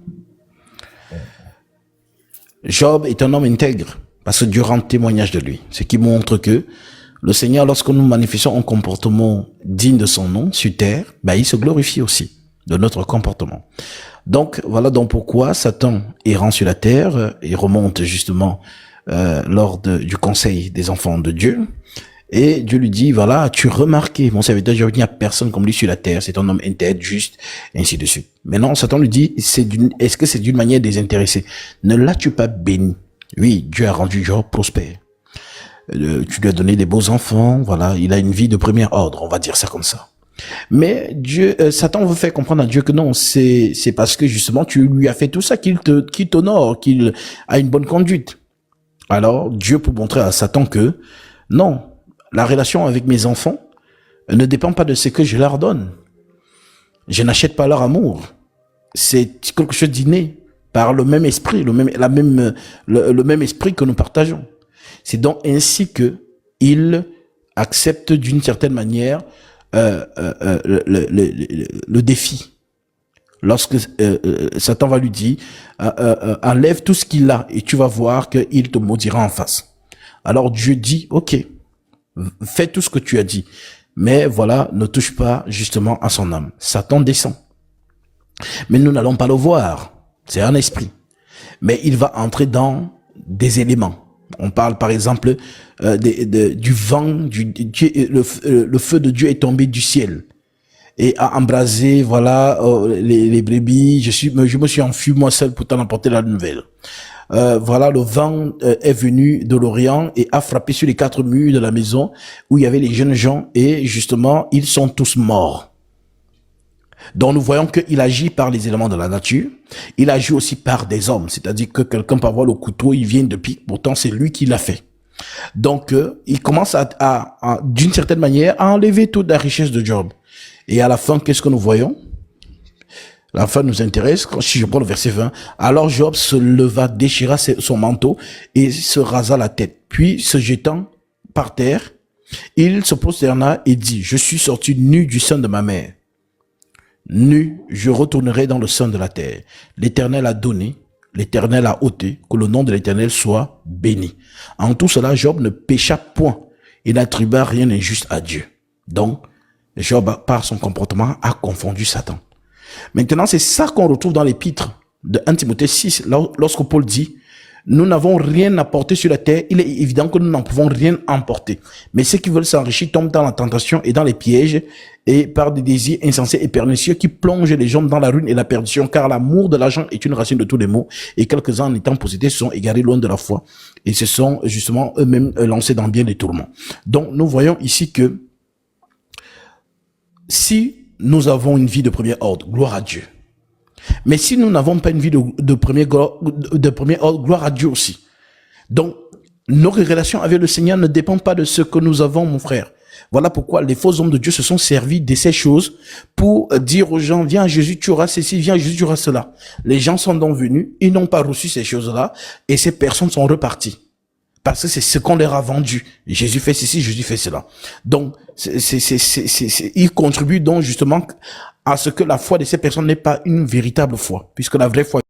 Job est un homme intègre parce que Dieu rend témoignage de lui, ce qui montre que le Seigneur, lorsque nous manifestons un comportement digne de son nom sur terre, il se glorifie aussi de notre comportement. Donc, voilà donc pourquoi Satan errant sur la terre, il remonte justement lors du conseil des enfants de Dieu. Et Dieu lui dit, voilà, as-tu remarqué, mon serviteur, il n'y a personne comme lui sur la terre, c'est un homme intègre, juste, et ainsi de suite. Maintenant, Satan lui dit, est-ce que c'est d'une manière désintéressée? Ne l'as-tu pas béni? Oui, Dieu a rendu Job prospère. Tu lui as donné des beaux enfants, voilà, il a une vie de premier ordre, on va dire ça comme ça. Mais Satan veut faire comprendre à Dieu que non, c'est parce que justement tu lui as fait tout ça qu'il t'honore, qu'il a une bonne conduite. Alors, Dieu peut montrer à Satan que non, la relation avec mes enfants ne dépend pas de ce que je leur donne. Je n'achète pas leur amour. C'est quelque chose d'inné par le même esprit, le même esprit que nous partageons. C'est donc ainsi que il accepte d'une certaine manière le défi. Lorsque Satan va lui dire enlève tout ce qu'il a et tu vas voir qu'il te maudira en face. Alors Dieu dit ok, fais tout ce que tu as dit, mais voilà, ne touche pas justement à son âme. Satan descend, mais nous n'allons pas le voir, c'est un esprit, mais il va entrer dans des éléments. On parle par exemple du vent, le feu de Dieu est tombé du ciel et a embrasé voilà les brebis. Je me suis enfui moi seul pour t'en apporter la nouvelle. voilà, le vent est venu de l'Orient et a frappé sur les 4 murs de la maison où il y avait les jeunes gens et justement, ils sont tous morts. Donc nous voyons qu'il agit par les éléments de la nature, il agit aussi par des hommes, c'est-à-dire que quelqu'un peut avoir le couteau, il vient de pique, pourtant c'est lui qui l'a fait. Donc il commence à d'une certaine manière, à enlever toute la richesse de Job. Et à la fin, qu'est-ce que nous voyons? La fin nous intéresse, si je prends le verset 20. Alors Job se leva, déchira son manteau et se rasa la tête. Puis se jetant par terre, il se prosterna et dit, je suis sorti nu du sein de ma mère. Nu, je retournerai dans le sein de la terre. L'Éternel a donné, l'Éternel a ôté, que le nom de l'Éternel soit béni. En tout cela, Job ne pécha point. Il n'attribua rien d'injuste à Dieu. Donc, Job, par son comportement, a confondu Satan. Maintenant, c'est ça qu'on retrouve dans l'épître de 1 Timothée 6, lorsque Paul dit, nous n'avons rien apporté sur la terre, il est évident que nous n'en pouvons rien emporter. Mais ceux qui veulent s'enrichir tombent dans la tentation et dans les pièges et par des désirs insensés et pernicieux qui plongent les gens dans la ruine et la perdition, car l'amour de l'argent est une racine de tous les maux et quelques-uns en étant possédés se sont égarés loin de la foi et se sont justement eux-mêmes lancés dans bien des tourments. Donc, nous voyons ici que si nous avons une vie de premier ordre, gloire à Dieu. Mais si nous n'avons pas une vie de premier ordre, gloire à Dieu aussi. Donc, nos relations avec le Seigneur ne dépendent pas de ce que nous avons, mon frère. Voilà pourquoi les faux hommes de Dieu se sont servis de ces choses pour dire aux gens, viens à Jésus, tu auras ceci, viens à Jésus, tu auras cela. Les gens sont donc venus, ils n'ont pas reçu ces choses-là et ces personnes sont reparties. Parce que c'est ce qu'on leur a vendu. Jésus fait ceci, Jésus fait cela. Donc, il contribue donc justement à ce que la foi de ces personnes n'est pas une véritable foi, puisque la vraie foi,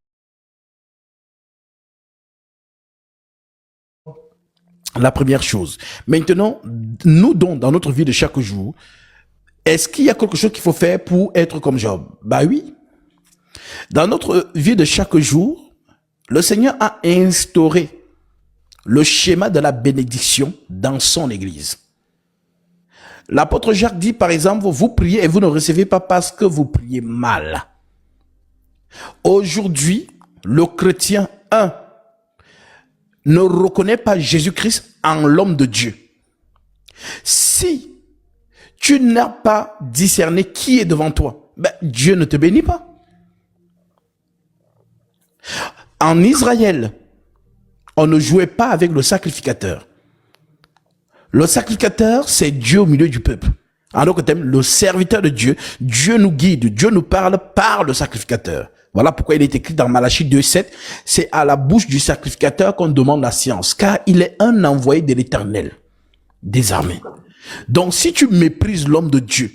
la première chose. Maintenant, nous donc, dans notre vie de chaque jour, est-ce qu'il y a quelque chose qu'il faut faire pour être comme Job? Bah oui. Dans notre vie de chaque jour, le Seigneur a instauré le schéma de la bénédiction dans son église. L'apôtre Jacques dit par exemple, vous priez et vous ne recevez pas parce que vous priez mal. Aujourd'hui, le chrétien, ne reconnaît pas Jésus-Christ en l'homme de Dieu. Si tu n'as pas discerné qui est devant toi, ben, Dieu ne te bénit pas. En Israël, on ne jouait pas avec le sacrificateur. Le sacrificateur, c'est Dieu au milieu du peuple. En d'autres termes, le serviteur de Dieu, Dieu nous guide, Dieu nous parle par le sacrificateur. Voilà pourquoi il est écrit dans Malachie 2,7, c'est à la bouche du sacrificateur qu'on demande la science, car il est un envoyé de l'Éternel des armées. Donc, si tu méprises l'homme de Dieu,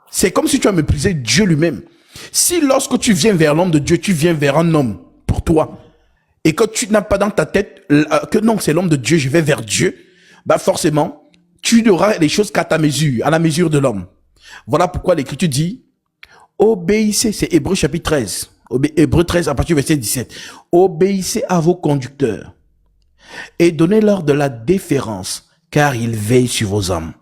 c'est comme si tu as méprisé Dieu lui-même. Si lorsque tu viens vers l'homme de Dieu, tu viens vers un homme pour toi, et que tu n'as pas dans ta tête que non, c'est l'homme de Dieu, je vais vers Dieu, bah forcément, tu n'auras les choses qu'à ta mesure, à la mesure de l'homme. Voilà pourquoi l'Écriture dit, obéissez, c'est Hébreux chapitre 13, Hébreux 13 à partir du verset 17, obéissez à vos conducteurs et donnez-leur de la déférence, car ils veillent sur vos âmes,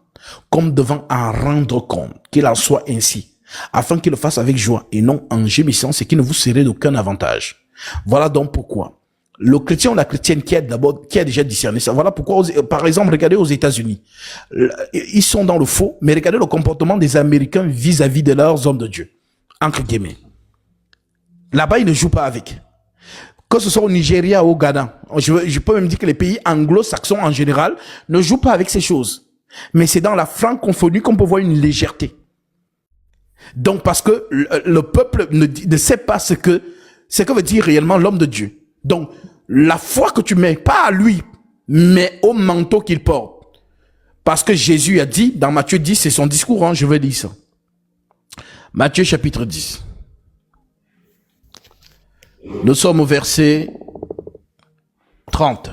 comme devant en rendre compte, qu'il en soit ainsi, afin qu'ils le fassent avec joie et non en gémissant, ce qui ne vous serait d'aucun avantage. Voilà donc pourquoi le chrétien ou la chrétienne qui a déjà discerné ça. Voilà pourquoi, par exemple, regardez aux États-Unis. Ils sont dans le faux, mais regardez le comportement des Américains vis-à-vis de leurs hommes de Dieu. Entre guillemets. Là-bas, ils ne jouent pas avec. Que ce soit au Nigeria ou au Ghana, je peux même dire que les pays anglo-saxons en général ne jouent pas avec ces choses. Mais c'est dans la francophonie qu'on peut voir une légèreté. Donc, parce que le peuple ne sait pas ce que veut dire réellement l'homme de Dieu. Donc, la foi que tu mets, pas à lui, mais au manteau qu'il porte. Parce que Jésus a dit, dans Matthieu 10, c'est son discours, hein, je vais lire ça. Matthieu chapitre 10. Nous sommes au verset 30.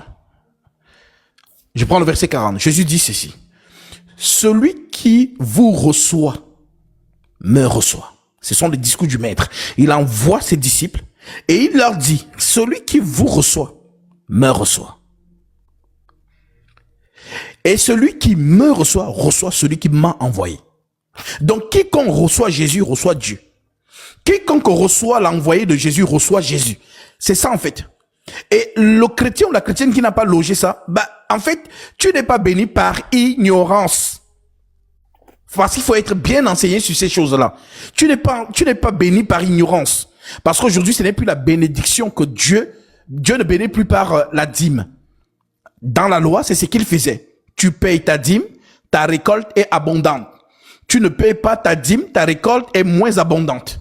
Je prends le verset 40. Jésus dit ceci. Celui qui vous reçoit, me reçoit. Ce sont les discours du maître. Il envoie ses disciples et il leur dit, celui qui vous reçoit, me reçoit. Et celui qui me reçoit, reçoit celui qui m'a envoyé. Donc, quiconque reçoit Jésus, reçoit Dieu. Quiconque reçoit l'envoyé de Jésus, reçoit Jésus. C'est ça en fait. Et le chrétien ou la chrétienne qui n'a pas logé ça, bah, en fait, tu n'es pas béni par ignorance. Parce qu'il faut être bien enseigné sur ces choses-là. Tu n'es pas béni par ignorance. Parce qu'aujourd'hui, ce n'est plus la bénédiction que Dieu ne bénit plus par la dîme. Dans la loi, c'est ce qu'il faisait. Tu payes ta dîme, ta récolte est abondante. Tu ne payes pas ta dîme, ta récolte est moins abondante.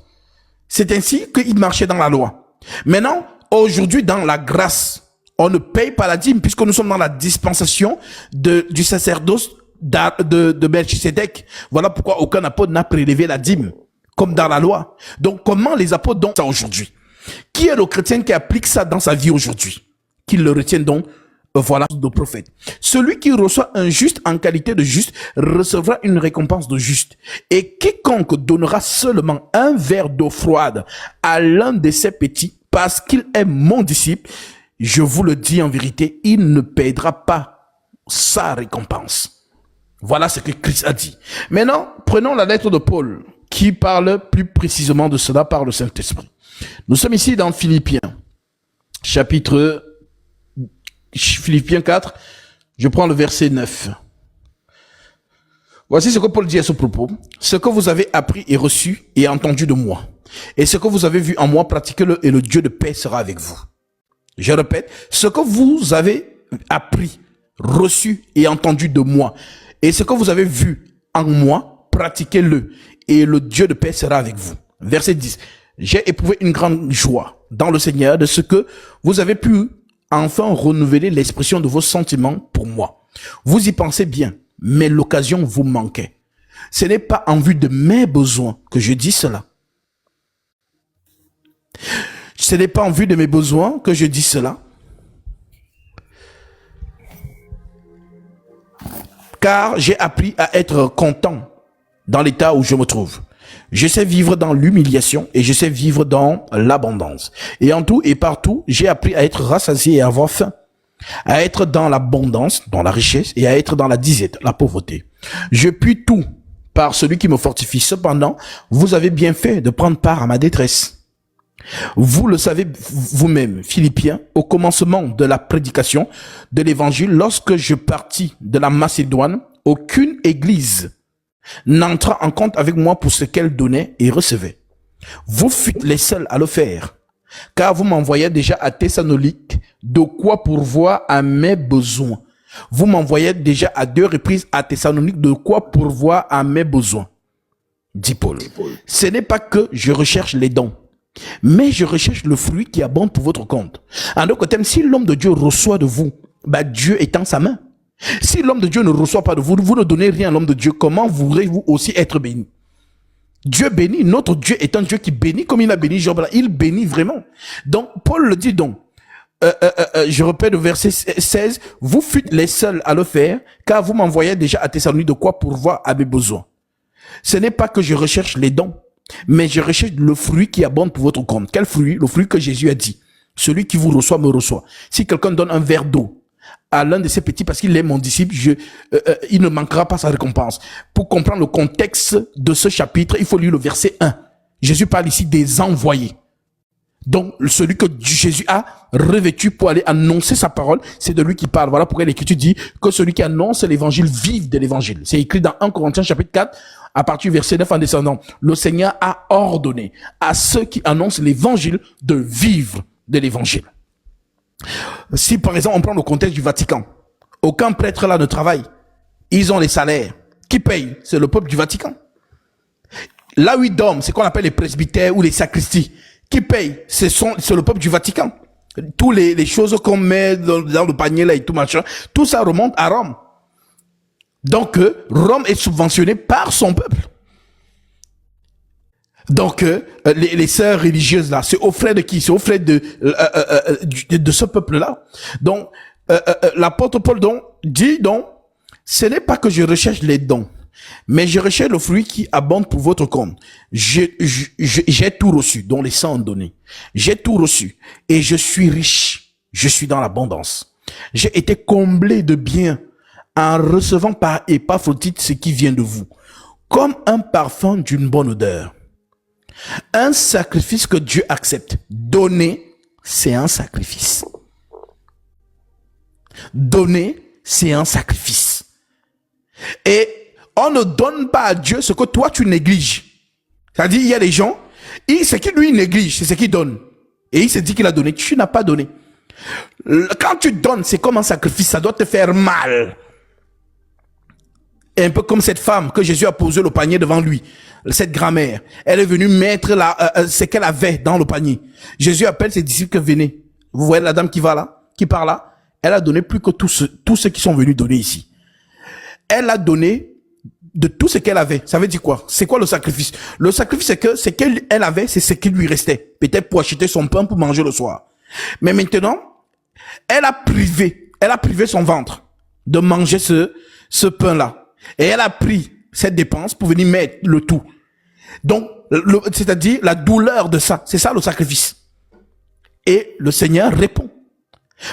C'est ainsi qu'il marchait dans la loi. Maintenant, aujourd'hui, dans la grâce, on ne paye pas la dîme puisque nous sommes dans la dispensation du sacerdoce de Melchisédek. Voilà pourquoi aucun apôtre n'a prélevé la dîme, comme dans la loi. Donc, comment les apôtres donnent ça aujourd'hui? Qui est le chrétien qui applique ça dans sa vie aujourd'hui? Qu'il le retienne donc, voilà, de prophète. Celui qui reçoit un juste en qualité de juste recevra une récompense de juste. Et quiconque donnera seulement un verre d'eau froide à l'un de ses petits, parce qu'il est mon disciple, je vous le dis en vérité, il ne perdra pas sa récompense. Voilà ce que Christ a dit. Maintenant, prenons la lettre de Paul, qui parle plus précisément de cela par le Saint-Esprit. Nous sommes ici dans Philippiens, Philippiens 4, je prends le verset 9. Voici ce que Paul dit à ce propos. Ce que vous avez appris et reçu et entendu de moi, et ce que vous avez vu en moi, pratiquez-le et le Dieu de paix sera avec vous. Je répète, ce que vous avez appris, reçu et entendu de moi, et ce que vous avez vu en moi, pratiquez-le et le Dieu de paix sera avec vous. Verset 10. J'ai éprouvé une grande joie dans le Seigneur de ce que vous avez pu enfin renouveler l'expression de vos sentiments pour moi. Vous y pensez bien, mais l'occasion vous manquait. Ce n'est pas en vue de mes besoins que je dis cela. Ce n'est pas en vue de mes besoins que je dis cela. Car j'ai appris à être content dans l'état où je me trouve. Je sais vivre dans l'humiliation et je sais vivre dans l'abondance. Et en tout et partout, j'ai appris à être rassasié et à avoir faim. À être dans l'abondance, dans la richesse, et à être dans la disette, la pauvreté. Je puis tout par celui qui me fortifie. Cependant, vous avez bien fait de prendre part à ma détresse. Vous le savez vous-même, Philippiens, au commencement de la prédication de l'évangile, lorsque je partis de la Macédoine, aucune église n'entra en compte avec moi pour ce qu'elle donnait et recevait. Vous fûtes les seuls à le faire, car vous m'envoyez déjà à Thessalonique de quoi pourvoir à mes besoins. Vous m'envoyez déjà à 2 reprises à Thessalonique de quoi pourvoir à mes besoins, dit Paul. Ce n'est pas que je recherche les dons, mais je recherche le fruit qui abonde pour votre compte. En d'autres termes, si l'homme de Dieu reçoit de vous, Dieu étend sa main. Si l'homme de Dieu ne reçoit pas de vous, vous ne donnez rien à l'homme de Dieu, comment voudrez-vous aussi être béni? Dieu bénit, notre Dieu est un Dieu qui bénit comme il a béni Job. Il bénit vraiment. Donc, Paul le dit donc, je répète le verset 16, vous fûtes les seuls à le faire, car vous m'envoyez déjà à Thessalonique de quoi pourvoir à mes besoins. Ce n'est pas que je recherche les dons, mais je recherche le fruit qui abonde pour votre compte. Quel fruit? Le fruit que Jésus a dit. Celui qui vous reçoit me reçoit. Si quelqu'un donne un verre d'eau à l'un de ses petits parce qu'il est mon disciple, il ne manquera pas sa récompense. Pour comprendre le contexte de ce chapitre, il faut lire le verset 1. Jésus parle ici des envoyés. Donc, celui que Jésus a revêtu pour aller annoncer sa parole, c'est de lui qui parle. Voilà pourquoi l'Écriture dit que celui qui annonce l'évangile vive de l'évangile. C'est écrit dans 1 Corinthiens chapitre 4, à partir du verset 9 en descendant. Le Seigneur a ordonné à ceux qui annoncent l'évangile de vivre de l'évangile. Si par exemple on prend le contexte du Vatican, aucun prêtre là ne travaille, ils ont les salaires. Qui paye? C'est le peuple du Vatican. Là où ils dorment, c'est qu'on appelle les presbytères ou les sacristies. Qui paye? C'est le peuple du Vatican. Tous les choses qu'on met dans le panier là et tout machin, tout ça remonte à Rome. Donc Rome est subventionné par son peuple. Donc les sœurs religieuses là, c'est aux frais de qui? C'est aux frais de ce peuple là. Donc l'apôtre Paul donc dit donc, ce n'est pas que je recherche les dons, mais je recherche le fruit qui abonde pour votre compte. J'ai tout reçu, dont les saints ont donné. J'ai tout reçu et je suis riche. Je suis dans l'abondance. J'ai été comblé de biens en recevant par Épaphrodite ce qui vient de vous, comme un parfum d'une bonne odeur. Un sacrifice que Dieu accepte, donné c'est un sacrifice. Donner, c'est un sacrifice. Et on ne donne pas à Dieu ce que toi tu négliges. C'est-à-dire, il y a des gens, ce qu'il lui néglige, c'est ce qu'il donne. Et il se dit qu'il a donné. Tu n'as pas donné. Quand tu donnes, c'est comme un sacrifice, ça doit te faire mal. Et un peu comme cette femme que Jésus a posé le panier devant lui, cette grand-mère. Elle est venue mettre ce qu'elle avait dans le panier. Jésus appelle ses disciples que venez. Vous voyez la dame qui va là, qui part là. Elle a donné plus que tous ceux qui sont venus donner ici. Elle a donné de tout ce qu'elle avait. Ça veut dire quoi? C'est quoi le sacrifice? Le sacrifice, c'est que ce qu'elle avait, c'est ce qui lui restait. Peut-être pour acheter son pain pour manger le soir. Mais maintenant, elle a privé son ventre de manger ce pain-là. Et elle a pris cette dépense pour venir mettre le tout. Donc, c'est-à-dire la douleur de ça. C'est ça le sacrifice. Et le Seigneur répond.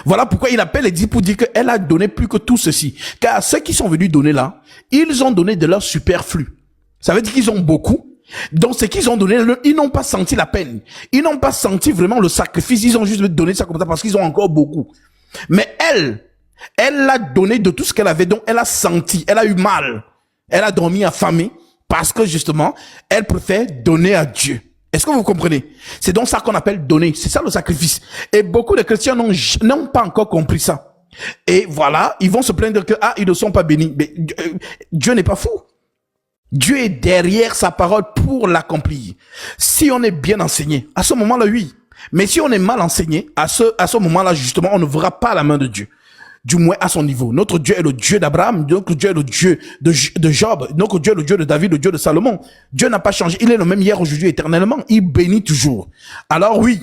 Voilà pourquoi il appelle et dit pour dire qu'elle a donné plus que tout ceci. Car ceux qui sont venus donner là, ils ont donné de leur superflu. Ça veut dire qu'ils ont beaucoup. Donc ce qu'ils ont donné, ils n'ont pas senti la peine. Ils n'ont pas senti vraiment le sacrifice. Ils ont juste donné ça comme ça parce qu'ils ont encore beaucoup. Mais elle a donné de tout ce qu'elle avait. Donc elle a senti, elle a eu mal. Elle a dormi affamée parce que justement, elle préfère donner à Dieu. Est-ce que vous comprenez? C'est donc ça qu'on appelle donner. C'est ça le sacrifice. Et beaucoup de chrétiens n'ont pas encore compris ça. Et voilà, ils vont se plaindre que, ils ne sont pas bénis. Mais Dieu n'est pas fou. Dieu est derrière sa parole pour l'accomplir. Si on est bien enseigné, à ce moment-là, oui. Mais si on est mal enseigné, à ce moment-là, justement, on ne verra pas la main de Dieu. Du moins à son niveau. Notre Dieu est le Dieu d'Abraham, notre Dieu est le Dieu de Job, notre Dieu est le Dieu de David, le Dieu de Salomon. Dieu n'a pas changé, il est le même hier, aujourd'hui, éternellement. Il bénit toujours. Alors oui,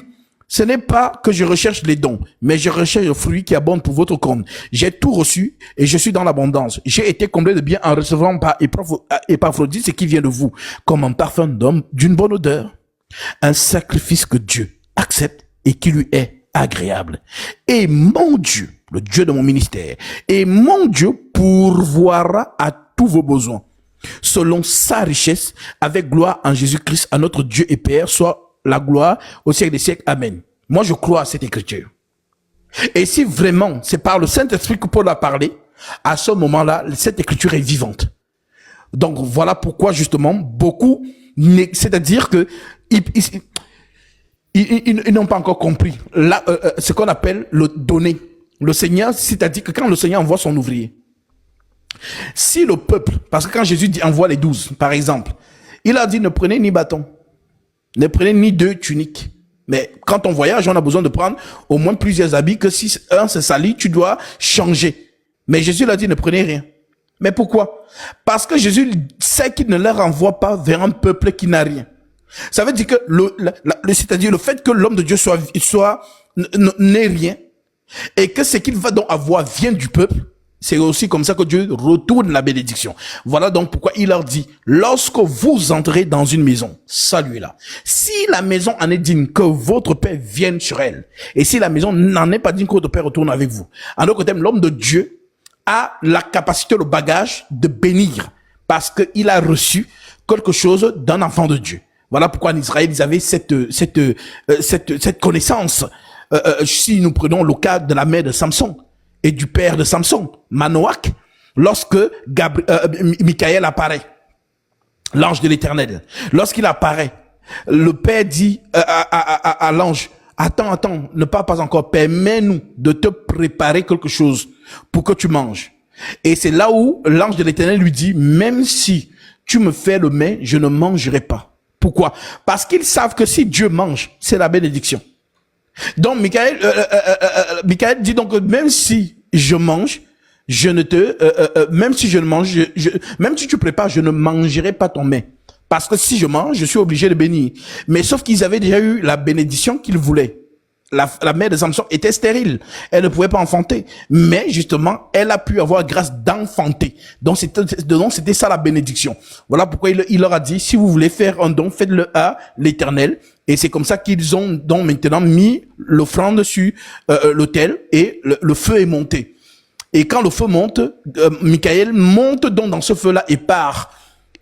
ce n'est pas que je recherche les dons, mais je recherche le fruit qui abonde pour votre compte. J'ai tout reçu et je suis dans l'abondance. J'ai été comblé de bien en recevant par Épaphrodite ce qui vient de vous, comme un parfum d'homme d'une bonne odeur. Un sacrifice que Dieu accepte et qui lui est agréable. Et mon Dieu, le Dieu de mon ministère, et mon Dieu pourvoira à tous vos besoins, selon sa richesse, avec gloire en Jésus-Christ, à notre Dieu et Père, soit la gloire au siècle des siècles. Amen. Moi, je crois à cette écriture. Et si vraiment c'est par le Saint-Esprit que Paul a parlé, à ce moment-là, cette écriture est vivante. Donc, voilà pourquoi, justement, beaucoup, c'est-à-dire que ils n'ont pas encore compris là, ce qu'on appelle le donner. Le Seigneur, c'est-à-dire que quand le Seigneur envoie son ouvrier, si le peuple, parce que quand Jésus dit envoie les 12, par exemple, il a dit ne prenez ni bâton, ne prenez ni 2 tuniques. Mais quand on voyage, on a besoin de prendre au moins plusieurs habits, que si un se salit, tu dois changer. Mais Jésus leur dit ne prenez rien. Mais pourquoi? Parce que Jésus sait qu'il ne leur envoie pas vers un peuple qui n'a rien. Ça veut dire que c'est-à-dire le fait que l'homme de Dieu n'ait rien, et que ce qu'il va donc avoir vient du peuple, c'est aussi comme ça que Dieu retourne la bénédiction. Voilà donc pourquoi il leur dit, lorsque vous entrez dans une maison, saluez-la. Si la maison en est digne, que votre Père vienne sur elle. Et si la maison n'en est pas digne, que votre Père retourne avec vous. En d'autres termes, l'homme de Dieu a la capacité, le bagage de bénir, parce qu'il a reçu quelque chose d'un enfant de Dieu. Voilà pourquoi en Israël, ils avaient cette connaissance. Si nous prenons le cas de la mère de Samson et du père de Samson, Manoach, lorsque Michael apparaît, l'ange de l'Éternel, lorsqu'il apparaît, le père dit à l'ange, attends, ne pars pas encore, permets-nous de te préparer quelque chose pour que tu manges. Et c'est là où l'ange de l'Éternel lui dit, même si tu me fais le mets, je ne mangerai pas. Pourquoi? Parce qu'ils savent que si Dieu mange, c'est la bénédiction. Donc Michael dit donc même si je mange, même si je ne mange, même si tu prépares, je ne mangerai pas ton mets. Parce que si je mange, je suis obligé de bénir. Mais sauf qu'ils avaient déjà eu la bénédiction qu'ils voulaient. La mère de Samson était stérile. Elle ne pouvait pas enfanter. Mais justement, elle a pu avoir grâce d'enfanter. Donc c'était ça la bénédiction. Voilà pourquoi il leur a dit, si vous voulez faire un don, faites-le à l'Éternel. Et c'est comme ça qu'ils ont donc maintenant mis l'offrande sur l'autel et le feu est monté. Et quand le feu monte, Michael monte donc dans ce feu-là et part.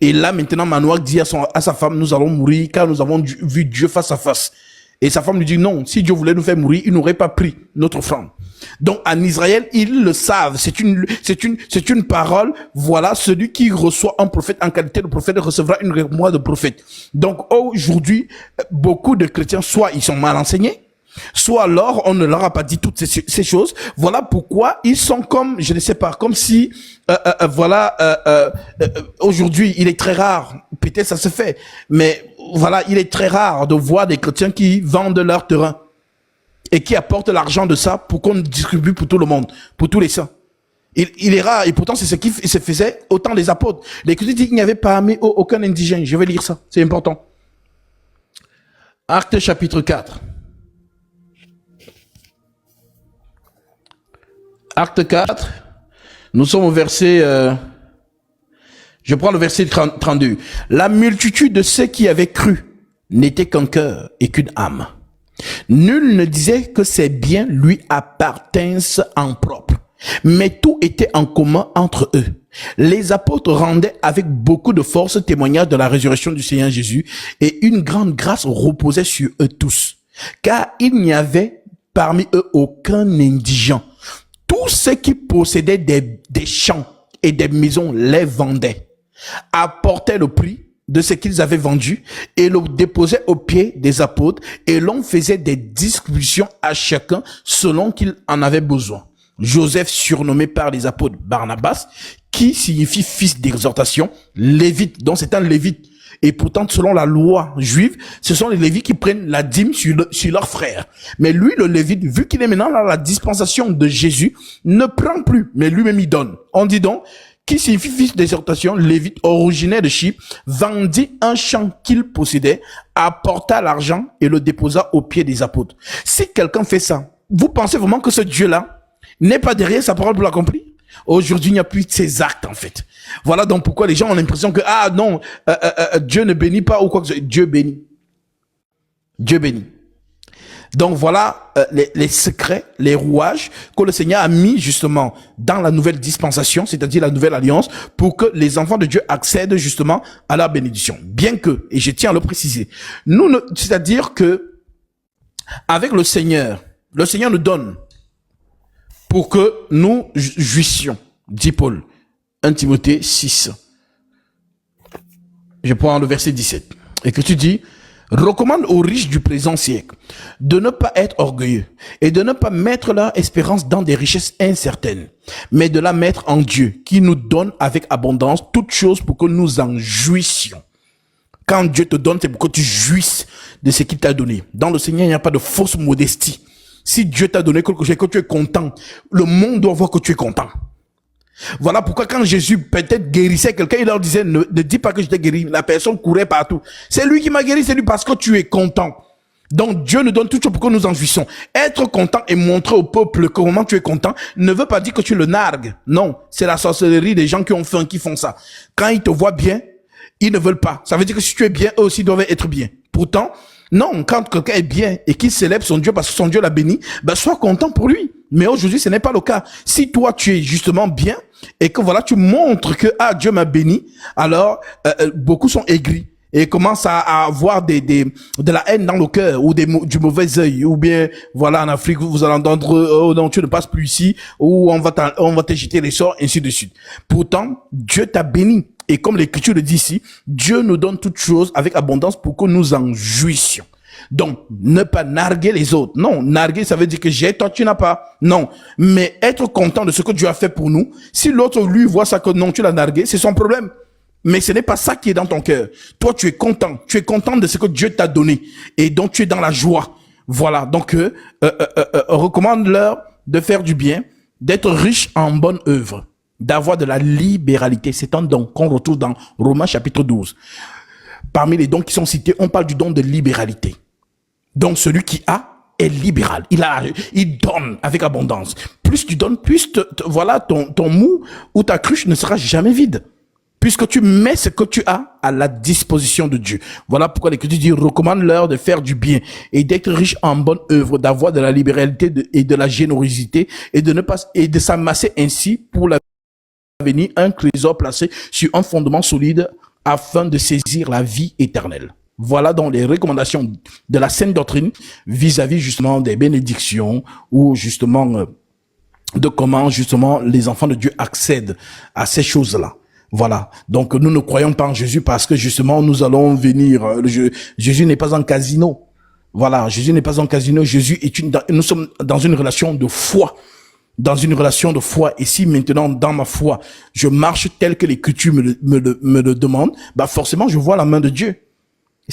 Et là maintenant Manoach dit à sa femme, nous allons mourir car nous avons vu Dieu face à face. Et sa femme lui dit non, si Dieu voulait nous faire mourir, il n'aurait pas pris notre offrande. Donc en Israël, ils le savent. C'est une parole. Voilà, celui qui reçoit un prophète en qualité de prophète recevra une mémoire de prophète. Donc aujourd'hui, beaucoup de chrétiens, soit ils sont mal enseignés, soit alors on ne leur a pas dit toutes ces choses. Voilà pourquoi ils sont comme, je ne sais pas, comme si aujourd'hui il est très rare, peut-être ça se fait, mais voilà, il est très rare de voir des chrétiens qui vendent leur terrain et qui apportent l'argent de ça pour qu'on distribue pour tout le monde, pour tous les saints. Il est rare, et pourtant c'est ce qui se faisait au temps des apôtres. Les chrétiens disent qu'il n'y avait parmi eux aucun indigène. Je vais lire ça, c'est important. Actes chapitre 4. Acte 4, nous sommes au verset, je prends le verset 32. La multitude de ceux qui avaient cru n'était qu'un cœur et qu'une âme. Nul ne disait que ses biens lui appartinssent en propre, mais tout était en commun entre eux. Les apôtres rendaient avec beaucoup de force témoignage de la résurrection du Seigneur Jésus, et une grande grâce reposait sur eux tous, car il n'y avait parmi eux aucun indigent. Tous ceux qui possédaient des champs et des maisons les vendaient, apportaient le prix de ce qu'ils avaient vendu et le déposaient aux pieds des apôtres, et l'on faisait des distributions à chacun selon qu'il en avait besoin. Joseph, surnommé par les apôtres Barnabas, qui signifie fils d'exhortation, Lévite, donc c'est un Lévite. Et pourtant, selon la loi juive, ce sont les Lévites qui prennent la dîme sur leurs frères. Mais lui, le Lévite, vu qu'il est maintenant dans la dispensation de Jésus, ne prend plus, mais lui-même il donne. On dit donc, qui signifie fils d'exhortation, Lévite, originaire de Chypre, vendit un champ qu'il possédait, apporta l'argent et le déposa aux pieds des apôtres. Si quelqu'un fait ça, vous pensez vraiment que ce Dieu-là n'est pas derrière sa parole pour l'accomplir? Aujourd'hui, il n'y a plus de ces actes, en fait. Voilà donc pourquoi les gens ont l'impression que, ah non, Dieu ne bénit pas ou quoi que ce soit. Dieu bénit. Dieu bénit. Donc voilà les secrets, les rouages que le Seigneur a mis justement dans la nouvelle dispensation, c'est-à-dire la nouvelle alliance, pour que les enfants de Dieu accèdent justement à la bénédiction. Bien que, et je tiens à le préciser, c'est-à-dire que avec le Seigneur nous donne pour que nous jouissions, dit Paul, 1 Timothée 6. Je prends le verset 17. Et que tu dis, recommande aux riches du présent siècle de ne pas être orgueilleux et de ne pas mettre leur espérance dans des richesses incertaines, mais de la mettre en Dieu, qui nous donne avec abondance toutes choses pour que nous en jouissions. Quand Dieu te donne, c'est pour que tu jouisses de ce qu'il t'a donné. Dans le Seigneur, il n'y a pas de fausse modestie. Si Dieu t'a donné quelque chose et que tu es content, le monde doit voir que tu es content. Voilà pourquoi quand Jésus peut-être guérissait quelqu'un, il leur disait, ne dis pas que je t'ai guéri. La personne courait partout. C'est lui qui m'a guéri, c'est lui parce que tu es content. Donc Dieu nous donne tout chose pour que nous en jouissons. Être content et montrer au peuple comment tu es content ne veut pas dire que tu le nargues. Non, c'est la sorcellerie des gens qui ont faim qui font ça. Quand ils te voient bien, ils ne veulent pas. Ça veut dire que si tu es bien, eux aussi doivent être bien. Pourtant, non, quand quelqu'un est bien et qu'il célèbre son Dieu parce que son Dieu l'a béni, ben sois content pour lui. Mais aujourd'hui, ce n'est pas le cas. Si toi, tu es justement bien et que voilà, tu montres que Dieu m'a béni, alors beaucoup sont aigris et commencent à avoir de la haine dans le cœur ou du mauvais œil, ou bien voilà, en Afrique vous allez entendre oh non, tu ne passes plus ici, ou on va te jeter les sorts, ainsi de suite. Pourtant, Dieu t'a béni. Et comme l'Écriture le dit ici, Dieu nous donne toutes choses avec abondance pour que nous en jouissions. Donc, ne pas narguer les autres. Non, narguer, ça veut dire que j'ai, toi, tu n'as pas. Non. Mais être content de ce que Dieu a fait pour nous. Si l'autre, lui, voit ça que non, tu l'as nargué, c'est son problème. Mais ce n'est pas ça qui est dans ton cœur. Toi, tu es content. Tu es content de ce que Dieu t'a donné. Et donc, tu es dans la joie. Voilà. Donc, recommande-leur de faire du bien, d'être riche en bonne œuvre, d'avoir de la libéralité. C'est un don qu'on retrouve dans Romains chapitre 12. Parmi les dons qui sont cités, on parle du don de libéralité. Donc celui qui a est libéral. Il donne avec abondance. Plus tu donnes, plus voilà, ton mou ou ta cruche ne sera jamais vide. Puisque tu mets ce que tu as à la disposition de Dieu. Voilà pourquoi l'Écriture dit, recommande-leur de faire du bien et d'être riche en bonne œuvre, d'avoir de la libéralité et de la générosité et de s'amasser ainsi pour l'avenir un trésor placé sur un fondement solide afin de saisir la vie éternelle. Voilà donc les recommandations de la sainte doctrine vis-à-vis justement des bénédictions ou justement de comment justement les enfants de Dieu accèdent à ces choses-là. Voilà. Donc nous ne croyons pas en Jésus parce que justement nous allons venir. Jésus n'est pas un casino. Voilà. Jésus n'est pas un casino. Jésus est nous sommes dans une relation de foi. Dans une relation de foi. Et si maintenant dans ma foi je marche tel que l'Écriture me le demande, bah forcément je vois la main de Dieu.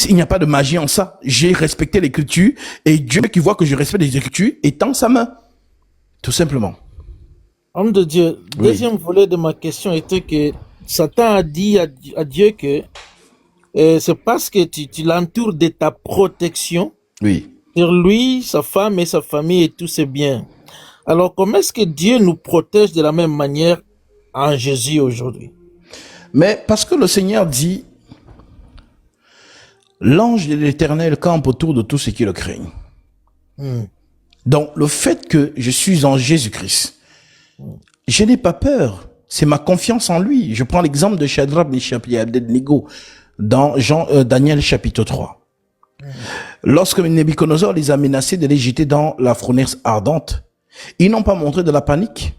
Il n'y a pas de magie en ça. J'ai respecté l'Écriture et Dieu qui voit que je respecte les Écritures étend sa main. Tout simplement. Homme de Dieu, Oui. deuxième volet de ma question était que Satan a dit à Dieu que c'est parce que tu l'entoures de ta protection Oui. sur lui, sa femme et sa famille et tous ses biens. Alors, comment est-ce que Dieu nous protège de la même manière en Jésus aujourd'hui? Mais parce que le Seigneur dit, l'ange de l'Éternel campe autour de tous ceux qui le craignent. Donc, le fait que je suis en Jésus-Christ, je n'ai pas peur. C'est ma confiance en lui. Je prends l'exemple de Shadrach, Meshach et Abednego dans Daniel chapitre 3. Lorsque Nebuchadnezzar les a menacés de les jeter dans la fournaise ardente, ils n'ont pas montré de la panique.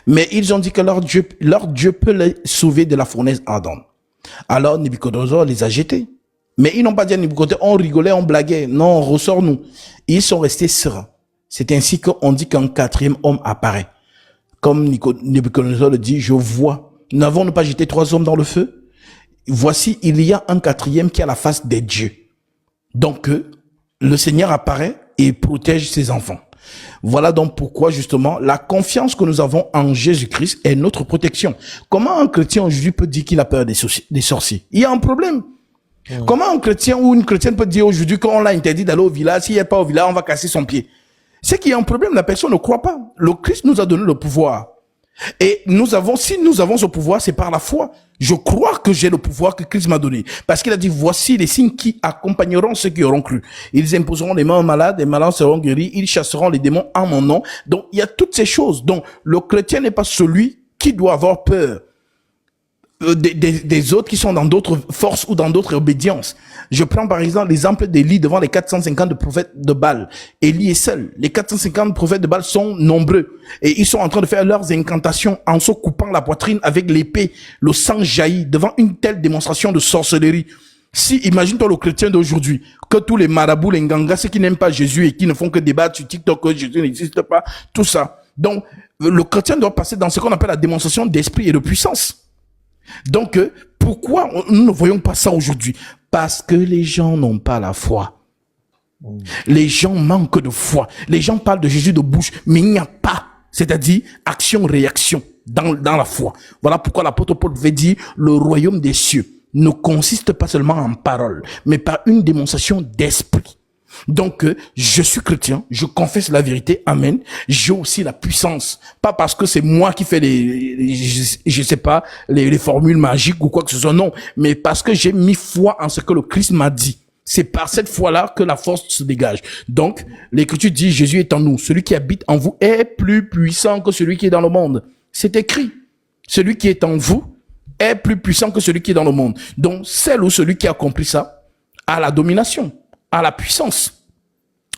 Mais ils ont dit que leur Dieu peut les sauver de la fournaise ardente. Alors Nebuchadnezzar les a jetés. Mais ils n'ont pas dit à Nebuchadnezzar, on rigolait, on blaguait. Non, ressors-nous. Ils sont restés sereins. C'est ainsi qu'on dit qu'un quatrième homme apparaît. Comme Nebuchadnezzar le dit, je vois. N'avons-nous pas jeté 3 hommes dans le feu? Voici, il y a un quatrième qui a la face des dieux. Donc, le Seigneur apparaît et protège ses enfants. Voilà donc pourquoi, justement, la confiance que nous avons en Jésus-Christ est notre protection. Comment un chrétien aujourd'hui peut dire qu'il a peur des sorciers? Il y a un problème. Comment un chrétien ou une chrétienne peut dire aujourd'hui qu'on l'a interdit d'aller au village, s'il n'est pas au village, on va casser son pied? C'est qu'il y a un problème, la personne ne croit pas. Le Christ nous a donné le pouvoir. Et si nous avons ce pouvoir, c'est par la foi. Je crois que j'ai le pouvoir que Christ m'a donné. Parce qu'il a dit, voici les signes qui accompagneront ceux qui auront cru. Ils imposeront les mains aux malades, les malades seront guéris, ils chasseront les démons en mon nom. Donc, il y a toutes ces choses. Donc, le chrétien n'est pas celui qui doit avoir peur des autres qui sont dans d'autres forces ou dans d'autres obédiences. Je prends par exemple l'exemple d'Élie devant les 450 prophètes de Baal. Élie est seul. Les 450 prophètes de Baal sont nombreux et ils sont en train de faire leurs incantations en se coupant la poitrine avec l'épée. Le sang jaillit devant une telle démonstration de sorcellerie. Si, imagine-toi le chrétien d'aujourd'hui, que tous les marabouts, les ngangas, ceux qui n'aiment pas Jésus et qui ne font que débattre sur TikTok que Jésus n'existe pas, tout ça. Donc, le chrétien doit passer dans ce qu'on appelle la démonstration d'esprit et de puissance. Donc, pourquoi nous ne voyons pas ça aujourd'hui? Parce que les gens n'ont pas la foi. Les gens manquent de foi. Les gens parlent de Jésus de bouche, mais il n'y a pas, c'est-à-dire action-réaction dans la foi. Voilà pourquoi l'apôtre Paul veut dire le royaume des cieux ne consiste pas seulement en paroles, mais par une démonstration d'esprit. Donc, je suis chrétien, je confesse la vérité, amen. J'ai aussi la puissance, pas parce que c'est moi qui fais je sais pas, les formules magiques ou quoi que ce soit, non, mais parce que j'ai mis foi en ce que le Christ m'a dit. C'est par cette foi-là que la force se dégage. Donc, l'Écriture dit, Jésus est en nous. Celui qui habite en vous est plus puissant que celui qui est dans le monde. C'est écrit. Celui qui est en vous est plus puissant que celui qui est dans le monde. Donc, celle ou celui qui accomplit ça a la domination, a la puissance.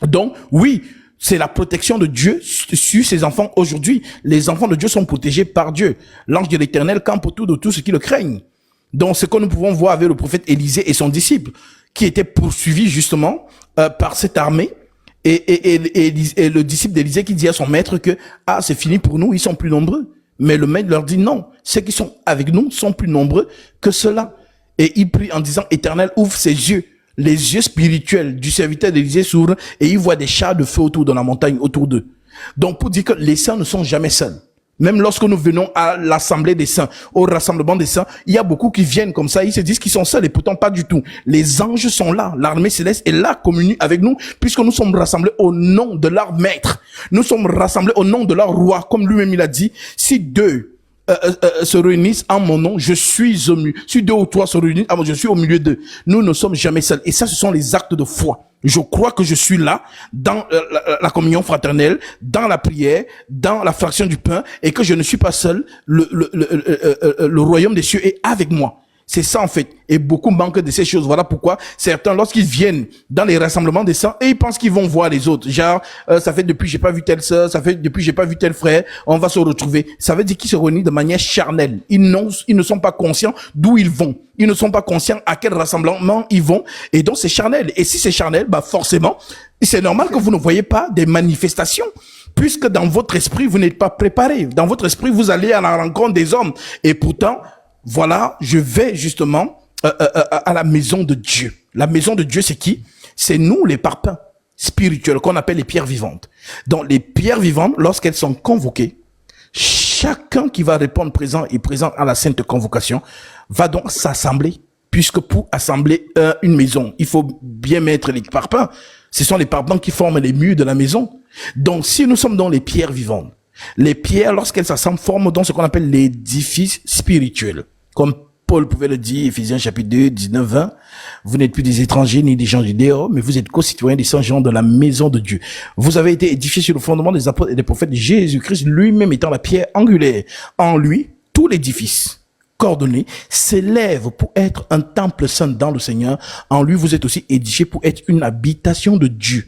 Donc, oui, c'est la protection de Dieu sur ses enfants aujourd'hui. Les enfants de Dieu sont protégés par Dieu. L'ange de l'Éternel campe autour de tous ceux qui le craignent. Donc, ce que nous pouvons voir avec le prophète Élisée et son disciple, qui était poursuivi justement par cette armée, et le disciple d'Élisée qui dit à son maître que c'est fini pour nous, ils sont plus nombreux. Mais le maître leur dit non, ceux qui sont avec nous sont plus nombreux que ceux-là. Et il prie en disant, Éternel, ouvre ses yeux. Les yeux spirituels du serviteur d'Élisée s'ouvrent et il voit des chars de feu autour de la montagne, autour d'eux. Donc pour dire que les saints ne sont jamais seuls. Même lorsque nous venons à l'assemblée des saints, au rassemblement des saints, il y a beaucoup qui viennent comme ça, ils se disent qu'ils sont seuls et pourtant pas du tout. Les anges sont là, l'armée céleste est là, communie avec nous, puisque nous sommes rassemblés au nom de leur maître. Nous sommes rassemblés au nom de leur roi, comme lui-même il a dit, si deux se réunissent en mon nom, je suis au milieu. Si deux ou trois se réunissent, je suis au milieu d'eux. Nous ne sommes jamais seuls. Et ça, ce sont les actes de foi. Je crois que je suis là, dans la communion fraternelle, dans la prière, dans la fraction du pain, et que je ne suis pas seul. Le royaume des cieux est avec moi. C'est ça en fait. Et beaucoup manquent de ces choses. Voilà pourquoi certains, lorsqu'ils viennent dans les rassemblements des saints, et ils pensent qu'ils vont voir les autres. Genre, ça fait depuis j'ai pas vu telle sœur, ça fait depuis j'ai pas vu tel frère, on va se retrouver. Ça veut dire qu'ils se réunissent de manière charnelle. Ils ne sont pas conscients d'où ils vont. Ils ne sont pas conscients à quel rassemblement ils vont. Et donc c'est charnel. Et si c'est charnel, bah forcément, c'est normal que vous ne voyez pas des manifestations. Puisque dans votre esprit, vous n'êtes pas préparé. Dans votre esprit, vous allez à la rencontre des hommes. Et pourtant, voilà, je vais justement à la maison de Dieu. La maison de Dieu, c'est qui? C'est nous, les parpaings spirituels, qu'on appelle les pierres vivantes. Donc, les pierres vivantes, lorsqu'elles sont convoquées, chacun qui va répondre présent et présent à la sainte convocation va donc s'assembler. Puisque pour assembler une maison, il faut bien mettre les parpaings. Ce sont les parpaings qui forment les murs de la maison. Donc, si nous sommes dans les pierres vivantes, les pierres, lorsqu'elles s'assemblent, forment donc ce qu'on appelle l'édifice spirituel. Comme Paul pouvait le dire, Ephésiens chapitre 2, 19-20, vous n'êtes plus des étrangers ni des gens du dehors, mais vous êtes co-citoyens des saints gens de la maison de Dieu. Vous avez été édifiés sur le fondement des apôtres et des prophètes, Jésus-Christ lui-même étant la pierre angulaire. En lui, tout l'édifice coordonné s'élève pour être un temple saint dans le Seigneur. En lui, vous êtes aussi édifiés pour être une habitation de Dieu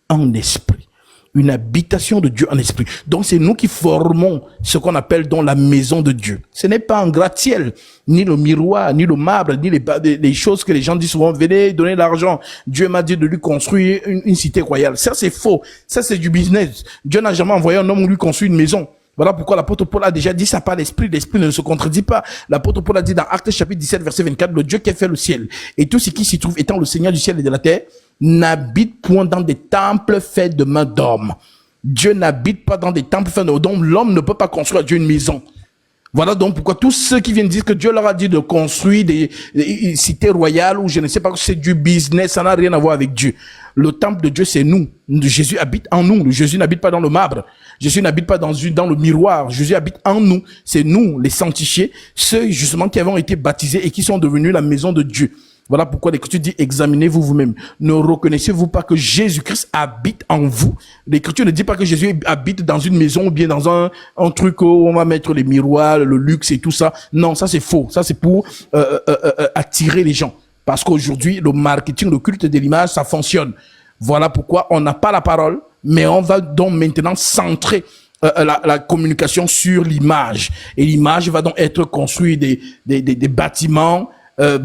en esprit. Une habitation de Dieu en esprit. Donc c'est nous qui formons ce qu'on appelle donc la maison de Dieu. Ce n'est pas un gratte-ciel, ni le miroir, ni le marbre, ni les choses que les gens disent souvent, venez donner l'argent. Dieu m'a dit de lui construire une cité royale. Ça c'est faux. Ça c'est du business. Dieu n'a jamais envoyé un homme lui construire une maison. Voilà pourquoi l'apôtre Paul a déjà dit ça par l'esprit. L'esprit ne se contredit pas. L'apôtre Paul a dit dans Actes chapitre 17 verset 24, le Dieu qui a fait le ciel et tout ce qui s'y trouve étant le Seigneur du ciel et de la terre, n'habite point dans des temples faits de mains d'hommes. Dieu n'habite pas dans des temples faits de mains d'hommes. L'homme ne peut pas construire à Dieu une maison. Voilà donc pourquoi tous ceux qui viennent dire que Dieu leur a dit de construire des cités royales ou je ne sais pas, c'est du business, ça n'a rien à voir avec Dieu. Le temple de Dieu, c'est nous. Jésus habite en nous. Jésus n'habite pas dans le marbre. Jésus n'habite pas dans le miroir. Jésus habite en nous. C'est nous, les sanctifiés, ceux justement qui avons été baptisés et qui sont devenus la maison de Dieu. Voilà pourquoi l'Écriture dit, examinez-vous vous-même. Ne reconnaissez-vous pas que Jésus-Christ habite en vous? L'Écriture ne dit pas que Jésus habite dans une maison ou bien dans un truc où on va mettre les miroirs, le luxe et tout ça. Non, ça c'est faux. Ça c'est pour attirer les gens. Parce qu'aujourd'hui, le marketing, le culte de l'image, ça fonctionne. Voilà pourquoi on n'a pas la parole, mais on va donc maintenant centrer la communication sur l'image. Et l'image va donc être construite des bâtiments,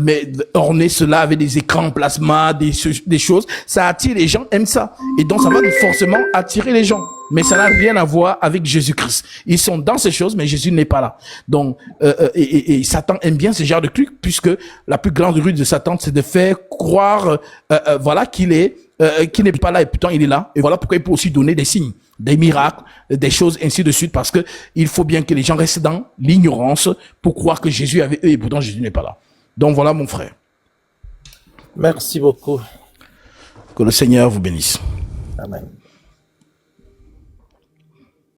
mais orner cela avec des écrans plasma, des choses, ça attire les gens, aiment ça. Et donc ça va forcément attirer les gens. Mais ça n'a rien à voir avec Jésus-Christ. Ils sont dans ces choses, mais Jésus n'est pas là. Donc, et Satan aime bien ce genre de trucs, puisque la plus grande ruse de Satan, c'est de faire croire, voilà, qu'il n'est pas là, et pourtant il est là. Et voilà pourquoi il peut aussi donner des signes, des miracles, des choses ainsi de suite, parce que il faut bien que les gens restent dans l'ignorance pour croire que Jésus est avec eux, et pourtant Jésus n'est pas là. Donc voilà mon frère. Merci beaucoup. Que le Seigneur vous bénisse. Amen.